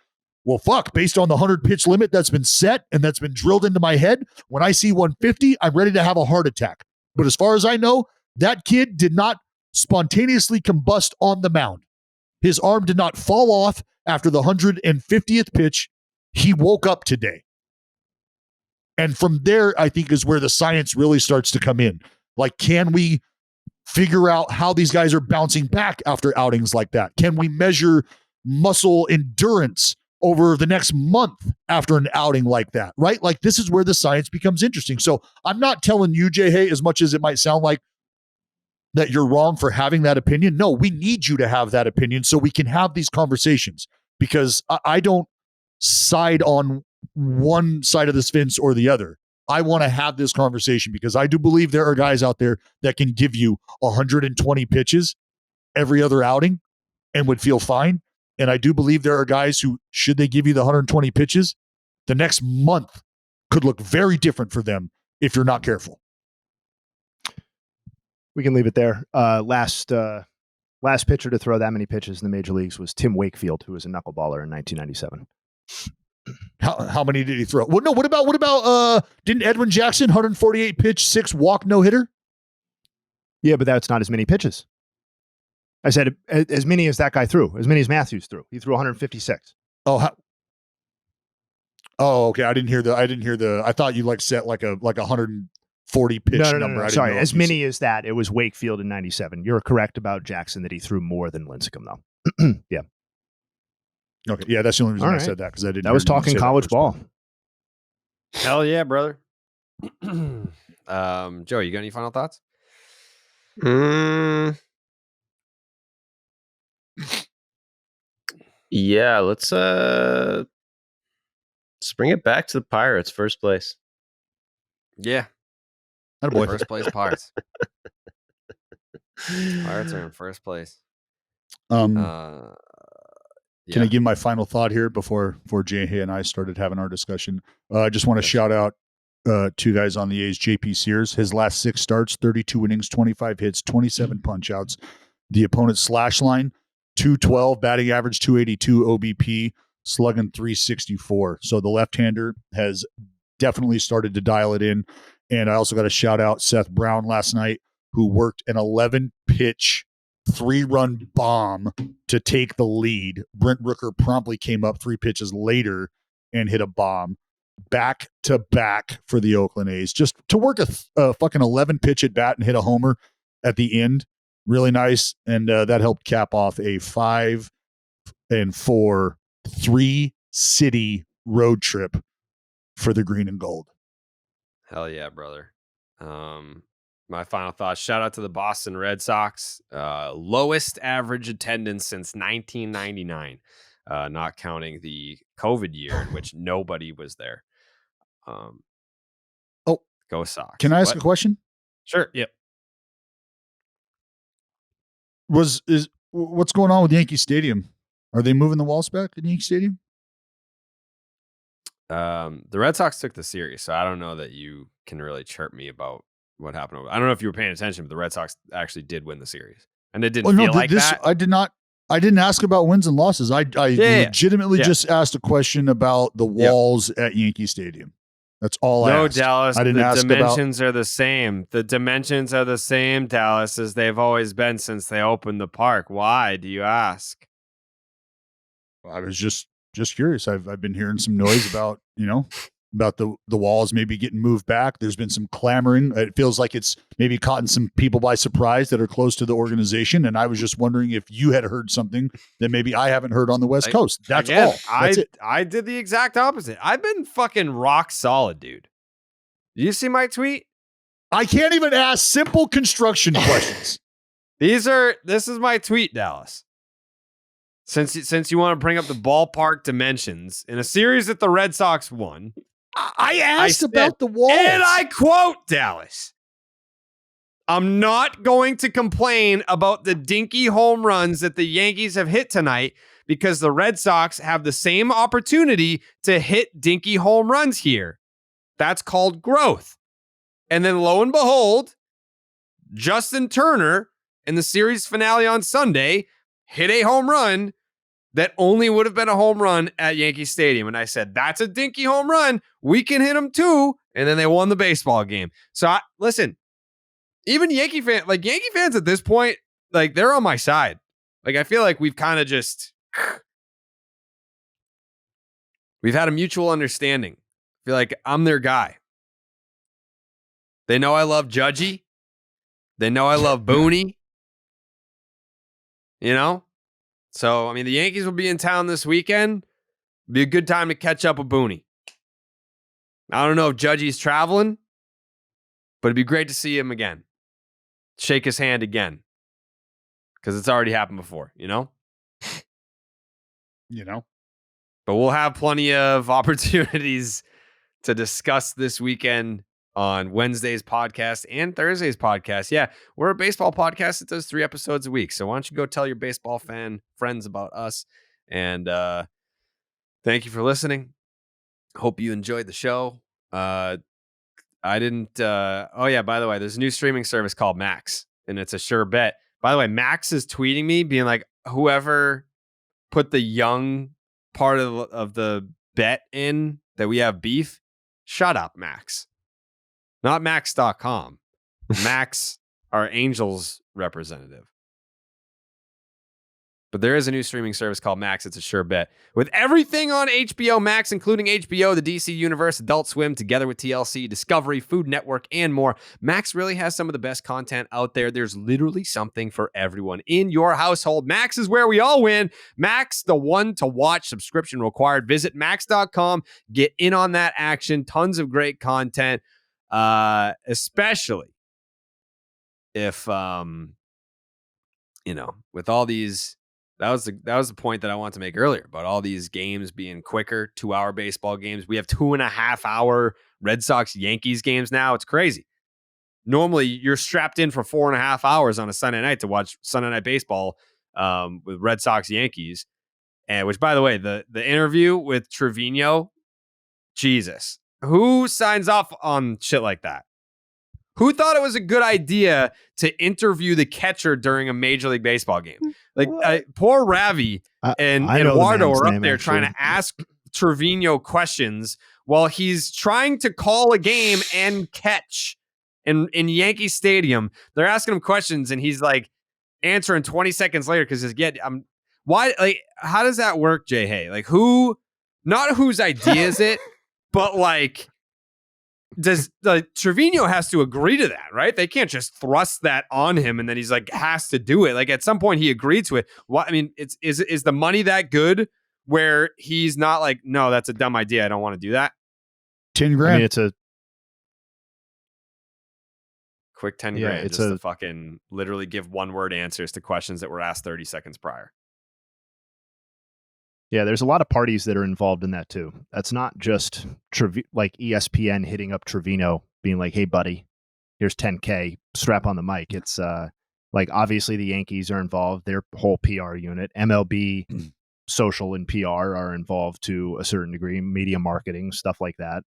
Speaker 2: well, fuck, based on the 100 pitch limit that's been set and that's been drilled into my head, when I see 150, I'm ready to have a heart attack. But as far as I know, that kid did not spontaneously combust on the mound. His arm did not fall off after the 150th pitch. He woke up today. And from there, I think, is where the science really starts to come in. Like, can we figure out how these guys are bouncing back after outings like that? Can we measure muscle endurance over the next month after an outing like that, right? Like, this is where the science becomes interesting. So I'm not telling you, Jay, hey, as much as it might sound like that you're wrong for having that opinion. No, we need you to have that opinion so we can have these conversations, because I don't side on one side of this fence or the other. I want to have this conversation because I do believe there are guys out there that can give you 120 pitches every other outing and would feel fine. And I do believe there are guys who, should they give you the 120 pitches, the next month could look very different for them if you're not careful.
Speaker 4: We can leave it there. Last pitcher to throw that many pitches in the major leagues was Tim Wakefield, who was a knuckleballer in 1997.
Speaker 2: How many did he throw? Well, no. What about didn't Edwin Jackson 148 pitch, 6 walk, no hitter?
Speaker 4: Yeah, but that's not as many pitches. I said as many as that guy threw, as many as Matthews threw. He threw 156.
Speaker 2: Oh, okay. I didn't hear the. I thought you set like a 140 pitch number.
Speaker 4: No. Sorry, as many as that. It was Wakefield in 97. You're correct about Jackson that he threw more than Lincecum, though. Yeah.
Speaker 2: Okay. Yeah, that's the only reason I said that, because I didn't.
Speaker 4: That was talking college ball.
Speaker 1: Hell yeah, brother. Joe, you got any final thoughts?
Speaker 3: Yeah, let's bring it back to the Pirates, first place.
Speaker 1: Yeah.
Speaker 2: Attaboy.
Speaker 1: First place Pirates. Pirates are in first place.
Speaker 2: Can I give my final thought here before Jay and I started having our discussion? I just want to shout out 2 guys on the A's. JP Sears, his last 6 starts, 32 innings, 25 hits, 27 punch outs. The opponent's slash line, 212, batting average 282, OBP, slugging 364. So the left-hander has definitely started to dial it in. And I also got to shout out Seth Brown last night, who worked an 11-pitch 3-run bomb to take the lead. Brent Rooker promptly came up 3 pitches later and hit a bomb back to back for the Oakland A's. Just to work a fucking 11-pitch at bat and hit a homer at the end. Really nice. And that helped cap off a 5-4 3-city road trip for the green and gold.
Speaker 1: Hell yeah, brother. My final thoughts, shout out to the Boston Red Sox. Lowest average attendance since 1999, not counting the COVID year in which nobody was there. Go Sox.
Speaker 2: Can I ask a question?
Speaker 1: Sure. Yep.
Speaker 2: What's going on with Yankee Stadium? Are they moving the walls back in Yankee Stadium?
Speaker 1: The Red Sox took the series, so I don't know that you can really chirp me about what happened. I don't know if you were paying attention, but the Red Sox actually did win the series, and it didn't feel like that.
Speaker 2: I did not. I didn't ask about wins and losses. I legitimately just asked a question about the walls at Yankee Stadium. That's all I asked.
Speaker 1: Dallas,
Speaker 2: I didn't
Speaker 1: the
Speaker 2: ask
Speaker 1: dimensions are the same. The dimensions are the same, Dallas, as they've always been since they opened the park. Why, do you ask?
Speaker 2: I was just curious. I've been hearing some noise about, about the walls maybe getting moved back. There's been some clamoring. It feels like it's maybe caught some people by surprise that are close to the organization. And I was just wondering if you had heard something that maybe I haven't heard on the West Coast. That's all. That's it.
Speaker 1: I did the exact opposite. I've been fucking rock solid, dude. Did you see my tweet?
Speaker 2: I can't even ask simple construction questions.
Speaker 1: This is my tweet, Dallas. Since you want to bring up the ballpark dimensions in a series that the Red Sox won,
Speaker 2: I asked about the walls.
Speaker 1: And I quote, Dallas, I'm not going to complain about the dinky home runs that the Yankees have hit tonight because the Red Sox have the same opportunity to hit dinky home runs here. That's called growth. And then lo and behold, Justin Turner in the series finale on Sunday hit a home run that only would have been a home run at Yankee Stadium. And I said, that's a dinky home run. We can hit him too. And then they won the baseball game. So listen, even Yankee fans at this point, like they're on my side. Like I feel like we've kind of we've had a mutual understanding. I feel like I'm their guy. They know I love Judgy. They know I love Booney. So, I mean, the Yankees will be in town this weekend. Be a good time to catch up with Booney. I don't know if Judgy's traveling, but it'd be great to see him again. Shake his hand again. Because it's already happened before, But we'll have plenty of opportunities to discuss this weekend on Wednesday's podcast and Thursday's podcast. Yeah, we're a baseball podcast that does 3 episodes a week. So why don't you go tell your baseball fan friends about us? And thank you for listening. Hope you enjoyed the show. By the way, there's a new streaming service called Max, and it's a sure bet. By the way, Max is tweeting me being like, whoever put the young part of the bet in that we have beef, shut up, Max. Not Max.com. Max, our Angels representative. But there is a new streaming service called Max. It's a sure bet. With everything on HBO Max, including HBO, the DC Universe, Adult Swim, together with TLC, Discovery, Food Network, and more, Max really has some of the best content out there. There's literally something for everyone in your household. Max is where we all win. Max, the one to watch, subscription required. Visit Max.com. Get in on that action. Tons of great content, especially if, with all these... That was the point that I wanted to make earlier about all these games being quicker, 2-hour baseball games. We have 2.5-hour Red Sox Yankees games now. It's crazy. Normally, you're strapped in for 4.5 hours on a Sunday night to watch Sunday Night Baseball with Red Sox Yankees. And which, by the way, the interview with Trevino, Jesus, who signs off on shit like that? Who thought it was a good idea to interview the catcher during a Major League Baseball game? Like, poor Ravi and Eduardo are up there trying to ask Trevino questions while he's trying to call a game and catch in Yankee Stadium. They're asking him questions, and he's like answering 20 seconds later because why? Like, how does that work, Jay Hay? Like, not whose idea is it, but like, Trevino has to agree to that, right? They can't just thrust that on him and then he's like has to do it. Like at some point he agreed to it. What I mean, is the money that good where he's not like, no, that's a dumb idea. I don't want to do that.
Speaker 2: 10 grand.
Speaker 4: I mean, it's a
Speaker 1: quick 10 grand. It's to fucking literally give 1-word answers to questions that were asked 30 seconds prior.
Speaker 4: Yeah, there's a lot of parties that are involved in that too. That's not just like ESPN hitting up Trevino, being like, "Hey, buddy, here's 10K, strap on the mic." It's like obviously the Yankees are involved. Their whole PR unit, MLB, social and PR are involved to a certain degree. Media marketing, stuff like that.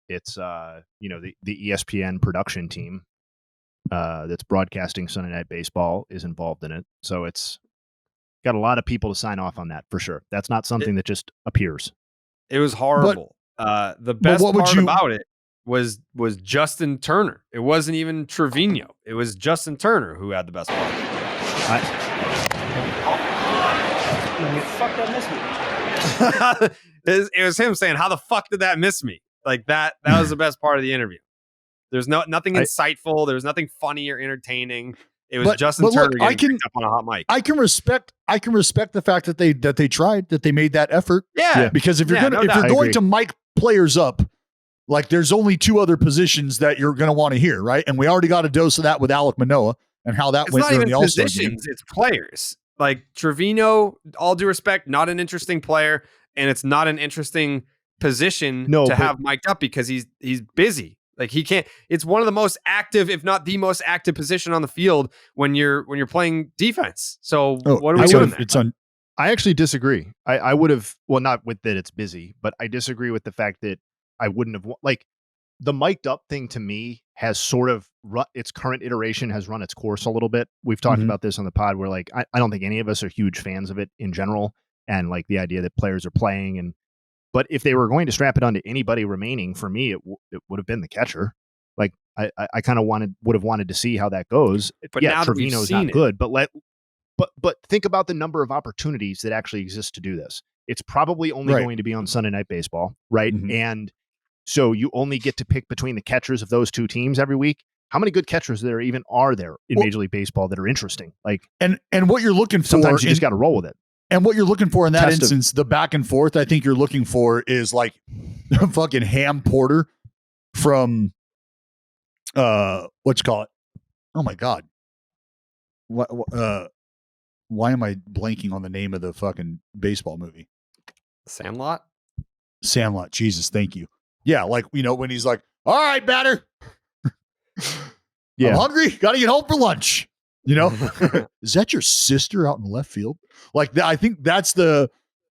Speaker 4: It's the ESPN production team that's broadcasting Sunday Night Baseball is involved in it. So it's got a lot of people to sign off on that for sure. That's not something that just appears.
Speaker 1: It was horrible. The best part about it was Justin Turner. It wasn't even Trevino. It was Justin Turner who had the best part.
Speaker 9: Fuck that missed me.
Speaker 1: It was him saying, "How the fuck did that miss me?" Like that was the best part of the interview. There's nothing insightful. There was nothing funny or entertaining. It was Justin Turner getting picked up on a hot mic.
Speaker 2: I can respect the fact that they tried, that they made that effort.
Speaker 1: Yeah.
Speaker 2: Because if you're going to mic players up, like there's only two other positions that you're going to want to hear, right? And we already got a dose of that with Alek Manoah and how that went during the All-Star game.
Speaker 1: It's players. Like Trevino, all due respect, not an interesting player, and it's not an interesting position to have mic'd up because he's busy. Like he can't. It's one of the most active, if not the most active position on the field when you're playing defense. So what are we doing?
Speaker 4: I actually disagree. I would have, well, not with that it's busy, but I disagree with the fact that I wouldn't have, like, the mic'd up thing to me has sort of its current iteration has run its course a little bit. We've talked about this on the pod where, like, I don't think any of us are huge fans of it in general, and like the idea that players are playing. But if they were going to strap it onto anybody remaining, for me, it would have been the catcher. Like I kind of would have wanted to see how that goes. But yeah, Trevino's not good, but think about the number of opportunities that actually exist to do this. It's probably only going to be on Sunday Night Baseball, right? And so you only get to pick between the catchers of those two teams every week. How many good catchers there even are there in Major League Baseball that are interesting? Like,
Speaker 2: and what you're looking for,
Speaker 4: sometimes you just got to roll with it.
Speaker 2: And what you're looking for in that instance, the back and forth, I think you're looking for is like fucking Ham Porter from what you call it? Oh my God. What why am I blanking on the name of the fucking baseball movie?
Speaker 1: Sandlot?
Speaker 2: Sandlot. Jesus, thank you. Yeah, like, you know, when he's like, "All right, batter. I'm hungry. Got to get home for lunch." You know, is that your sister out in left field? Like, I think that's the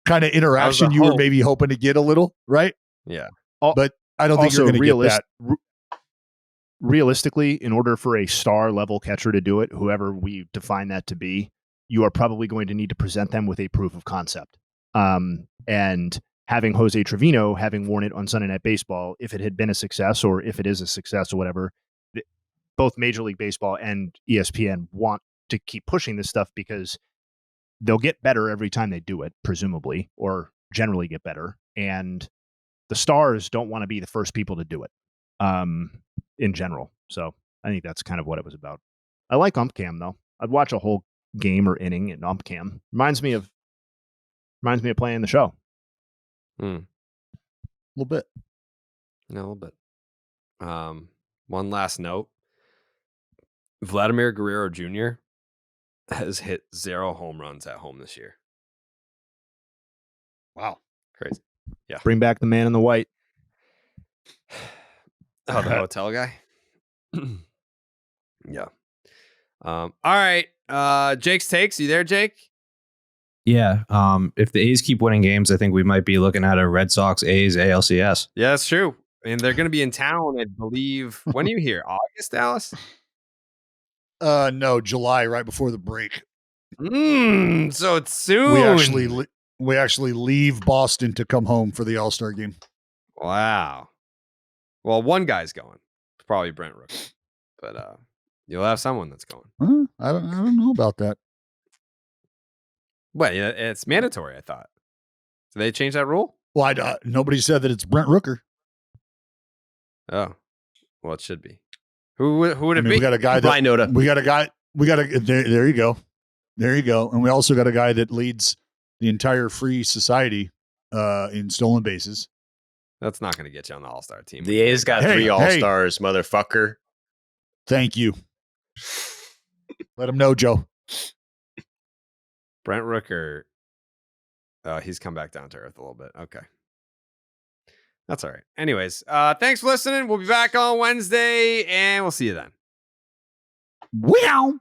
Speaker 2: kind of interaction you were maybe hoping to get a little, right?
Speaker 1: Yeah.
Speaker 2: But I don't think you're going to get that.
Speaker 4: Realistically, in order for a star level catcher to do it, whoever we define that to be, you are probably going to need to present them with a proof of concept. And having Jose Trevino, having worn it on Sunday Night Baseball, if it had been a success or if it is a success or whatever, both Major League Baseball and ESPN want to keep pushing this stuff because they'll get better every time they do it, presumably, or generally get better. And the stars don't want to be the first people to do it in general. So I think that's kind of what it was about. I like ump cam, though. I'd watch a whole game or inning in ump cam. Reminds me of playing the show.
Speaker 2: A little bit.
Speaker 1: A little bit. One last note. Vladimir Guerrero Jr. has hit 0 home runs at home this year.
Speaker 2: Wow.
Speaker 1: Crazy. Yeah.
Speaker 4: Bring back the man in the white.
Speaker 1: Oh, the hotel guy? Yeah. All right. Jake's takes. You there, Jake?
Speaker 5: Yeah. If the A's keep winning games, I think we might be looking at a Red Sox A's ALCS.
Speaker 1: Yeah, that's true. And they're going to be in town, I believe. When are you here? August, Dallas?
Speaker 2: No, July, right before the break.
Speaker 1: So it's soon.
Speaker 2: We actually leave Boston to come home for the All-Star game.
Speaker 1: Wow. Well, one guy's going. It's probably Brent Rooker. But you'll have someone that's going.
Speaker 2: I don't know about that.
Speaker 1: Well, yeah, it's mandatory, I thought. Did they change that rule?
Speaker 2: Well, nobody said that it's Brent Rooker.
Speaker 1: Oh. Well, it should be. Who would it be?
Speaker 2: We got a guy that there you go. There you go. And we also got a guy that leads the entire free society in stolen bases.
Speaker 1: That's not going to get you on the All-Star team.
Speaker 3: The A's got 3 All-Stars, motherfucker.
Speaker 2: Thank you. Let him know, Joe.
Speaker 1: Brent Rooker. He's come back down to earth a little bit. Okay. That's all right. Anyways, thanks for listening. We'll be back on Wednesday, and we'll see you then.
Speaker 2: Wow.